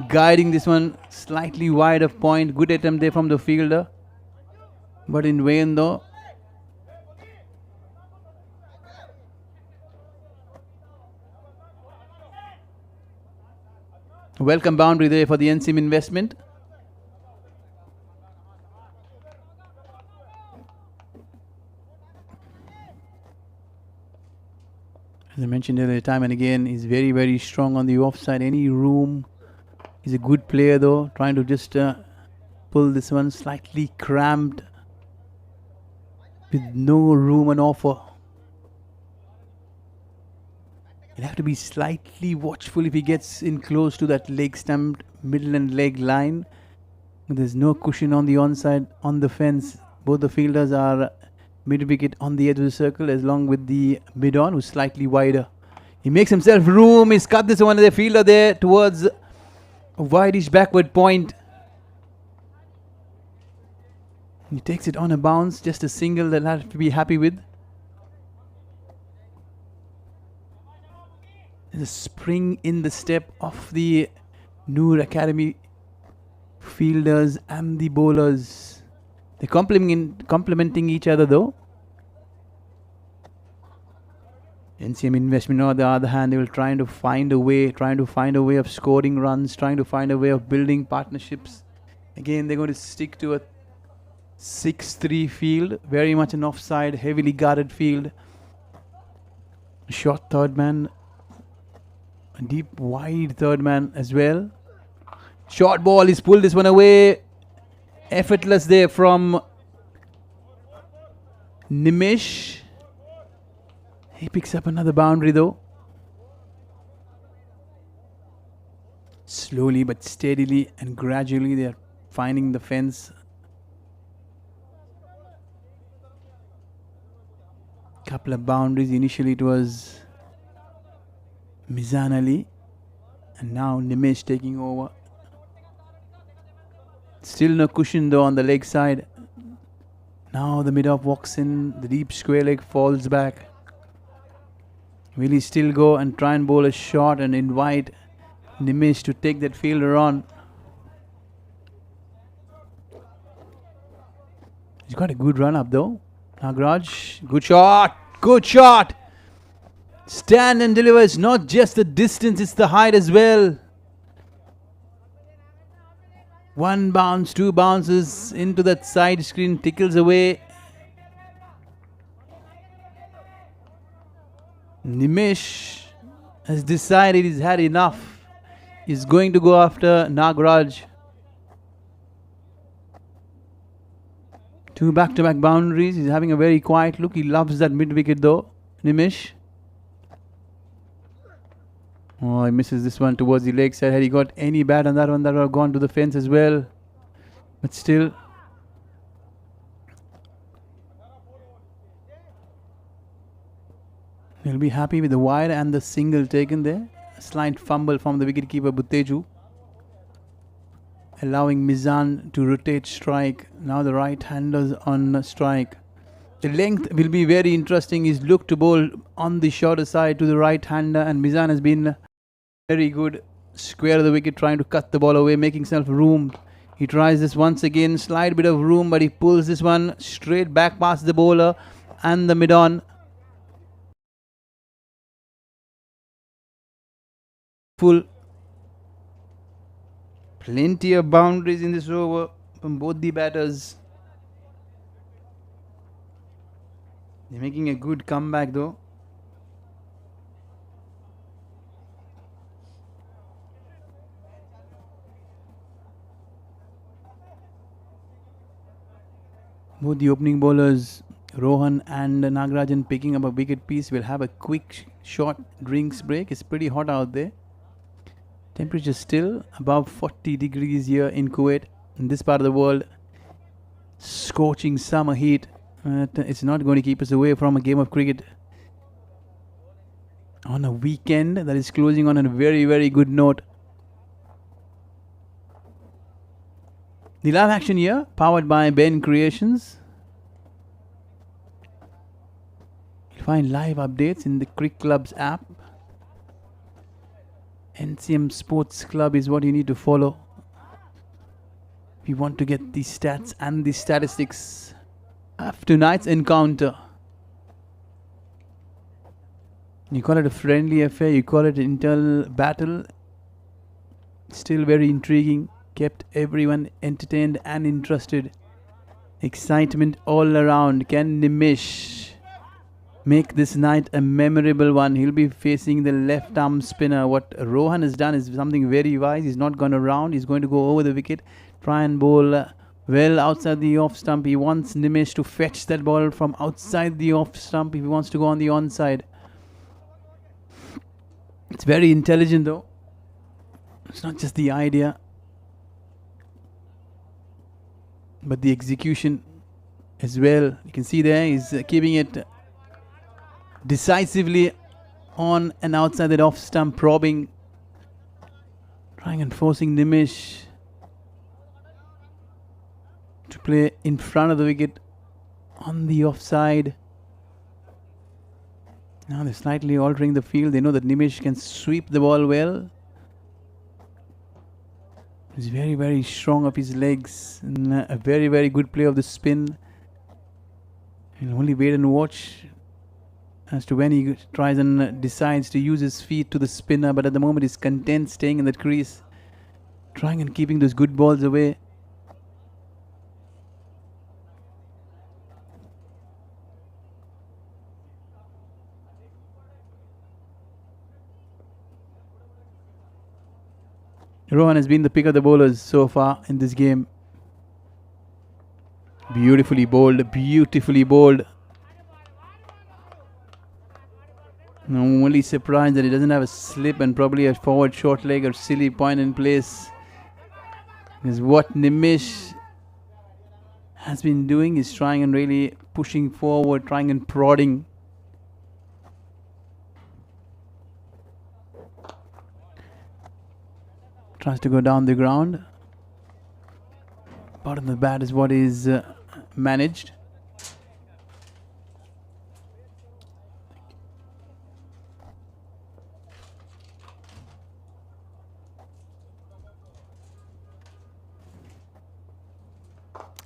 Guiding this one slightly wide of point. Good attempt there from the fielder, but in vain though. Welcome boundary there for the NCM investment. As I mentioned earlier, time and again, he's very strong on the offside. Any room. He's a good player though, trying to just pull this one slightly cramped with no room on offer. He'll have to be slightly watchful if he gets in close to that leg stump, middle and leg line. There's no cushion on the onside, on the fence. Both the fielders are mid-wicket on the edge of the circle, as long with the mid-on who's slightly wider. He makes himself room. He's cut this one to the fielder there towards a wideish backward point. He takes it on a bounce, just a single that I'll have to be happy with. There's a spring in the step of the Noor Academy fielders and the bowlers. They're complementing each other though. NCM investment on the other hand, they will trying to find a way of scoring runs, trying to find a way of building partnerships. Again, they're going to stick to a 6-3 field, very much an offside, heavily guarded field. Short third man, a deep wide third man as well. Short ball, he's pulled this one away. Effortless there from Nimesh. He picks up another boundary though. Slowly but steadily and gradually they are finding the fence. Couple of boundaries. Initially it was Mizan Ali and now Nimesh taking over. Still no cushion though on the leg side. Now the mid-off walks in, the deep square leg falls back. Will he still go and try and bowl a shot and invite Nimish to take that fielder on? He's got a good run up though. Nagraj, good shot, good shot. Stand and deliver. It's not just the distance, it's the height as well. One bounce, two bounces into that side screen, tickles away. Nimish has decided he's had enough. He's going to go after Nagraj. Two back-to-back boundaries. He's having a very quiet look. He loves that mid-wicket though, Nimish. Oh, he misses this one towards the leg side. Had he got any bat on that one, that would have gone to the fence as well. But still. He'll be happy with the wide and the single taken there. A slight fumble from the wicketkeeper Butteju, allowing Mizan to rotate strike. Now the right-handers on strike. The length will be very interesting. He's looked to bowl on the shorter side to the right-hander, and Mizan has been very good. Square of the wicket, trying to cut the ball away, making himself room. He tries this once again, slight bit of room, but he pulls this one straight back past the bowler and the mid-on. Full. Plenty of boundaries in this over from both the batters. They're making a good comeback though. Both the opening bowlers, Rohan and Nagarajan, picking up a wicket piece. Will have a quick short drinks break. It's pretty hot out there. Temperature still above 40 degrees here in Kuwait, in this part of the world. Scorching summer heat. It's not going to keep us away from a game of cricket on a weekend that is closing on a very, very good note. The live action here, powered by Ben Creations. You'll find live updates in the Cricket Club's app. NCM Sports Club is what you need to follow if you want to get the stats and the statistics of tonight's encounter. You call it a friendly affair, you call it an internal battle. Still very intriguing. Kept everyone entertained and interested. Excitement all around. Can Nimish make this night a memorable one? He'll be facing the left arm spinner. What Rohan has done is something very wise. He's not gone around. He's going to go over the wicket. Try and bowl well outside the off stump. He wants Nimish to fetch that ball from outside the off stump if he wants to go on the onside. It's very intelligent though. It's not just the idea, but the execution as well. You can see there he's keeping it decisively on and outside that off stump, probing, trying and forcing Nimish to play in front of the wicket on the offside. Now they're slightly altering the field. They know that Nimish can sweep the ball well. He's very, very strong of his legs, and a very, very good play of the spin. He'll only wait and watch as to when he tries and decides to use his feet to the spinner, but at the moment he's content staying in that crease, trying and keeping those good balls away. Rohan has been the pick of the bowlers so far in this game. Beautifully bowled, beautifully bowled. I'm only surprised that he doesn't have a slip and probably a forward short leg or silly point in place. Because what Nimish has been doing is trying and really pushing forward, trying and prodding. Tries to go down the ground. Part of the bat is what is managed.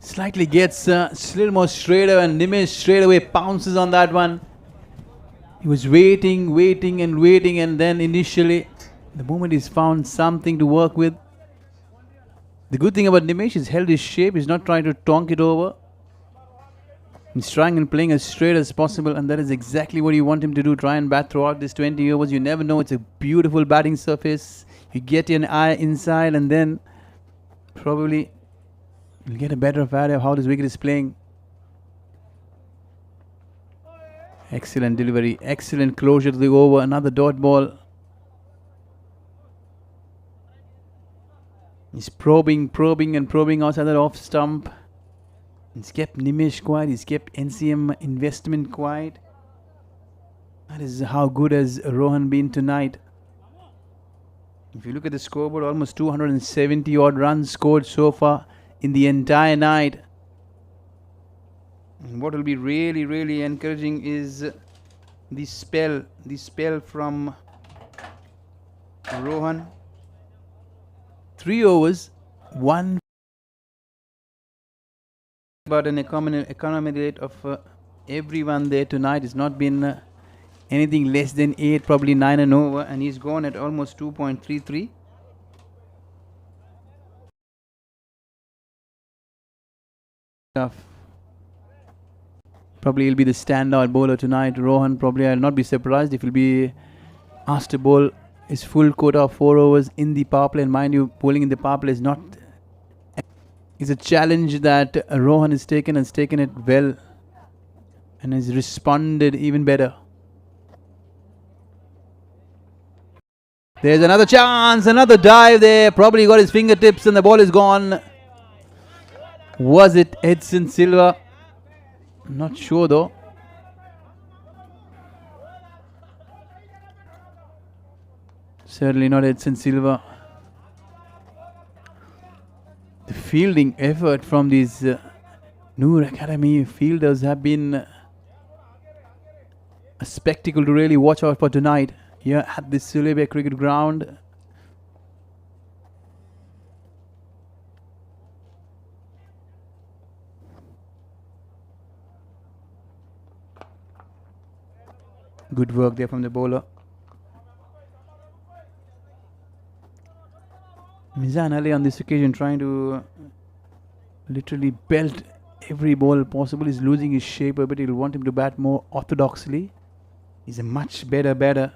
Slightly gets a little more straighter, and Nimish straight away pounces on that one. He was waiting, and then initially, the moment he's found something to work with. The good thing about Nimish, he's held his shape, he's not trying to tonk it over. He's trying and playing as straight as possible, and that is exactly what you want him to do. Try and bat throughout this 20 overs. You never know, it's a beautiful batting surface. You get an eye inside, and then probably you'll get a better idea of how this wicket is playing. Excellent delivery, excellent closure to the over, another dot ball. He's probing outside that off stump. He's kept Nimish quiet, he's kept NCM investment quiet. That is how good has Rohan been tonight. If you look at the scoreboard, almost 270 odd runs scored so far in the entire night. And what will be really encouraging is the spell from Rohan. 3 overs, 1, but an economy rate of everyone there tonight has not been anything less than 8, probably 9 and over, and he's gone at almost 2.33. Tough. Probably he'll be the standout bowler tonight. Rohan, probably I'll not be surprised if he'll be asked to bowl his full quota of 4 overs in the power play. And mind you, bowling in the power play is a challenge that Rohan has taken it well and has responded even better. There's another chance, another dive there. Probably got his fingertips and the ball is gone. Was it Edson Silva? Not sure though. Certainly not Edson Silva. The fielding effort from these Noor Academy fielders have been a spectacle to really watch out for tonight here at the Sulebe Cricket Ground. Good work there from the bowler. Mizan Ali on this occasion trying to literally belt every ball possible. He's losing his shape a bit. He'll want him to bat more orthodoxly. He's a much better batter.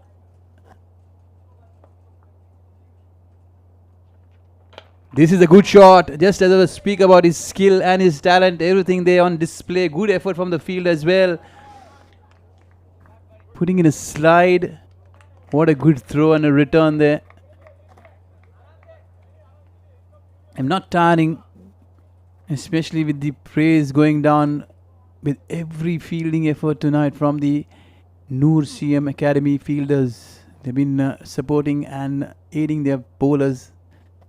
This is a good shot. Just as I speak about his skill and his talent, everything there on display. Good effort from the field as well. Putting in a slide. What a good throw and a return there. I'm not tiring, especially with the praise going down with every fielding effort tonight from the NOORCM Academy fielders. They've been supporting and aiding their bowlers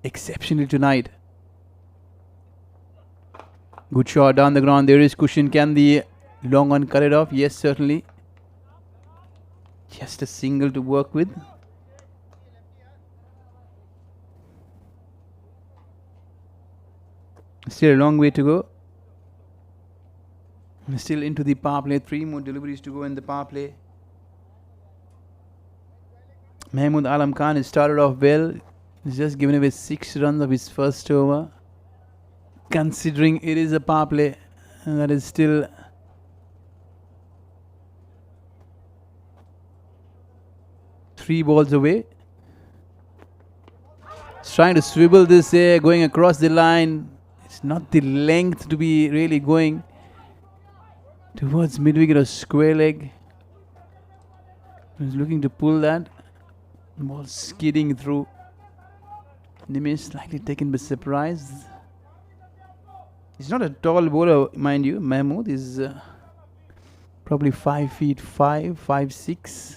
exceptionally tonight. Good shot down the ground. There is cushion. Can the long one cut it off? Yes, certainly. Just a single to work with. Still a long way to go. We're still into the power play. 3 more deliveries to go in the power play. Mahmood Alam Khan has started off well. He's just given away 6 runs of his first over. Considering it is a power play, and that is still three balls away. He's trying to swivel this here, going across the line. It's not the length to be really going towards mid-wicket or square leg. He's looking to pull that. Ball skidding through. Nimish slightly taken by surprise. He's not a tall bowler, mind you. Mahmood is probably 5 feet 5, 5'6".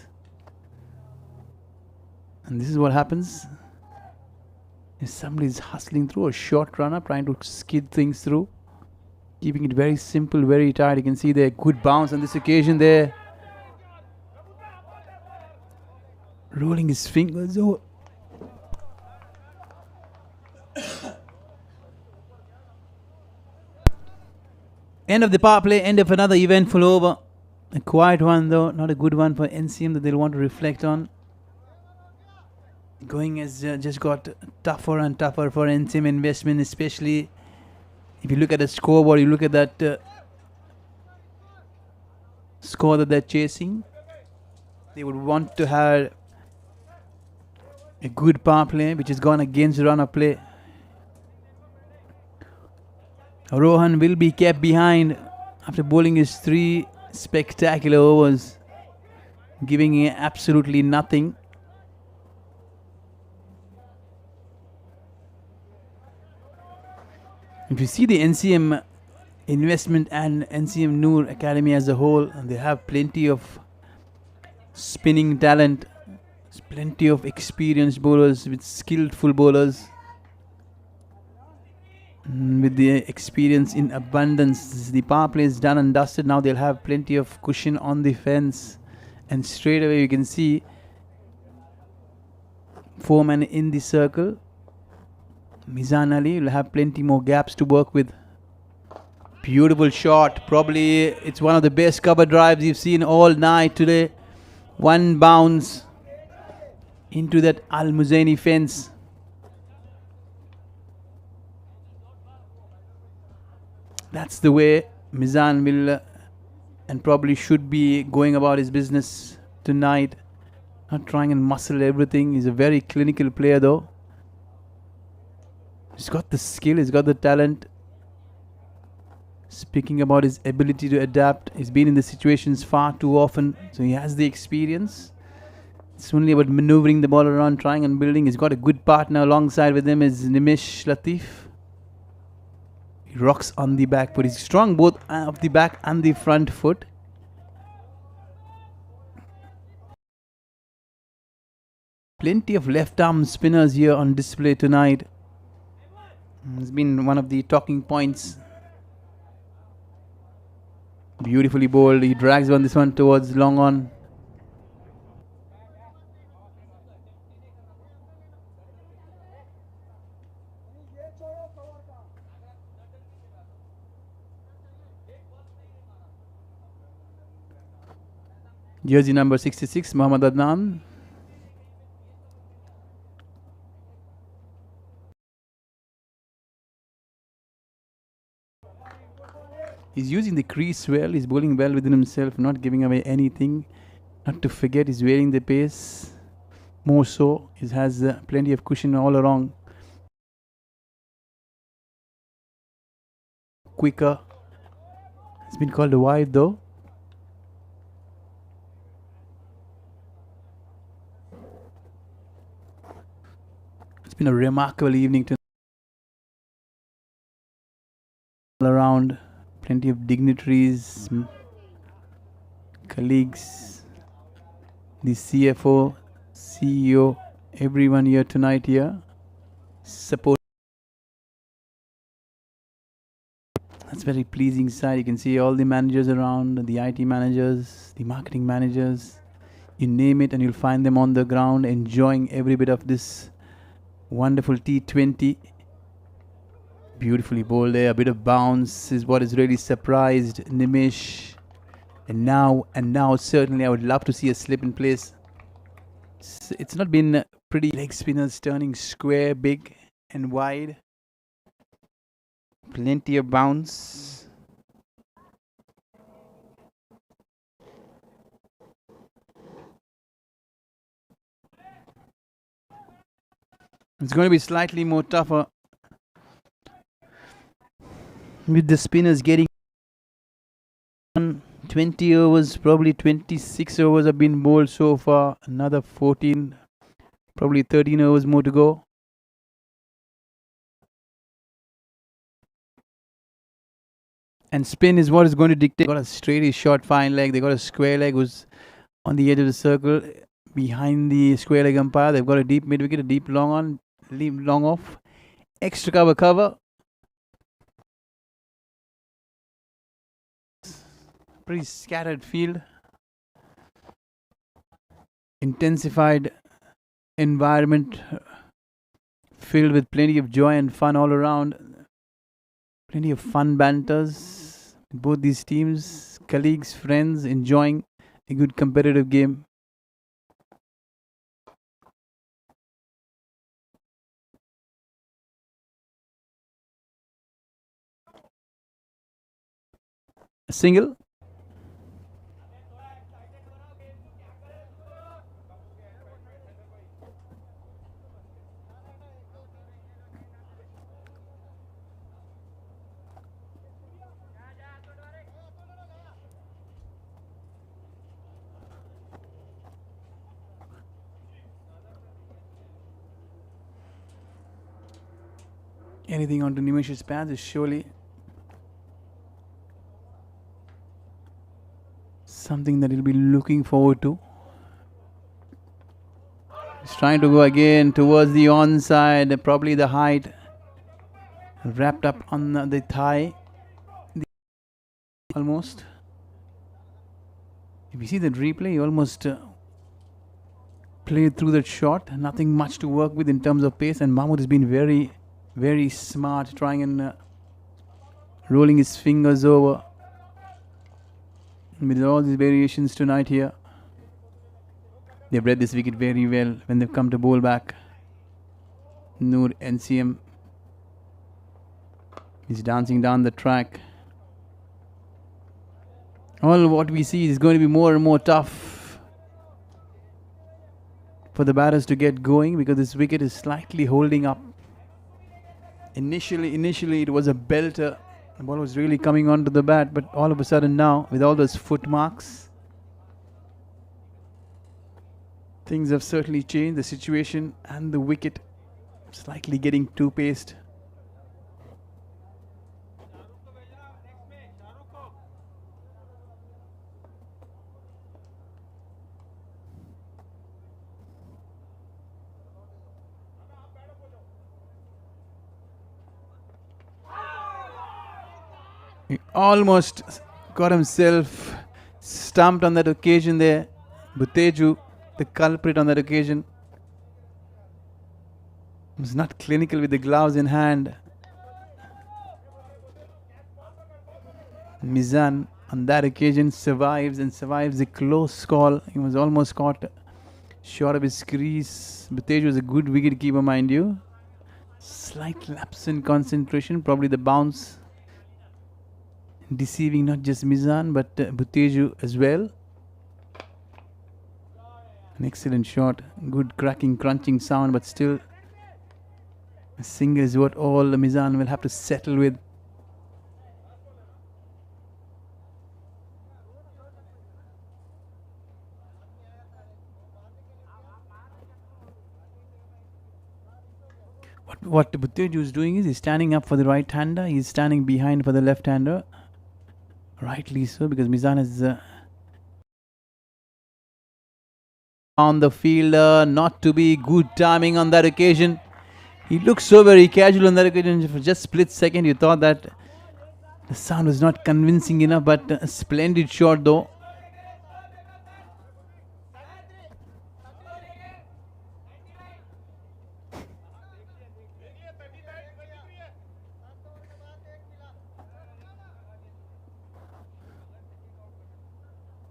And this is what happens. If somebody is hustling through, a short runner trying to skid things through, keeping it very simple, very tight. You can see there, good bounce on this occasion there. Rolling his fingers over. End of the power play, end of another eventful over. A quiet one though, not a good one for NCM that they'll want to reflect on. Going has just got tougher and tougher for NCM investment, especially if you look at the scoreboard, you look at that score that they're chasing. They would want to have a good power play, which has gone against the run of play. Rohan will be kept behind after bowling his 3 spectacular overs, giving absolutely nothing. If you see the NCM investment and NCM Noor Academy as a whole, they have plenty of spinning talent, plenty of experienced bowlers with skillful bowlers. With the experience in abundance, the power play is done and dusted. Now they'll have plenty of cushion on the fence, and straight away you can see 4 men in the circle. Mizan Ali will have plenty more gaps to work with. Beautiful shot. Probably it's one of the best cover drives you've seen all night today. One bounce into that Al Muzaini fence. That's the way Mizan will and probably should be going about his business tonight. Not trying and muscle everything. He's a very clinical player though. He's got the skill, he's got the talent. Speaking about his ability to adapt, he's been in the situations far too often, so he has the experience. It's only about maneuvering the ball around, trying and building. He's got a good partner alongside with him is Nimish Latif. He rocks on the back foot. He's strong both of the back and the front foot. Plenty of left arm spinners here on display tonight. It's been one of the talking points. Beautifully bowled. He drags on this one towards long on. Jersey number 66, Mohammad Adnan. He's using the crease well. He's bowling well within himself, not giving away anything. Not to forget, he's wearing the pace. More so, he has plenty of cushion all along. Quicker. It's been called a wide though. It's been a remarkable evening tonight. All around. Plenty of dignitaries, colleagues, the CFO, CEO, everyone here tonight here. Support. That's very pleasing sight. You can see all the managers around, the IT managers, the marketing managers. You name it and you'll find them on the ground enjoying every bit of this wonderful T20. Beautifully bowled there. A bit of bounce is what has really surprised Nimish. And now certainly I would love to see a slip in place. It's not been pretty. Leg spinners turning square, big and wide. Plenty of bounce. It's going to be slightly more tougher with the spinners getting 20 overs, probably 26 overs have been bowled so far. Another 14, probably 13 overs more to go. And spin is what is going to dictate. They got a straight short fine leg. They got a square leg who's on the edge of the circle behind the square leg umpire. They've got a deep mid wicket, a deep long on, leave long off. Extra cover. Pretty scattered field. Intensified environment filled with plenty of joy and fun all around. Plenty of fun banters. Both these teams, colleagues, friends, enjoying a good competitive game. A single. Anything onto Nimish's path is surely something that he'll be looking forward to. He's trying to go again towards the onside, probably the height wrapped up on the thigh almost. If you see that replay, he almost played through that shot. Nothing much to work with in terms of pace, and Mahmood has been very, very smart, trying and rolling his fingers over with all these variations tonight here. They've read this wicket very well when they've come to bowl back. Noor NCM is dancing down the track. All what we see is going to be more and more tough for the batters to get going, because this wicket is slightly holding up. Initially it was a belter. The ball was really coming onto the bat, but all of a sudden now, with all those foot marks, things have certainly changed. The situation and the wicket slightly getting too paced. He almost got himself stumped on that occasion there. Buteju, the culprit on that occasion, was not clinical with the gloves in hand. Mizan on that occasion survives a close call. He was almost caught short of his crease. Buteju was a good wicket keeper, mind you. Slight lapse in concentration, probably the bounce deceiving not just Mizan but Buteju as well. An excellent shot, good cracking, crunching sound, but still a single is what all the Mizan will have to settle with. What Buteju is doing is he's standing up for the right-hander, he's standing behind for the left-hander. Rightly so, because Mizan is on the fielder, not to be good timing on that occasion. He looked so very casual on that occasion. For just split second, you thought that the sound was not convincing enough, but a splendid shot though.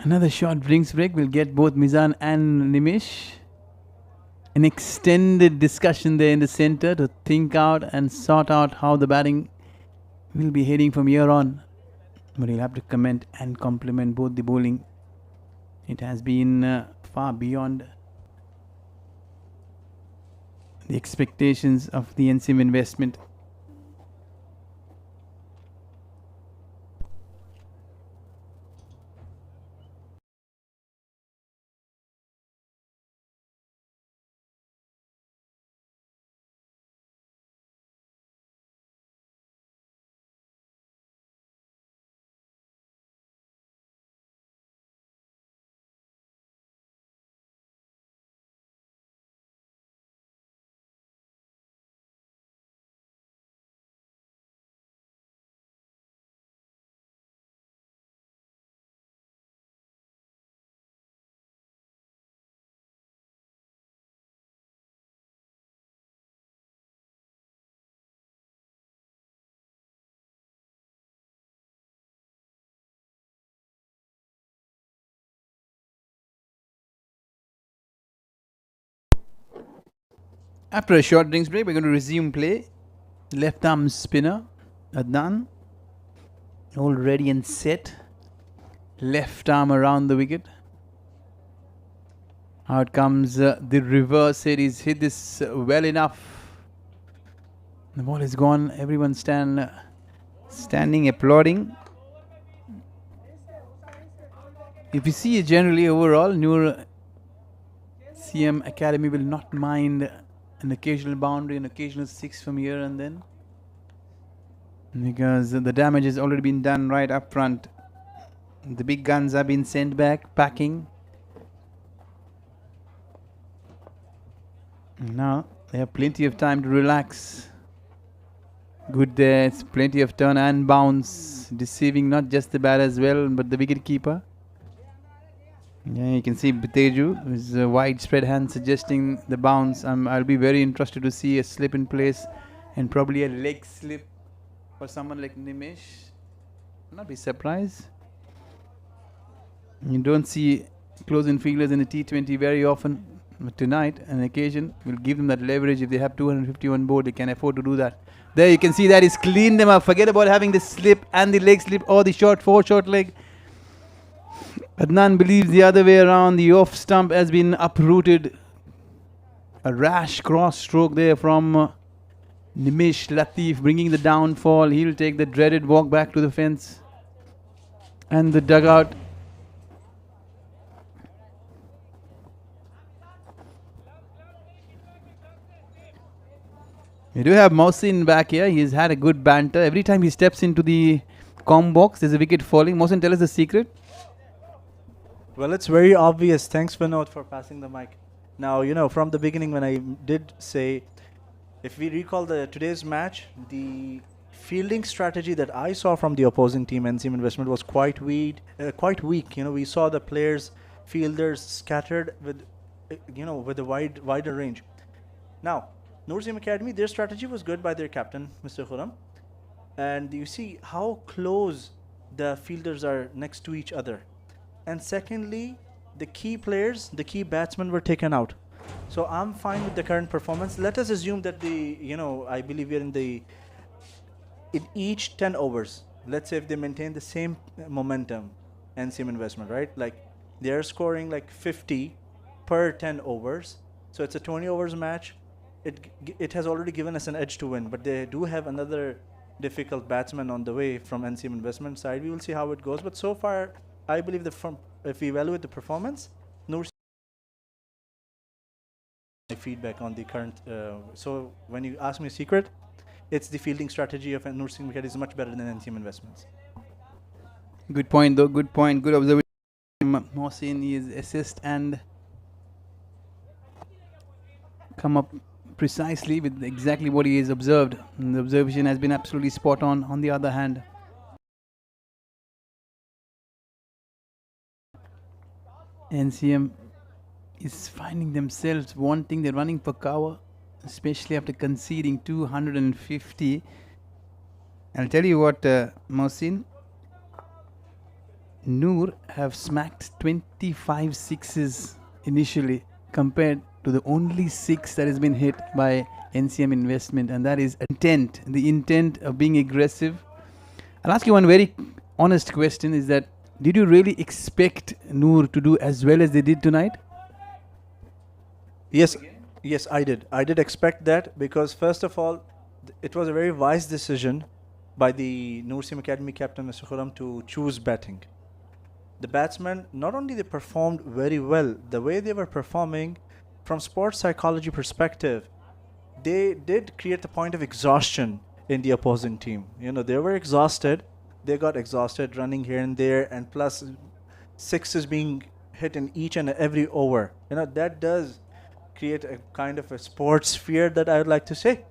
Another short drinks break will get both Mizan and Nimish. An extended discussion there in the center to think out and sort out how the batting will be heading from here on. But you'll have to comment and compliment both the bowling. It has been far beyond the expectations of the NCM investment. After a short drinks break, we're going to resume play. Left arm spinner, Adnan. All ready and set. Left arm around the wicket. Out comes the reverse hit. He's hit this well enough. The ball is gone. Everyone standing applauding. If you see generally overall, NOORCM Academy will not mind an occasional boundary, an occasional six from here and then, because the damage has already been done right up front. The big guns have been sent back, packing. Now they have plenty of time to relax. Good there, it's plenty of turn and bounce, deceiving not just the batter as well, but the wicket keeper. Yeah, you can see Teju, his widespread hand suggesting the bounce. I'll be very interested to see a slip in place and probably a leg slip for someone like Nimish. I'll not be surprised. You don't see close-in fielders in the T20 very often, but tonight, an occasion will give them that leverage. If they have 250 on board, they can afford to do that. There you can see that he's cleaned them up. Forget about having the slip and the leg slip or the short leg. Adnan believes the other way around. The off stump has been uprooted. A rash cross stroke there from Nimish Latif, bringing the downfall. He'll take the dreaded walk back to the fence and the dugout. We do have Mohsin back here. He's had a good banter. Every time he steps into the comm box, there's a wicket falling. Mohsin, tell us the secret. Well, it's very obvious. Thanks, Vinod, for passing the mic. Now, from the beginning when I did say, if we recall today's match, the fielding strategy that I saw from the opposing team, NCM Investment, was quite weak. We saw the players, fielders scattered with a wider range. Now, NOORCM Academy, their strategy was good by their captain, Mr. Khurram. And you see how close the fielders are next to each other. And secondly, the key players, the key batsmen were taken out. So I'm fine with the current performance. Let us assume that I believe we're in each 10 overs. Let's say if they maintain the same momentum, NCM Investment, right? Like they're scoring like 50 per 10 overs. So it's a 20 overs match. It has already given us an edge to win, but they do have another difficult batsman on the way from NCM Investment side. We will see how it goes. But so far, I believe that if we evaluate the performance, NOORCM feedback on the current. So when you ask me a secret, it's the fielding strategy of NOORCM Academy is much better than NCM Investments. Good point, though. Good point. Good observation. Mohsin is assist and come up precisely with exactly what he has observed. And the observation has been absolutely spot on the other hand. NCM is finding themselves wanting, they're running for cover, especially after conceding 250. I'll tell you what, Mohsin, Noor have smacked 25 sixes initially compared to the only 6 that has been hit by NCM Investment, and that is the intent of being aggressive. I'll ask you one very honest question, is that did you really expect Noor to do as well as they did tonight? Yes, I did. I did expect that because first of all, it was a very wise decision by the NOORCM Academy captain Mr. Khurram to choose batting. The batsmen, not only they performed very well, the way they were performing from sports psychology perspective, they did create the point of exhaustion in the opposing team. They were exhausted. They got exhausted running here and there, and plus sixes being hit in each and every over. That does create a kind of a sports fear that I would like to say.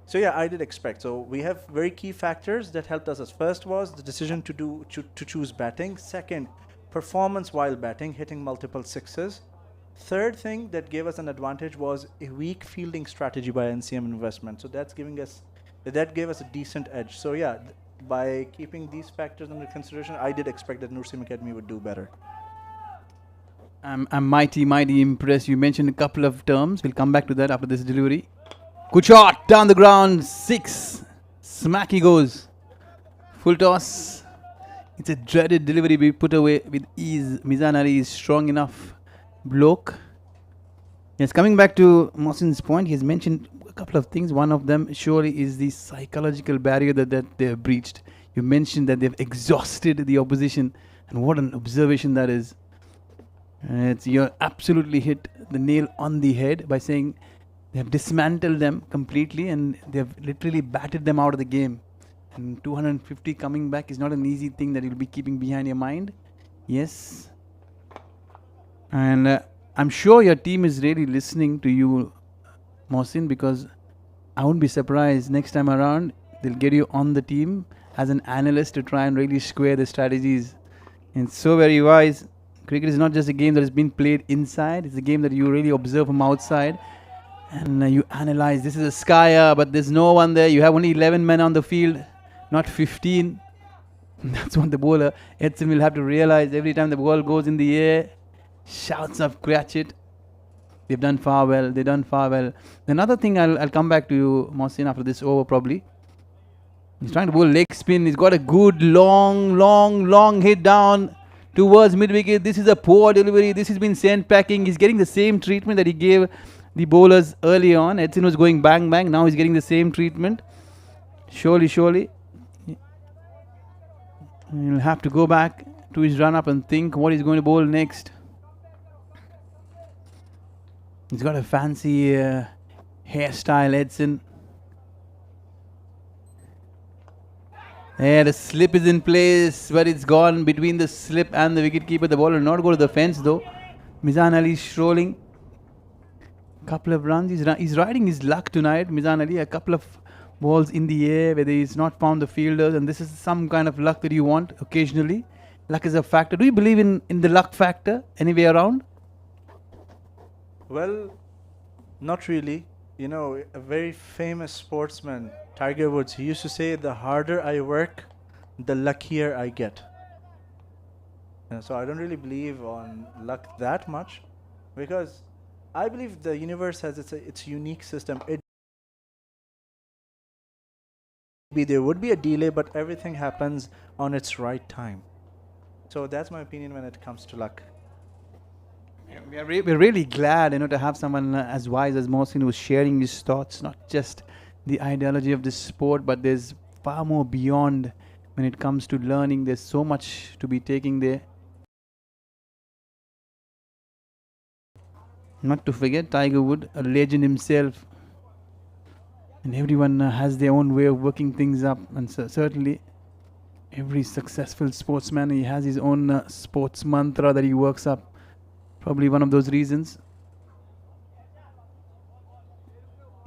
So yeah, I did expect. So we have very key factors that helped us. First was the decision to choose batting. Second, performance while batting, hitting multiple sixes. Third thing that gave us an advantage was a weak fielding strategy by NCM Investment. So that gave us a decent edge. So yeah, by keeping these factors under consideration, I did expect that NOORCM Academy would do better. I'm mighty impressed. You mentioned a couple of terms. We'll come back to that after this delivery. Good shot down the ground. 6. Smack he goes. Full toss. It's a dreaded delivery we put away with ease. Mizan Ali is strong enough. Bloke. Yes, coming back to Mohsin's point, he has mentioned a couple of things. One of them surely is the psychological barrier that they have breached. You mentioned that they've exhausted the opposition, and what an observation that is. You're absolutely hit the nail on the head by saying they have dismantled them completely and they've literally battered them out of the game. And 250 coming back is not an easy thing that you'll be keeping behind your mind. Yes. And I'm sure your team is really listening to you, Mohsin, because I wouldn't be surprised next time around they'll get you on the team as an analyst to try and really square the strategies. And it's so very wise. Cricket is not just a game that has been played inside, it's a game that you really observe from outside and you analyze. This is a skyer, but there's no one there. You have only 11 men on the field, not 15. That's what the bowler, Edson, will have to realize every time the ball goes in the air. Shouts of Cratchit. They've done far well. They've done far well. Another thing, I'll come back to you, Mohsin, after this over probably. He's trying to bowl leg spin. He's got a good long hit down towards mid-wicket. This is a poor delivery. This has been sent packing. He's getting the same treatment that he gave the bowlers early on. Edson was going bang bang. Now he's getting the same treatment. Surely. He'll have to go back to his run-up and think what he's going to bowl next. He's got a fancy hairstyle, Edson. Yeah, the slip is in place, but it's gone between the slip and the wicketkeeper. The ball will not go to the fence though. Mizan Ali is strolling. Couple of runs. He's riding his luck tonight, Mizan Ali. A couple of balls in the air where he's not found the fielders, and this is some kind of luck that you want occasionally. Luck is a factor. Do you believe in the luck factor any way around? Well, not really. You know, a very famous sportsman, Tiger Woods, he used to say, the harder I work, the luckier I get. So I don't really believe on luck that much, because I believe the universe has its unique system. There would be a delay, but everything happens on its right time. So that's my opinion when it comes to luck. We're really glad, to have someone as wise as Mohsin who's sharing his thoughts, not just the ideology of this sport, but there's far more beyond when it comes to learning. There's so much to be taking there. Not to forget Tiger Woods, a legend himself. And everyone has their own way of working things up. And certainly, every successful sportsman, he has his own sports mantra that he works up. Probably one of those reasons.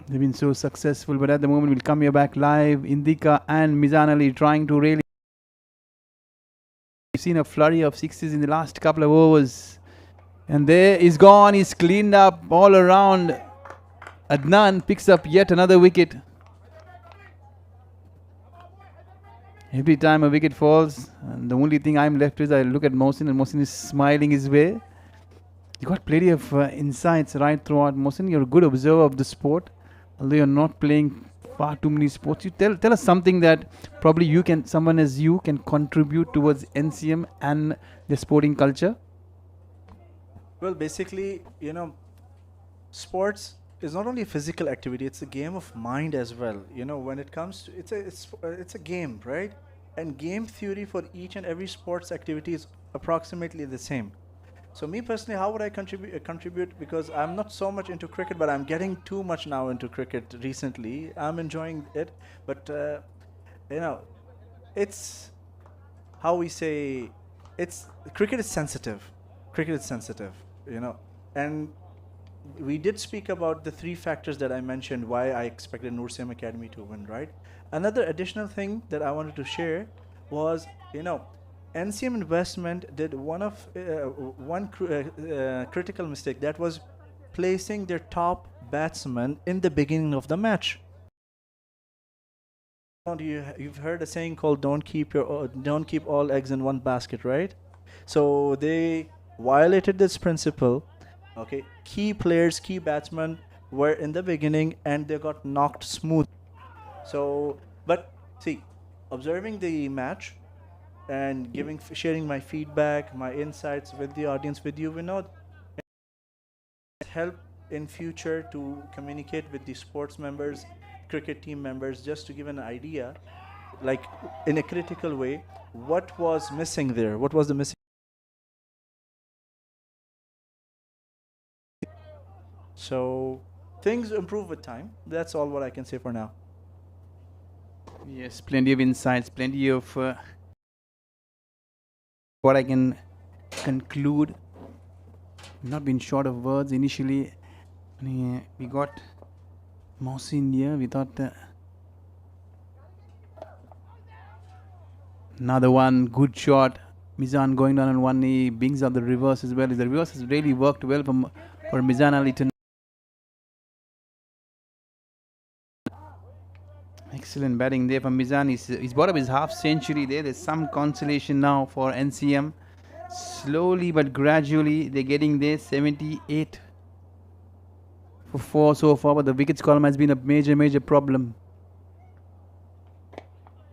They've been so successful, but at the moment we'll come here back live. Indika and Mizan Ali trying to really. We've seen a flurry of sixes in the last couple of overs. And there he's gone, he's cleaned up all around. Adnan picks up yet another wicket. Every time a wicket falls, and the only thing I'm left with, I look at Mohsin, and Mohsin is smiling his way. You got plenty of insights right throughout, Mohsin. You're a good observer of the sport, although you're not playing far too many sports. You tell us something that probably someone as you can contribute towards NCM and the sporting culture. Well, basically, sports is not only a physical activity; it's a game of mind as well. When it comes to it's a game, right? And game theory for each and every sports activity is approximately the same. So me personally, how would I contribute? Because I'm not so much into cricket, but I'm getting too much now into cricket recently. I'm enjoying it, but it's how we say cricket is sensitive. Cricket is sensitive, and we did speak about the 3 factors that I mentioned why I expected NOORCM Academy to win, right? Another additional thing that I wanted to share was, NCM Investment did one critical mistake, that was placing their top batsman in the beginning of the match. You've heard a saying called "Don't keep all eggs in one basket," right? So they violated this principle. Okay, key players, key batsmen were in the beginning and they got knocked smooth. So, but see, observing the match and sharing my feedback, my insights with the audience, with you, Vinod, help in future to communicate with the sports members, cricket team members, just to give an idea, like in a critical way, what was missing there, what was the missing. So things improve with time. That's all what I can say for now. Yes, plenty of insights, plenty of what I can conclude. Not been short of words initially. We got Mohsin here. We thought another one, good shot. Mizan going down on one knee, brings out the reverse as well. The reverse has really worked well for Mizan Ali tonight. Excellent batting there from Mizan. He's brought up his half century there. There's some consolation now for NCM. Slowly but gradually they're getting there. 78 for 4 so far, but the wickets column has been a major problem.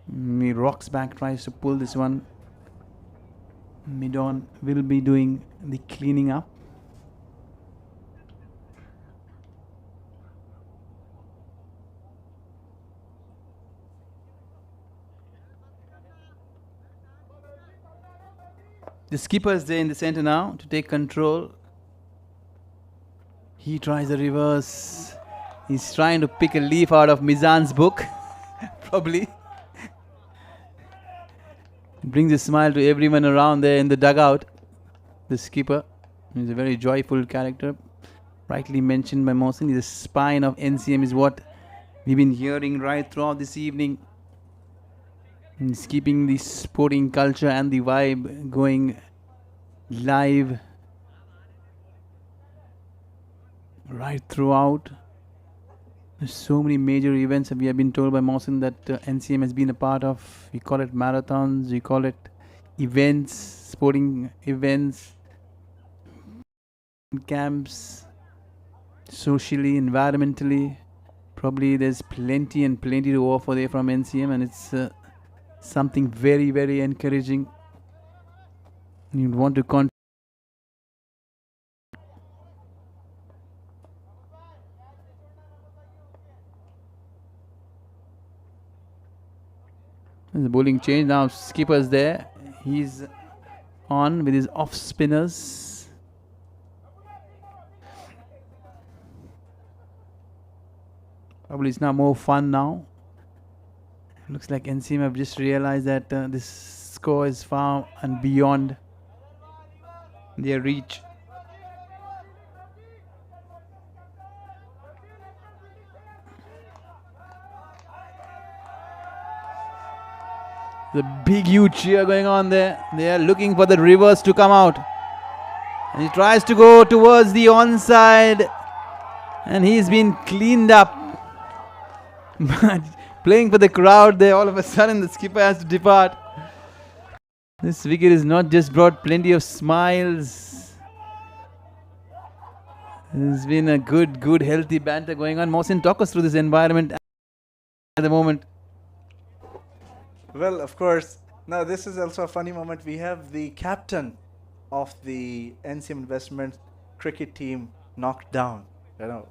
He rocks back, tries to pull this one. Midon will be doing the cleaning up. The skipper is there in the center now to take control. He tries the reverse. He's trying to pick a leaf out of Mizan's book. Probably. Brings a smile to everyone around there in the dugout. The skipper is a very joyful character. Rightly mentioned by Mohsin. The spine of NCM is what we've been hearing right throughout this evening. He's keeping the sporting culture and the vibe going live right throughout. There's so many major events that we have been told by Mohsin that NCM has been a part of. We call it marathons, we call it events, sporting events, camps, socially, environmentally. Probably there's plenty to offer there from NCM, and it's something very encouraging. You'd want to the bowling change now. Skipper's there. He's on with his off spinners. Probably it's now more fun now. Looks like NCM have just realized that this score is far and beyond their reach. The big huge cheer going on there. They are looking for the reverse to come out. And he tries to go towards the onside. And he's been cleaned up. But playing for the crowd there, all of a sudden the skipper has to depart. This wicket has not just brought plenty of smiles. There's been a good healthy banter going on. Mohsin, talk us through this environment at the moment. Well, of course, now this is also a funny moment. We have the captain of the NCM Investment cricket team knocked down. You know,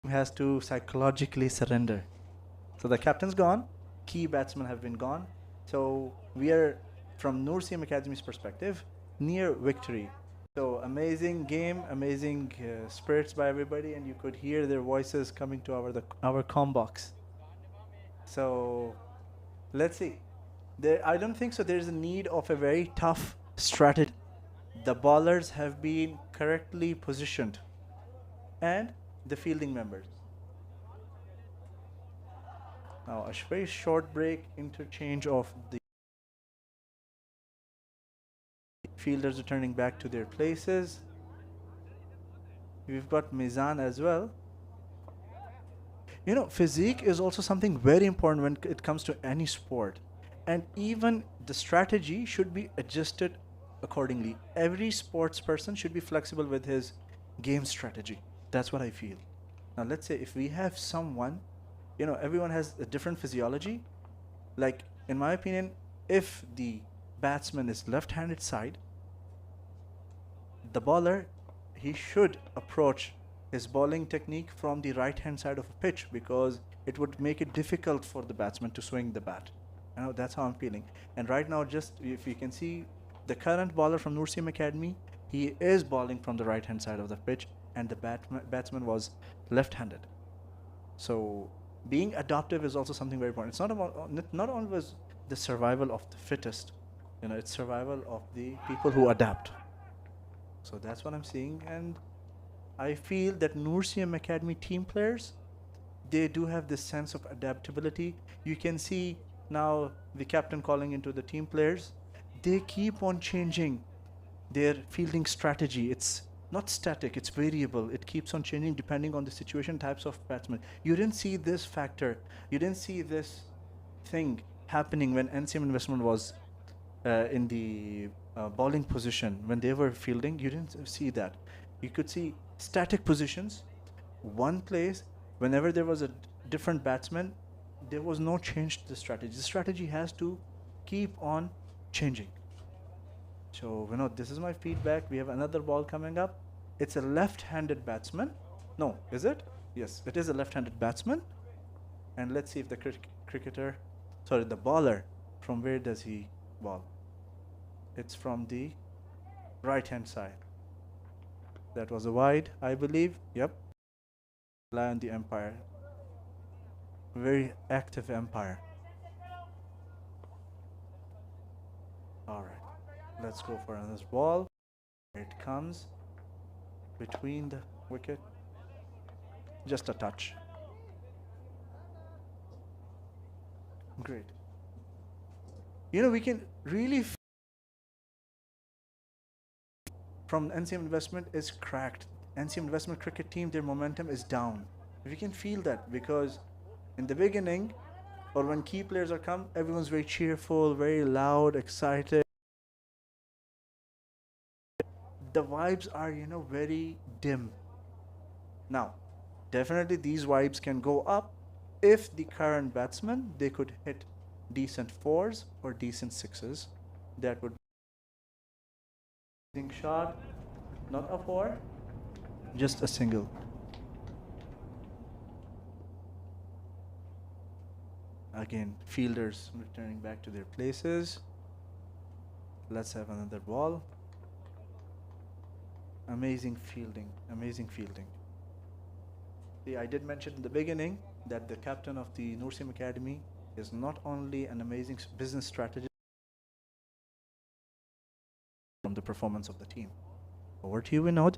has to psychologically surrender. So the captain's gone, key batsmen have been gone. So we are, from NOORCM Academy's perspective, near victory. So amazing game, amazing spirits by everybody, and you could hear their voices coming to our comm box. So let's see. I don't think so. There's a need of a very tough strategy. The bowlers have been correctly positioned, and the fielding members. Now a very short break, interchange of the fielders returning back to their places. We've got Mizan as well. You know, physique is also something very important when it comes to any sport. And even the strategy should be adjusted accordingly. Every sports person should be flexible with his game strategy. That's what I feel. Now, let's say if we have someone, everyone has a different physiology. Like, in my opinion, if the batsman is left-handed side, the bowler, he should approach his bowling technique from the right-hand side of a pitch, because it would make it difficult for the batsman to swing the bat. That's how I'm feeling. And right now, just if you can see the current bowler from NOORCM Academy, he is bowling from the right-hand side of the pitch, and the batsman was left-handed. So being adaptive is also something very important. It's not about not always the survival of the fittest, it's survival of the people who adapt. So that's what I'm seeing, and I feel that NOORCM Academy team players, they do have this sense of adaptability. You can see now the captain calling into the team players. They keep on changing their fielding strategy. It's not static, it's variable. It keeps on changing depending on the situation, types of batsmen. You didn't see this factor. You didn't see this thing happening when NCM Investment was in the bowling position. When they were fielding, you didn't see that. You could see static positions, one place. Whenever there was a different batsman, there was no change to the strategy. The strategy has to keep on changing. So, this is my feedback. We have another ball coming up. It's a left-handed batsman. No, is it? Yes, it is a left-handed batsman. And let's see if the the bowler, from where does he bowl? It's from the right-hand side. That was a wide, I believe. Yep. Rely on the umpire. Very active umpire. All right. Let's go for another ball. Here it comes. Between the wicket. Just a touch. Great. We can really from NCM Investment is cracked. NCM Investment cricket team, their momentum is down. We can feel that, because in the beginning, or when key players are come, everyone's very cheerful, very loud, excited. The vibes are, very dim. Now, definitely these vibes can go up if the current batsmen, they could hit decent fours or decent sixes. That would be shot, not a four, just a single. Again, fielders returning back to their places. Let's have another ball. Amazing fielding, amazing fielding. See, I did mention in the beginning that the captain of the NOORCM Academy is not only an amazing business strategist from the performance of the team. Over to you, Vinod.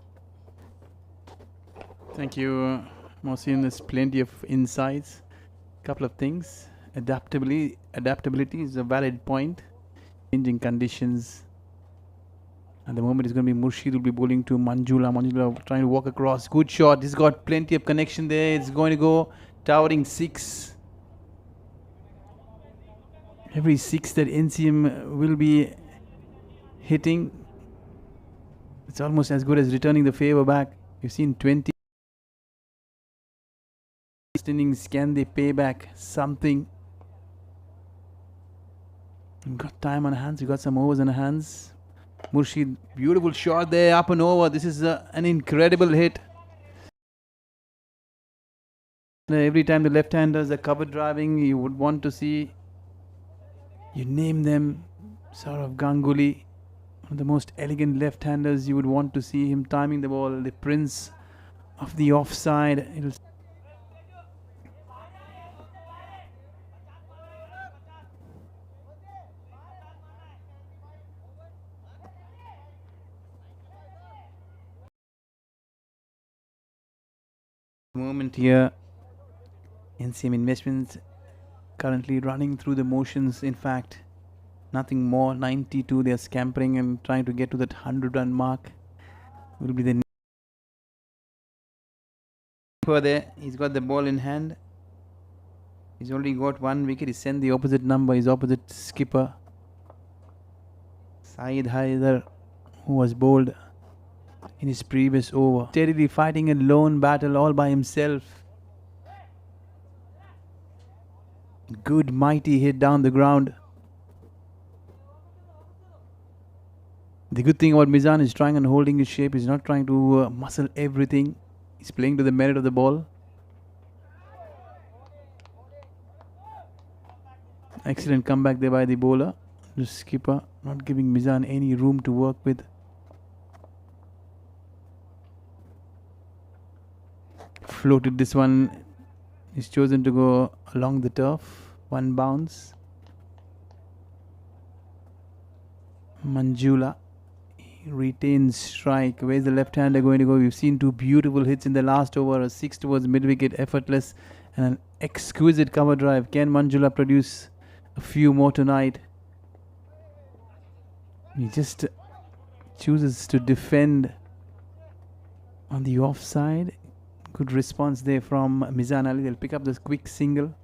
Thank you, Mohsin. There's plenty of insights. Couple of things. Adaptability is a valid point. Changing conditions. At the moment, it's going to be Murshid will be bowling to Manjula. Manjula trying to walk across. Good shot. He's got plenty of connection there. It's going to go towering 6. Every 6 that NCM will be hitting, it's almost as good as returning the favor back. You've seen 20 innings. Can they pay back something? You've got time on hands. You've got some overs on hands. Murshid, beautiful shot there, up and over. This is an incredible hit. Every time the left-handers are cover driving, you would want to see, you name them, Saurav Ganguly, one of the most elegant left-handers. You would want to see him timing the ball, the prince of the offside. Moment here, NCM Investments currently running through the motions. In fact, nothing more. 92, they are scampering and trying to get to that 100-run mark. Will be the there. He's got the ball in hand. He's only got 1 wicket. He sent the opposite number, his opposite skipper, Syed Haider, who was bowled in his previous over. Steadily fighting a lone battle all by himself. Good mighty hit down the ground. The good thing about Mizan is trying and holding his shape. He's not trying to muscle everything. He's playing to the merit of the ball. Excellent comeback there by the bowler. The skipper not giving Mizan any room to work with. Floated this one. He's chosen to go along the turf. 1 bounce. Manjula retains strike. Where's the left-hander going to go? We've seen 2 beautiful hits in the last over. A 6 towards mid-wicket, effortless, and an exquisite cover drive. Can Manjula produce a few more tonight? He just chooses to defend on the offside. Good response there from Mizan Ali. They'll pick up this quick single.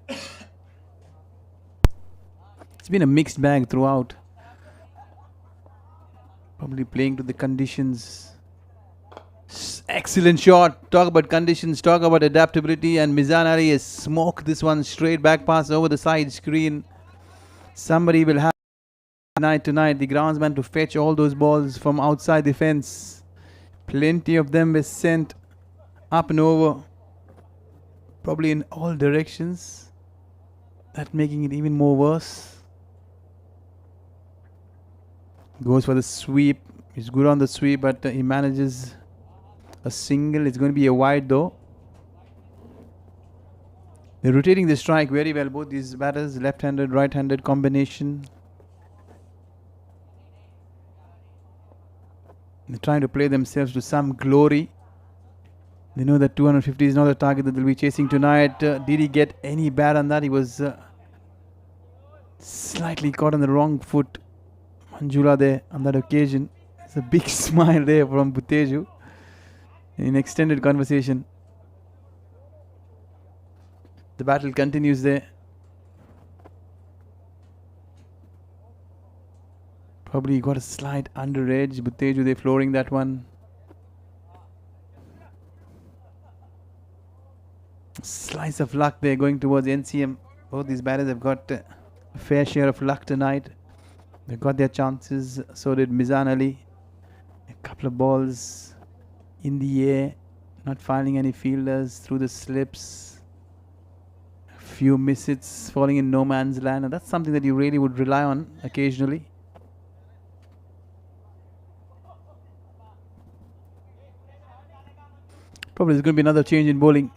It's been a mixed bag throughout. Probably playing to the conditions. Excellent shot. Talk about conditions, talk about adaptability, and Mizan Ali has smoked this one straight back pass over the side screen. Somebody will have tonight the groundsman to fetch all those balls from outside the fence. Plenty of them were sent up and over, probably in all directions. That making it even more worse. Goes for the sweep. He's good on the sweep, but he manages a single. It's going to be a wide though. They're rotating the strike very well, both these batters, left-handed, right-handed combination. They're trying to play themselves to some glory. They know that 250 is not the target that they'll be chasing tonight. Did he get any bad on that? He was slightly caught on the wrong foot. Manjula there on that occasion. It's a big smile there from Buteju in extended conversation. The battle continues there. Probably got a slight under edge. Buteju there flooring that one. Slice of luck there going towards NCM. Both these batters have got a fair share of luck tonight. They got their chances. So did Mizan Ali. A couple of balls in the air, not finding any fielders through the slips. A few misses falling in no man's land, and that's something that you really would rely on occasionally. Probably there's going to be another change in bowling.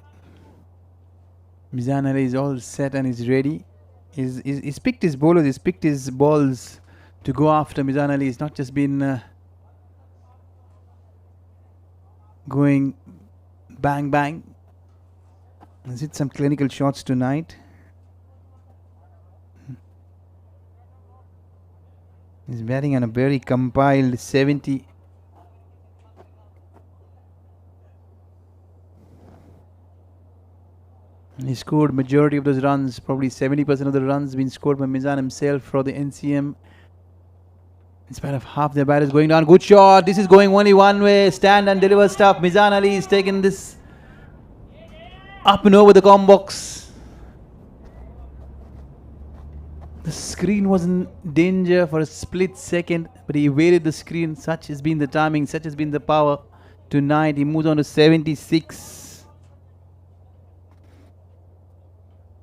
Mizan Ali is all set and is ready. He's picked his bowlers, he's picked his balls to go after Mizan Ali. He's not just been going bang bang. He's hit some clinical shots tonight. He's batting on a very compiled 70. He scored majority of those runs, probably 70% of the runs been scored by Mizan himself for the NCM. In spite of half their batters going down. Good shot. This is going only one way. Stand and deliver stuff. Mizan Ali is taking this up and over the comb box. The screen was in danger for a split second, but he evaded the screen. Such has been the timing, such has been the power tonight. He moves on to 76.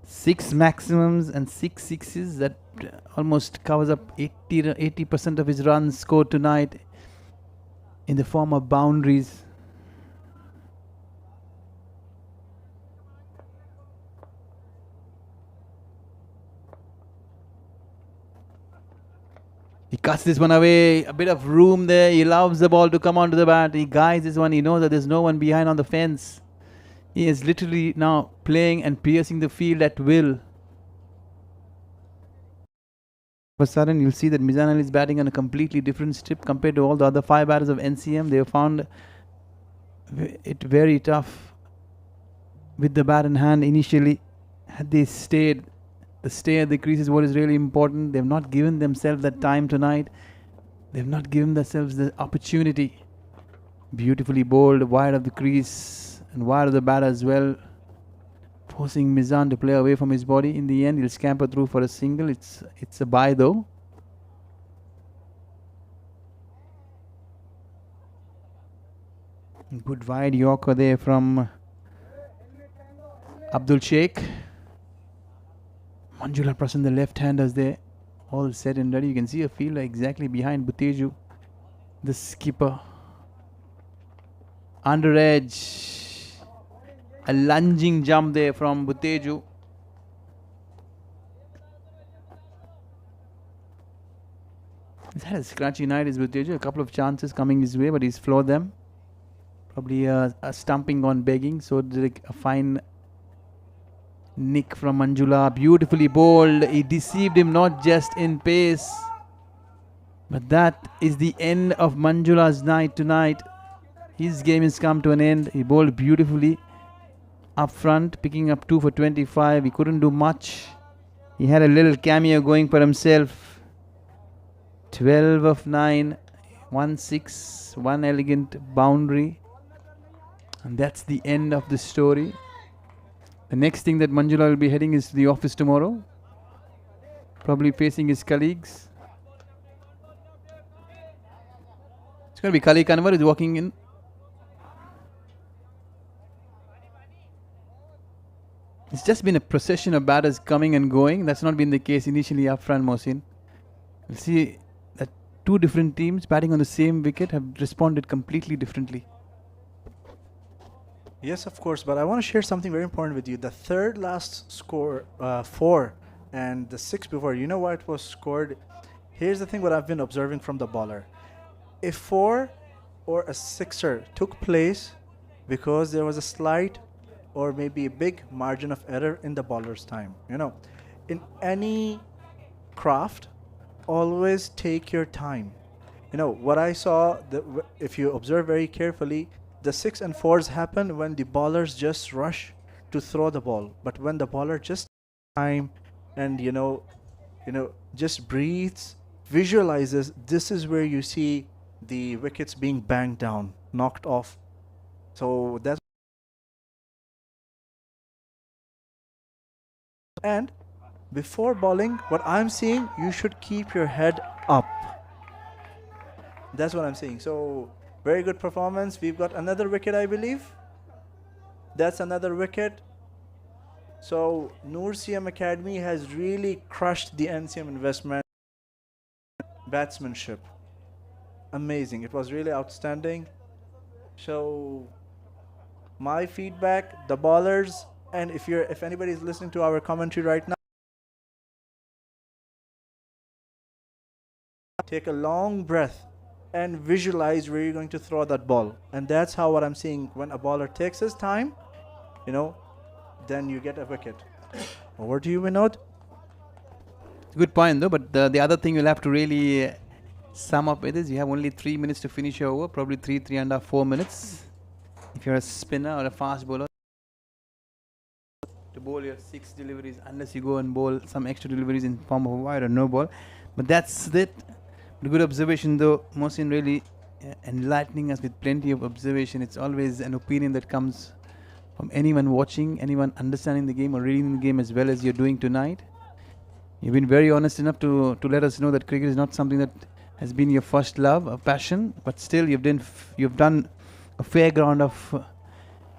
6 maximums and 6 sixes. That almost covers up 80% of his runs scored tonight in the form of boundaries. He cuts this one away, a bit of room there. He allows the ball to come onto the bat. He guides this one. He knows that there's no one behind on the fence. He is literally now playing and piercing the field at will. For a sudden, you'll see that Mizan Ali is batting on a completely different strip compared to all the other 5 batters of NCM. They have found it very tough with the bat in hand initially. Had they stayed, the stay at the crease is what is really important. They've not given themselves that time tonight. They've not given themselves the opportunity. Beautifully bowled wide of the crease and wide of the bat as well, forcing Mizan to play away from his body. In the end, he'll scamper through for a single. It's a bye though. Good wide Yorker there from Abdul Sheikh. Manjula Prasanth, the left-handers there, all set and ready. You can see a fielder exactly behind Buteju, the skipper. Under edge, a lunging jump there from Buteju. He's had a scratchy night, is Buteju. A couple of chances coming his way, but he's floored them. Probably a stumping on begging. So a fine nick from Manjula. Beautifully bowled. He deceived him not just in pace, but that is the end of Manjula's night tonight. His game has come to an end. He bowled beautifully up front, picking up 2 for 25. He couldn't do much. He had a little cameo going for himself. 12 of 9, 1 6, 1 elegant boundary. And that's the end of the story. The next thing that Manjula will be heading is to the office tomorrow, probably facing his colleagues. It's going to be Kali Kanwar is walking in. It's just been a procession of batters coming and going. That's not been the case initially up front, Mohsin. We'll see that two different teams batting on the same wicket have responded completely differently. Yes, of course, but I want to share something very important with you. The third last score, 4, and the 6 before, you know why it was scored? Here's the thing what I've been observing from the bowler. A 4 or a 6er took place because there was a slight or maybe a big margin of error in the bowler's time. You know, in any craft, always take your time. You know, what I saw, if you observe very carefully, the 6 and 4s happen when the bowlers just rush to throw the ball. But when the bowler just time and just breathes, visualizes, this is where you see the wickets being banged down, knocked off. So that's, and before bowling, what I'm seeing, you should keep your head up. That's what I'm saying. So very good performance. We've got another wicket, I believe. That's another wicket. So NOORCM Academy has really crushed the NCM investment batsmanship. Amazing. It was really outstanding. So my feedback, the bowlers, and if anybody is listening to our commentary right now, take a long breath and visualize where you're going to throw that ball. And that's how what I'm seeing. When a bowler takes his time, then you get a wicket. Over to you, Vinod. Good point though, but the other thing you'll have to really sum up with is you have only 3 minutes to finish your over, probably 3.5, 4 minutes. If you're a spinner or a fast bowler, to bowl your 6 deliveries, unless you go and bowl some extra deliveries in form of a wide or no ball. But that's it. The good observation though, Mohsin really enlightening us with plenty of observation. It's always an opinion that comes from anyone watching, anyone understanding the game or reading the game as well as you're doing tonight. You've been very honest enough to let us know that cricket is not something that has been your first love, a passion, but still you've done a fair ground of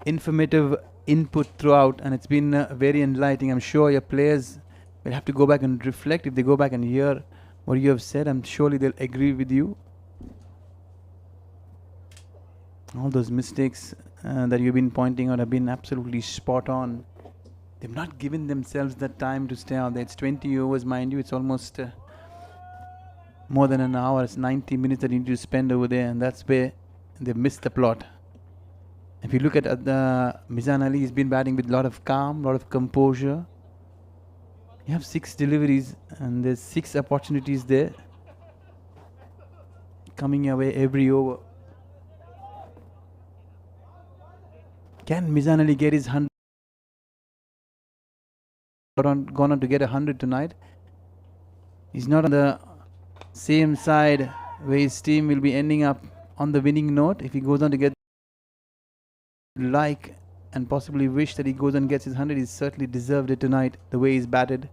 informative input throughout, and it's been very enlightening. I'm sure your players will have to go back and reflect. If they go back and hear what you have said, I'm surely they'll agree with you. All those mistakes that you've been pointing out have been absolutely spot on. They've not given themselves that time to stay out there. It's 20 overs, mind you. It's almost more than an hour. It's 90 minutes that you need to spend over there, and that's where they've missed the plot. If you look at Mizan Ali, he's been batting with a lot of calm, a lot of composure. You have 6 deliveries and there's 6 opportunities there coming your way every over. Can Mizan Ali get his 100? gone on to get 100 tonight. He's not on the same side where his team will be ending up on the winning note. If he goes on to get and possibly wish that he goes and gets his 100, he's certainly deserved it tonight, the way he's batted.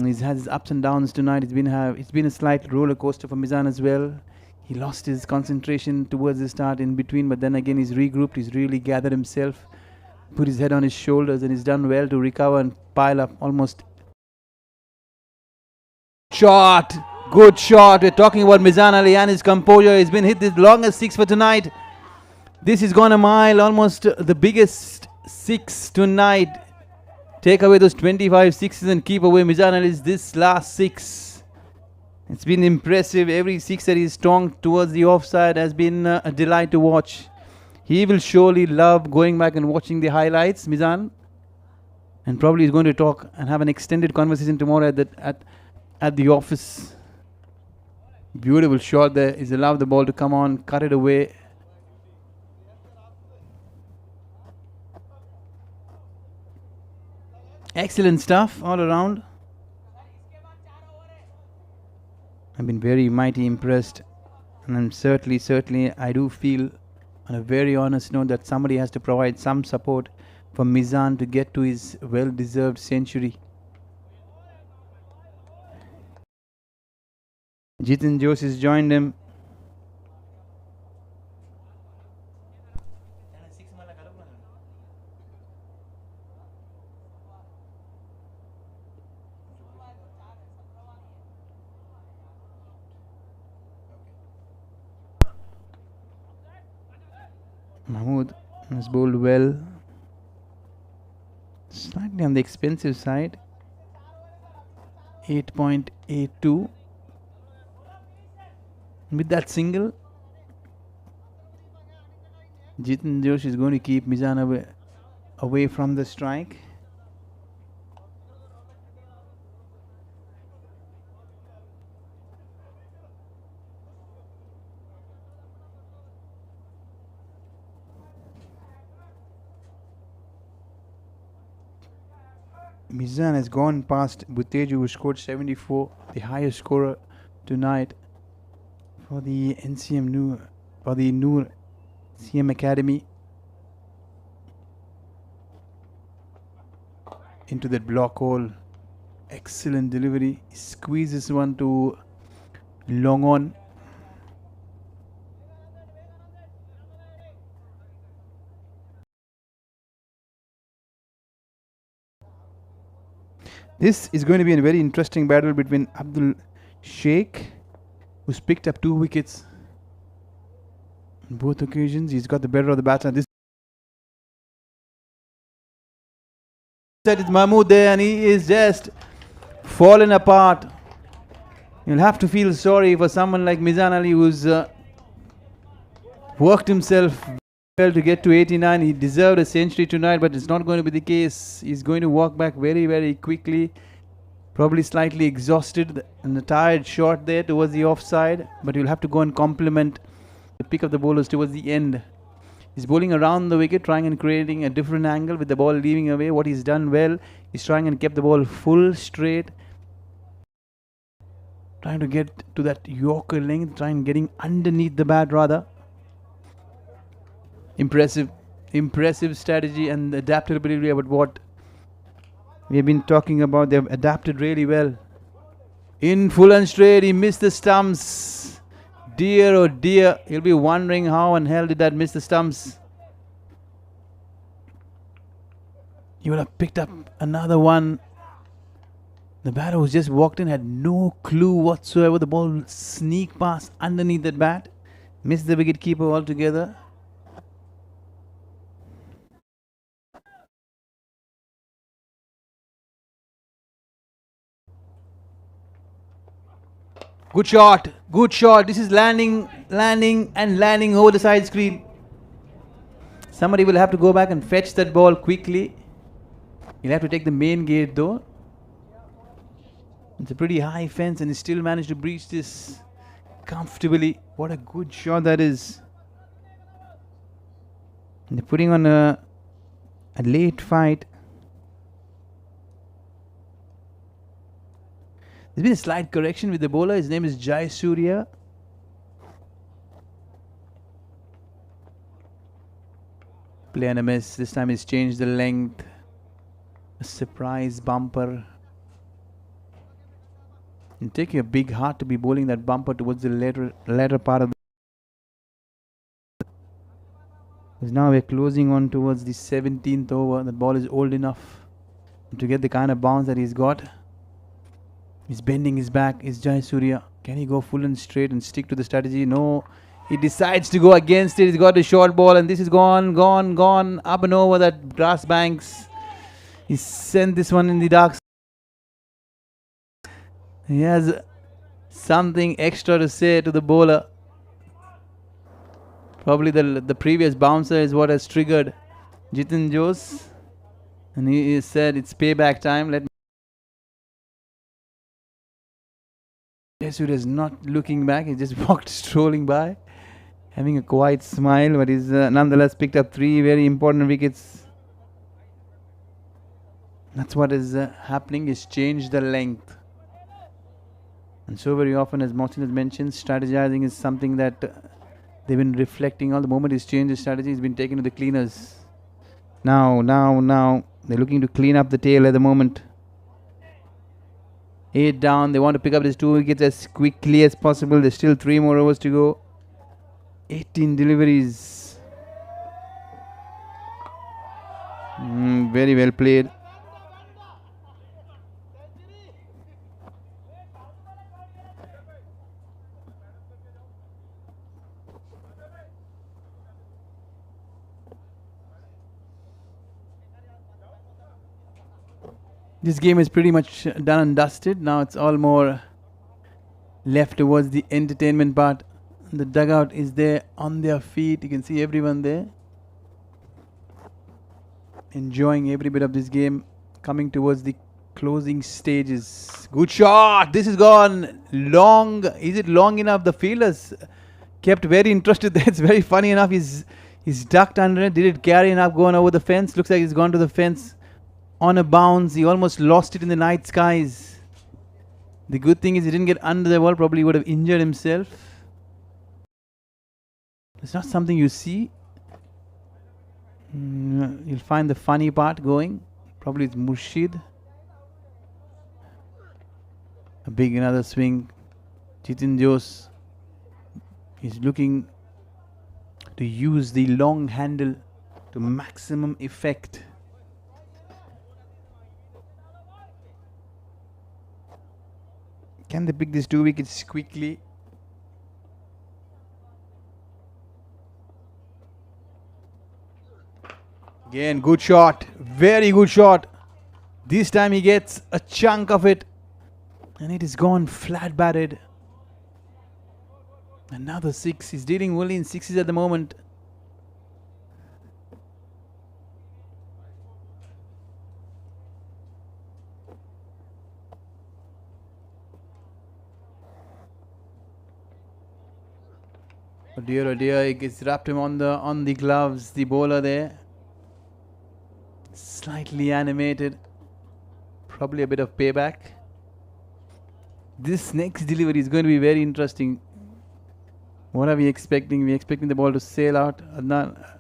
He's had his ups and downs tonight. It's been a slight roller coaster for Mizan as well. He lost his concentration towards the start in between, but then again he's regrouped. He's really gathered himself, put his head on his shoulders, and he's done well to recover and pile up almost. Shot! Good shot. We're talking about Mizan Ali and his composure. He's been hit the longest six for tonight. This has gone a mile, almost the biggest six tonight. Take away those 25 sixes and keep away Mizan Ali's this last six. It's been impressive. Every six that he's strong towards the offside has been a delight to watch. He will surely love going back and watching the highlights, Mizan. And probably he's going to talk and have an extended conversation tomorrow at the office. Beautiful shot there. He's allowed the ball to come on, cut it away. Excellent stuff all around. I've been very mighty impressed, and I'm certainly I do feel on a very honest note that somebody has to provide some support for Mizan to get to his well-deserved century. Jitin Jose has joined him. Mahmood has bowled well. Slightly on the expensive side. 8.82. With that single, Jitin Josh is going to keep Mizan away from the strike. Mizan has gone past Buteju, who scored 74, the highest scorer tonight for the NCM for the NOORCM Academy. Into that block hole. Excellent delivery. He squeezes one to long on. This is going to be a very interesting battle between Abdul Sheikh, who's picked up 2 wickets on both occasions. He's got the better of the batsman. This side is Mahmood there, and he is just fallen apart. You'll have to feel sorry for someone like Mizan Ali, who's worked himself well to get to 89. He deserved a century tonight, but it's not going to be the case. He's going to walk back very, very quickly. Probably slightly exhausted and a tired shot there towards the offside, but you'll have to go and compliment the pick of the bowlers towards the end. He's bowling around the wicket, trying and creating a different angle with the ball leaving away. What he's done well, he's trying and kept the ball full straight, trying to get to that Yorker length, trying getting underneath the bat rather. Impressive strategy and adaptability about what we have been talking about. They've adapted really well. In full and straight, he missed the stumps. Dear oh dear, he'll be wondering how and hell did that miss the stumps. He would have picked up another one. The batter who's just walked in had no clue whatsoever. The ball sneaked past underneath that bat. Missed the wicket keeper altogether. Good shot, good shot. This is landing over the side screen. Somebody will have to go back and fetch that ball quickly. He'll have to take the main gate though. It's a pretty high fence and he still managed to breach this comfortably. What a good shot that is. And they're putting on a late fight. There's been a slight correction with the bowler. His name is Jai Surya. Play and a miss. This time he's changed the length. A surprise bumper. It'll take you a big heart to be bowling that bumper towards the latter part of the. Because now we're closing on towards the 17th over. The ball is old enough to get the kind of bounce that he's got. He's bending his back. Is Jai Surya. Can he go full and straight and stick to the strategy? No. He decides to go against it. He's got a short ball and this is gone. Up and over that grass banks. He sent this one in the dark. He has something extra to say to the bowler. Probably the previous bouncer is what has triggered Jitin Jose. And he said it's payback time. Surya is not looking back. He just walked strolling by, having a quiet smile, but he's nonetheless picked up 3 very important wickets. That's what is happening. He's changed the length. And so very often, as Mohsin has mentioned, strategizing is something that they've been reflecting on. The moment he's changed his strategy, he's been taken to the cleaners. Now, they're looking to clean up the tail at the moment. 8 down. They want to pick up these 2 wickets as quickly as possible. There's still 3 more overs to go. 18 deliveries. Very well played. This game is pretty much done and dusted. Now it's all more left towards the entertainment part. The dugout is there on their feet. You can see everyone there enjoying every bit of this game, coming towards the closing stages. Good shot. This is gone long. Is it long enough? The fielders kept very interested there. It's very funny enough. He's ducked under it. Did it carry enough going over the fence? Looks like he's gone to the fence. On a bounce, he almost lost it in the night skies. The good thing is he didn't get under the wall, probably would have injured himself. It's not something you see. You'll find the funny part going. Probably it's Murshid. A big another swing. Jitin Jose is looking to use the long handle to maximum effect. Can they pick these 2 wickets quickly? Again, good shot. Very good shot. This time he gets a chunk of it. And it is gone flat batted. Another 6. He's dealing only in 6s at the moment. Oh dear, he gets wrapped him on the gloves, the bowler there. Slightly animated. Probably a bit of payback. This next delivery is going to be very interesting. What are we expecting? We're expecting the ball to sail out. Adnan.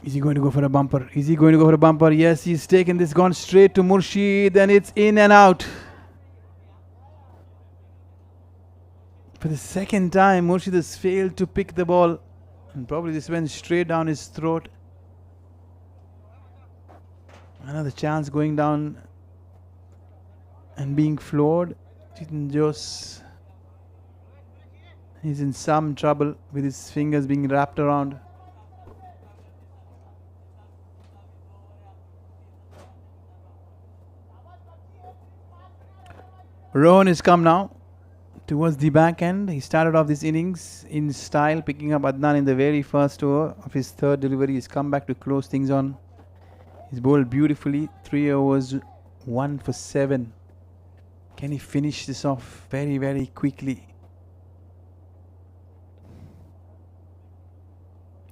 Is he going to go for a bumper? Is he going to go for a bumper? Yes, he's taken this, gone straight to Murshid, and it's in and out. For the second time, Murshid has failed to pick the ball. And probably this went straight down his throat. Another chance going down and being floored. Jitin Jose is in some trouble with his fingers being wrapped around. Rohan has come now towards the back end. He started off this innings in style, picking up Adnan in the very first over of his 3rd delivery. He's come back to close things on. He's bowled beautifully. 3 overs, 1 for 7. Can he finish this off very, very quickly?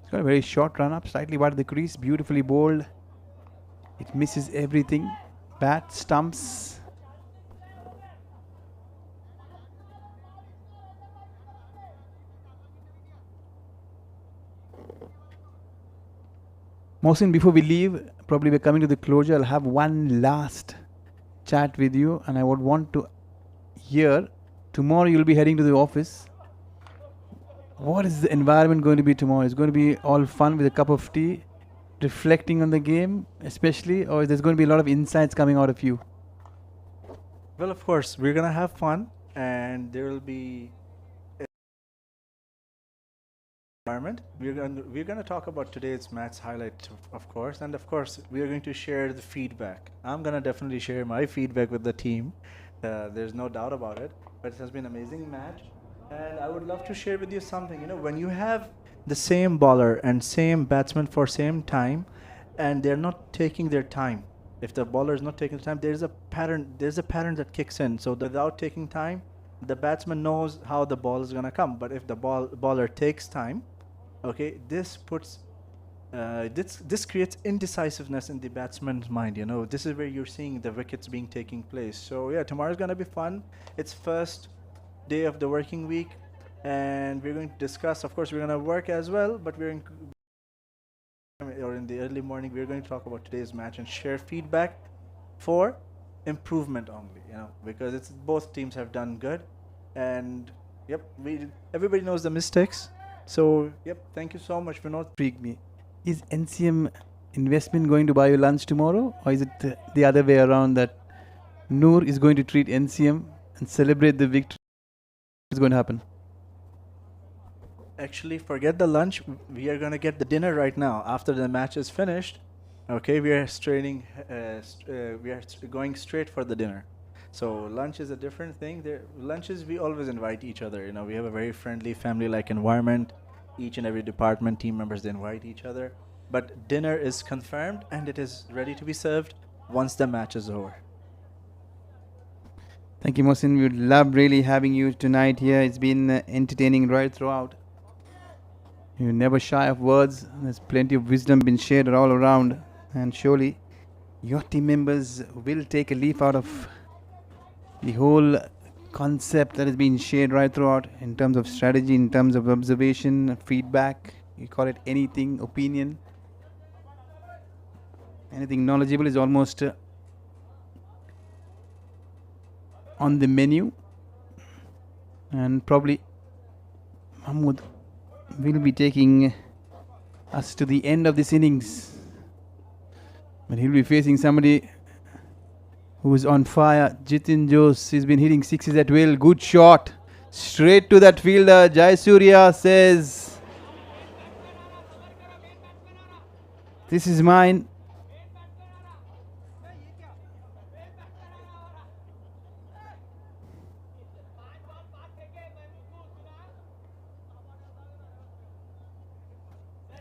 He's got a very short run up, slightly wide of the crease, beautifully bowled. It misses everything. Bat, stumps. Mohsin, before we leave, probably we're coming to the closure. I'll have one last chat with you, and I would want to hear. Tomorrow you'll be heading to the office. What is the environment going to be tomorrow? It's going to be all fun with a cup of tea, reflecting on the game, especially, or there's going to be a lot of insights coming out of you? Well, of course, we're gonna have fun, and there will be environment. We're gonna talk about today's match highlight, of course, and of course, we are going to share the feedback. I'm gonna definitely share my feedback with the team. There's no doubt about it. But it has been an amazing match, and I would love to share with you something. You know, when you have the same bowler and same batsman for same time, and they're not taking their time. If the bowler is not taking the time, there's a pattern. There's a pattern that kicks in. So without taking time, the batsman knows how the ball is gonna come. But if the bowler takes time, okay, this creates indecisiveness in the batsman's mind. You know, this is where you're seeing the wickets being taking place. So yeah, tomorrow's gonna be fun. It's first day of the working week, and we're going to discuss. Of course, we're gonna work as well, but or in the early morning, we're going to talk about today's match and share feedback for improvement only. You know, because it's both teams have done good, and yep, everybody knows the mistakes. So yep, thank you so much, Vinod. Intrigue me. Is NCM investment going to buy you lunch tomorrow, or is it the other way around that Noor is going to treat NCM and celebrate the victory? What's going to happen? Actually, forget the lunch. We are gonna get the dinner right now after the match is finished. Okay, we are going straight for the dinner. So lunch is a different thing. Lunches we always invite each other. You know, we have a very friendly, family-like environment. Each and every department team members, they invite each other. But dinner is confirmed, and it is ready to be served once the match is over. Thank you, Mohsin. We would love really having you tonight here. It's been entertaining right throughout. You're never shy of words. There's plenty of wisdom been shared all around, and surely your team members will take a leaf out of the whole concept that has been shared right throughout in terms of strategy, in terms of observation, feedback. You call it anything, opinion, anything knowledgeable is almost on the menu. And probably Mahmood will be taking us to the end of this innings, but he'll be facing somebody who's on fire. Jitin Jose, he's been hitting sixes at will. Good shot straight to that fielder. Jayasuriya says, this is mine.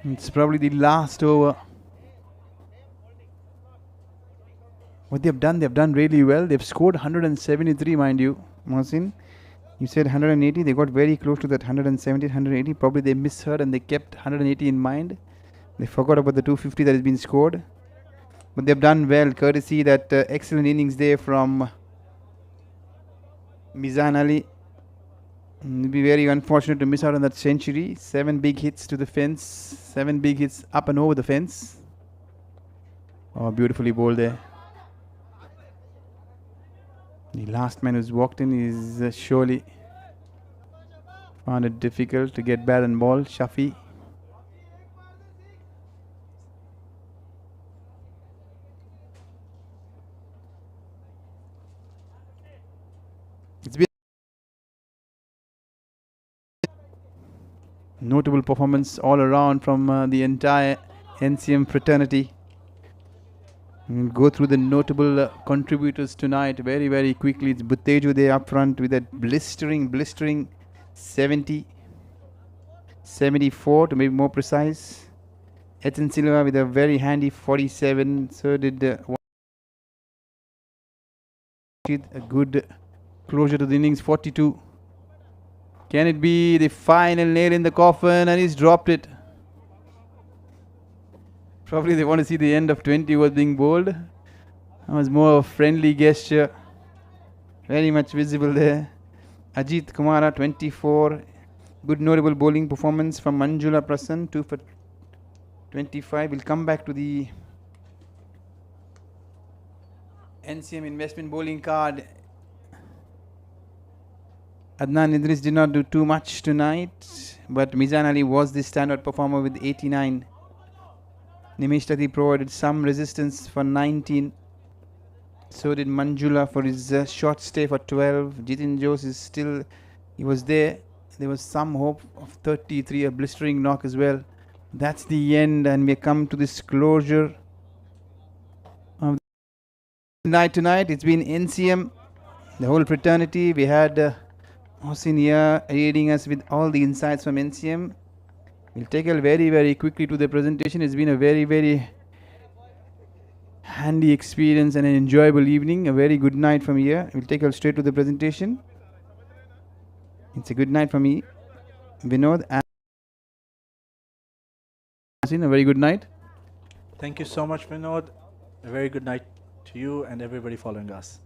It's probably the last over. What they've done really well. They've scored 173, mind you, Mohsin. You said 180. They got very close to that 170, 180. Probably they misheard and they kept 180 in mind. They forgot about the 250 that has been scored. But they've done well, courtesy that excellent innings there from Mizan Ali. It'll be very unfortunate to miss out on that century. 7 big hits to the fence. 7 big hits up and over the fence. Oh, beautifully bowled there. The last man who's walked in is surely found it difficult to get bat and ball. Shafi. It's been notable performance all around from the entire NCM fraternity. We'll go through the notable contributors tonight very, very quickly. It's Butteju there up front with that blistering 70, 74 to be more precise. Ethan Silva with a very handy 47. So did a good closure to the innings, 42. Can it be the final nail in the coffin? And he's dropped it. Probably they want to see the end of 20 was being bowled. That was more of a friendly gesture. Very much visible there. Ajit Kumara, 24. Good notable bowling performance from Manjula Prasann, 2 for 25. We'll come back to the NCM investment bowling card. Adnan Idris did not do too much tonight, but Mizan Ali was the standout performer with 89. Nimesh Tati provided some resistance for 19. So did Manjula for his short stay for 12. Jitin Jose is still, he was there. There was some hope of 33, a blistering knock as well. That's the end, and we come to this closure of the night tonight. It's been NCM, the whole fraternity. We had Hossein here aiding us with all the insights from NCM. We'll take a very, very quickly to the presentation. It's been a very, very handy experience and an enjoyable evening. A very good night from here. We'll take you straight to the presentation. It's a good night for me, Vinod, and Hossein, a very good night. Thank you so much, Vinod. A very good night to you and everybody following us.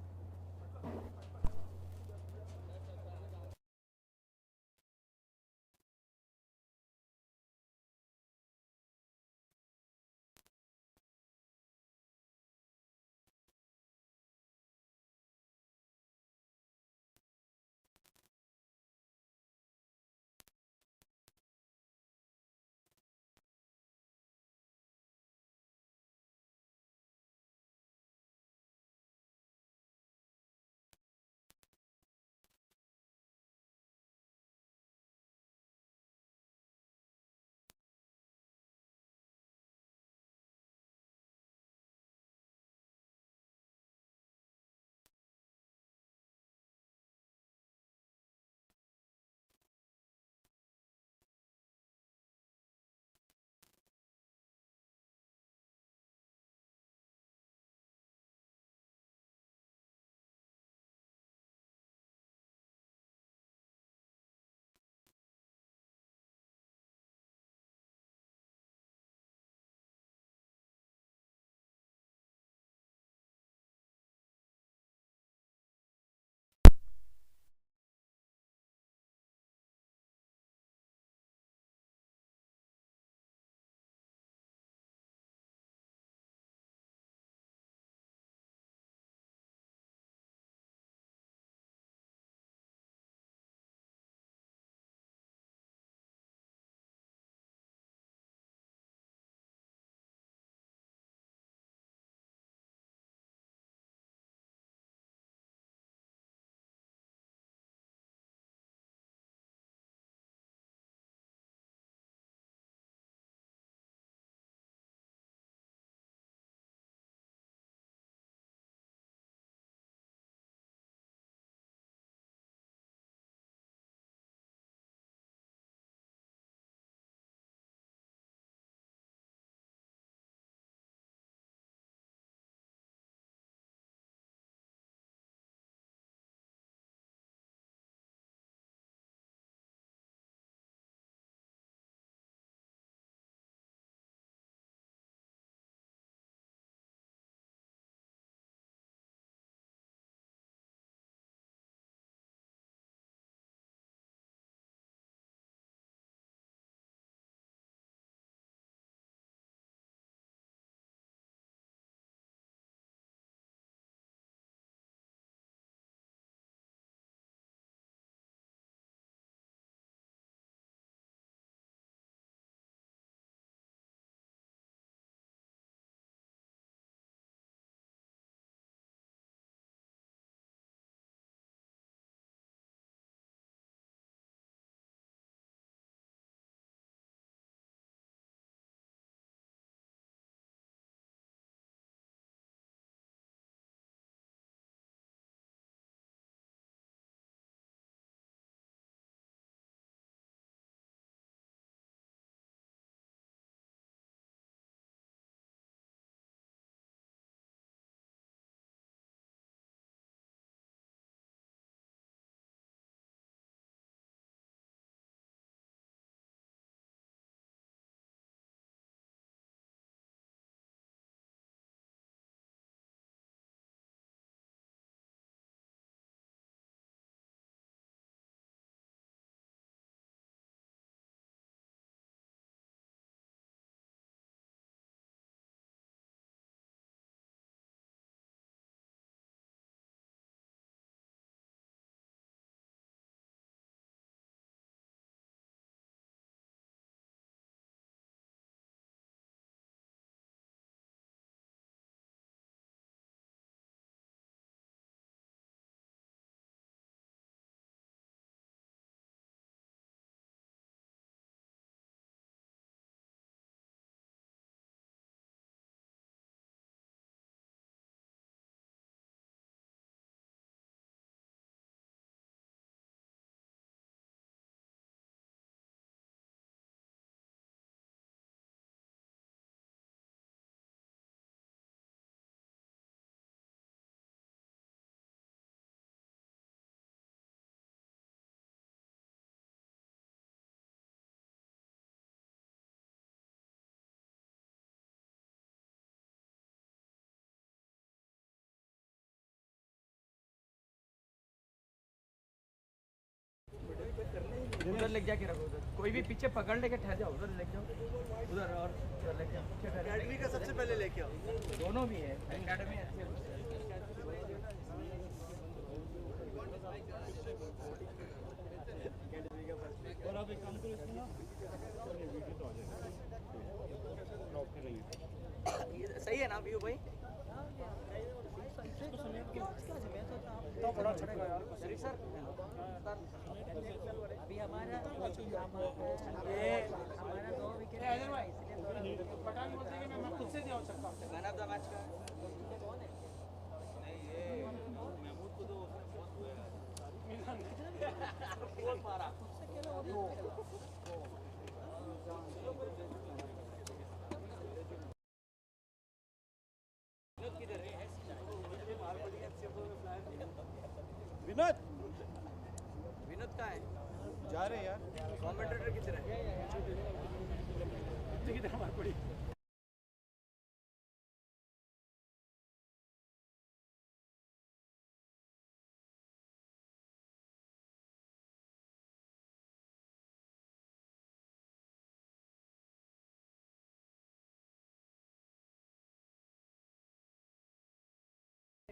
उधर लेके जाके रखो उधर कोई भी पीछे पकड़ लेके ठहर जाओ उधर लेके जाओ उधर और उधर लेके जाओ एकेडमी का सबसे पहले लेके आओ दोनों भी है एकेडमी अच्छे और आप एक काम करो इसमें ना सही है ना व्यू भाई तो बड़ा चढ़ेगा यार सर अभी हमारा ये हमारा 2 विकेट पठान बोलते हैं कि मैं खुद से नहीं हो सकता मैन ऑफ द मैच का कौन है नहीं ये महमूद को तो बोल पा रहा विनोद विनोद कहाँ है जा रहे हैं यार कमेंटेटर किधर है किधर मार पड़ी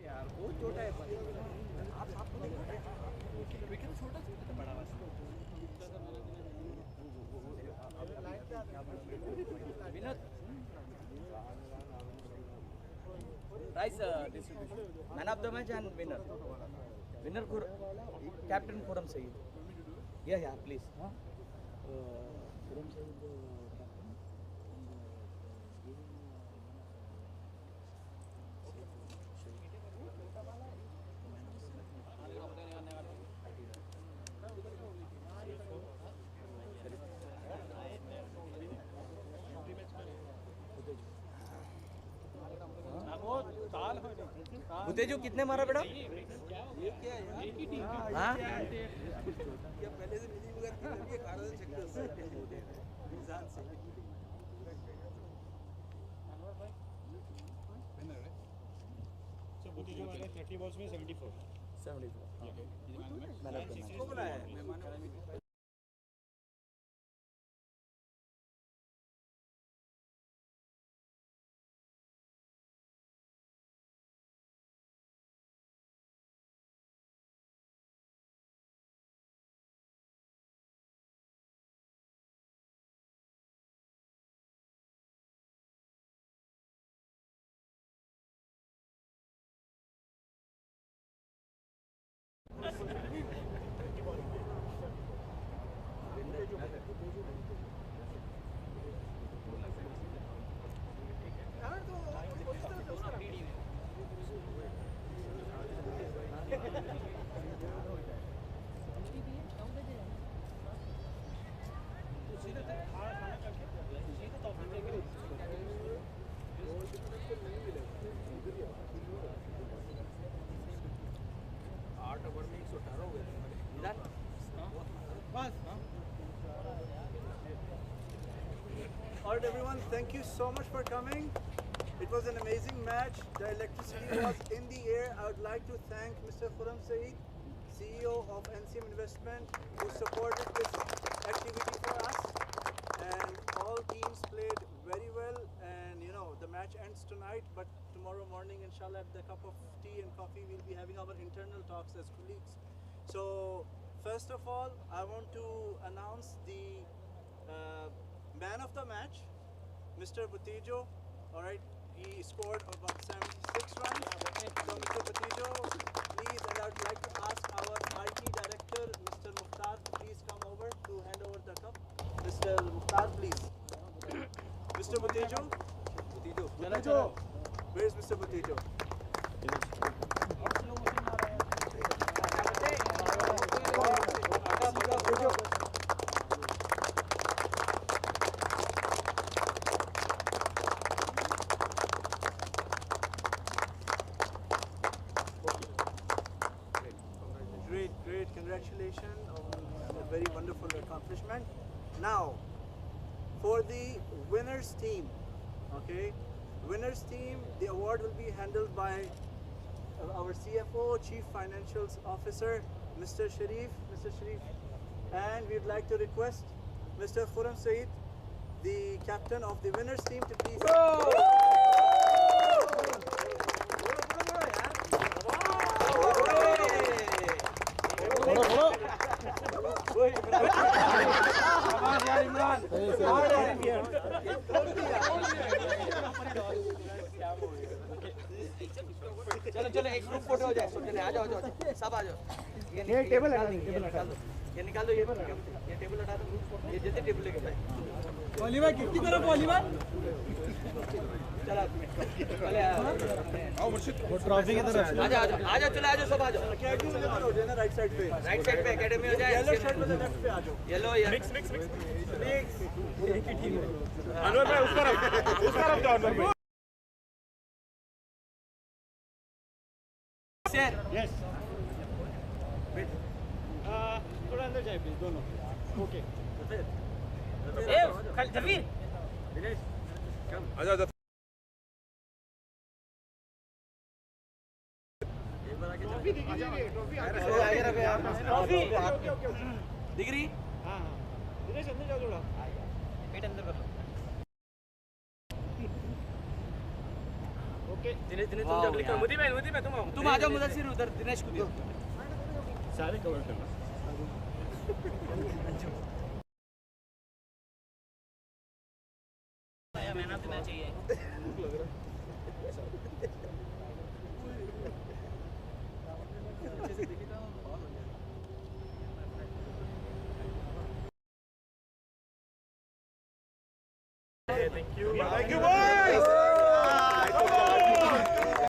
यार बहुत छोटा है आप आपको विकेट छोटा छोटा बड़ा Vinod rice distribution man of the match and winner captain Khurram Saeed yeah please Khurram Saeed captain भूतेजू कितने मारा बेटा हाँ पहले से मिली वगैरह की खा रहे थे चक्कर से मिजान से So Bhutejo was like 30 balls में 74. 74 किसको बुलाया है मेहमान All right, everyone, thank you so much for coming. It was an amazing match. The electricity was in the air. I would like to thank Mr. Khurram Saeed, CEO of NCM Investment, who supported this activity for us. And all teams played very well. And you know, the match ends tonight, but tomorrow morning, inshallah, at the cup of tea and coffee, we'll be having our internal talks as colleagues. So, first of all, I want to announce the man of the match, Mr. Bhutejo. All right, he scored about 76 runs. So, Mr. Bhutejo, please, and I would like to ask our IT director, Mr. Mukhtar, to please come over to hand over the cup. Mr. Mukhtar, please. Mr. Bhutejo. Bhutejo. Where is Mr. Bhutejo? Great, congratulations on a very wonderful accomplishment. Now, for the winners team, okay, winners team, the award will be handled by our CFO, Chief Financial Officer, Mr. Sharif. Mr. Sharif, And we'd like to request Mr. Khurram Saeed, the captain of the winners team, to please. चलो चलो एक group photo हो जाए चले आ जाओ सब आ जाओ ये टेबल हटा दो ये निकाल दो ये टेबल हटा दो ये जल्दी टेबल लेके जाए बोली भाई कितनी तरफ बोली भाई चलो चले आओ मुर्शिद वो ट्रॉफी की तरफ आ जाओ चले आ जाओ सब आ जाओ अकेडमी में हो जाए ना राइट साइड पे एकेडमी हो जाए येलो शर्ट में लेफ्ट पे आ जाओ येलो मिक्स एक ही टीम है अनवर भाई उस तरफ जाओ अनवर भाई यस थोड़ा अंदर जाए प्लीज दोनों ओके ए जफीर आजा आजा ट्रॉफी दिख रही ट्रॉफी दिख रही हां दिनेश अंदर जाओ थोड़ा पेट अंदर कर लो ओके दिनेश तुम जाओ क्लिक करो मुदी भाई तुम आ जाओ मुदस्सिर उधर दिनेश को दियो सारे कवर करना मैन ऑफ द मैच चाहिए थैंक यू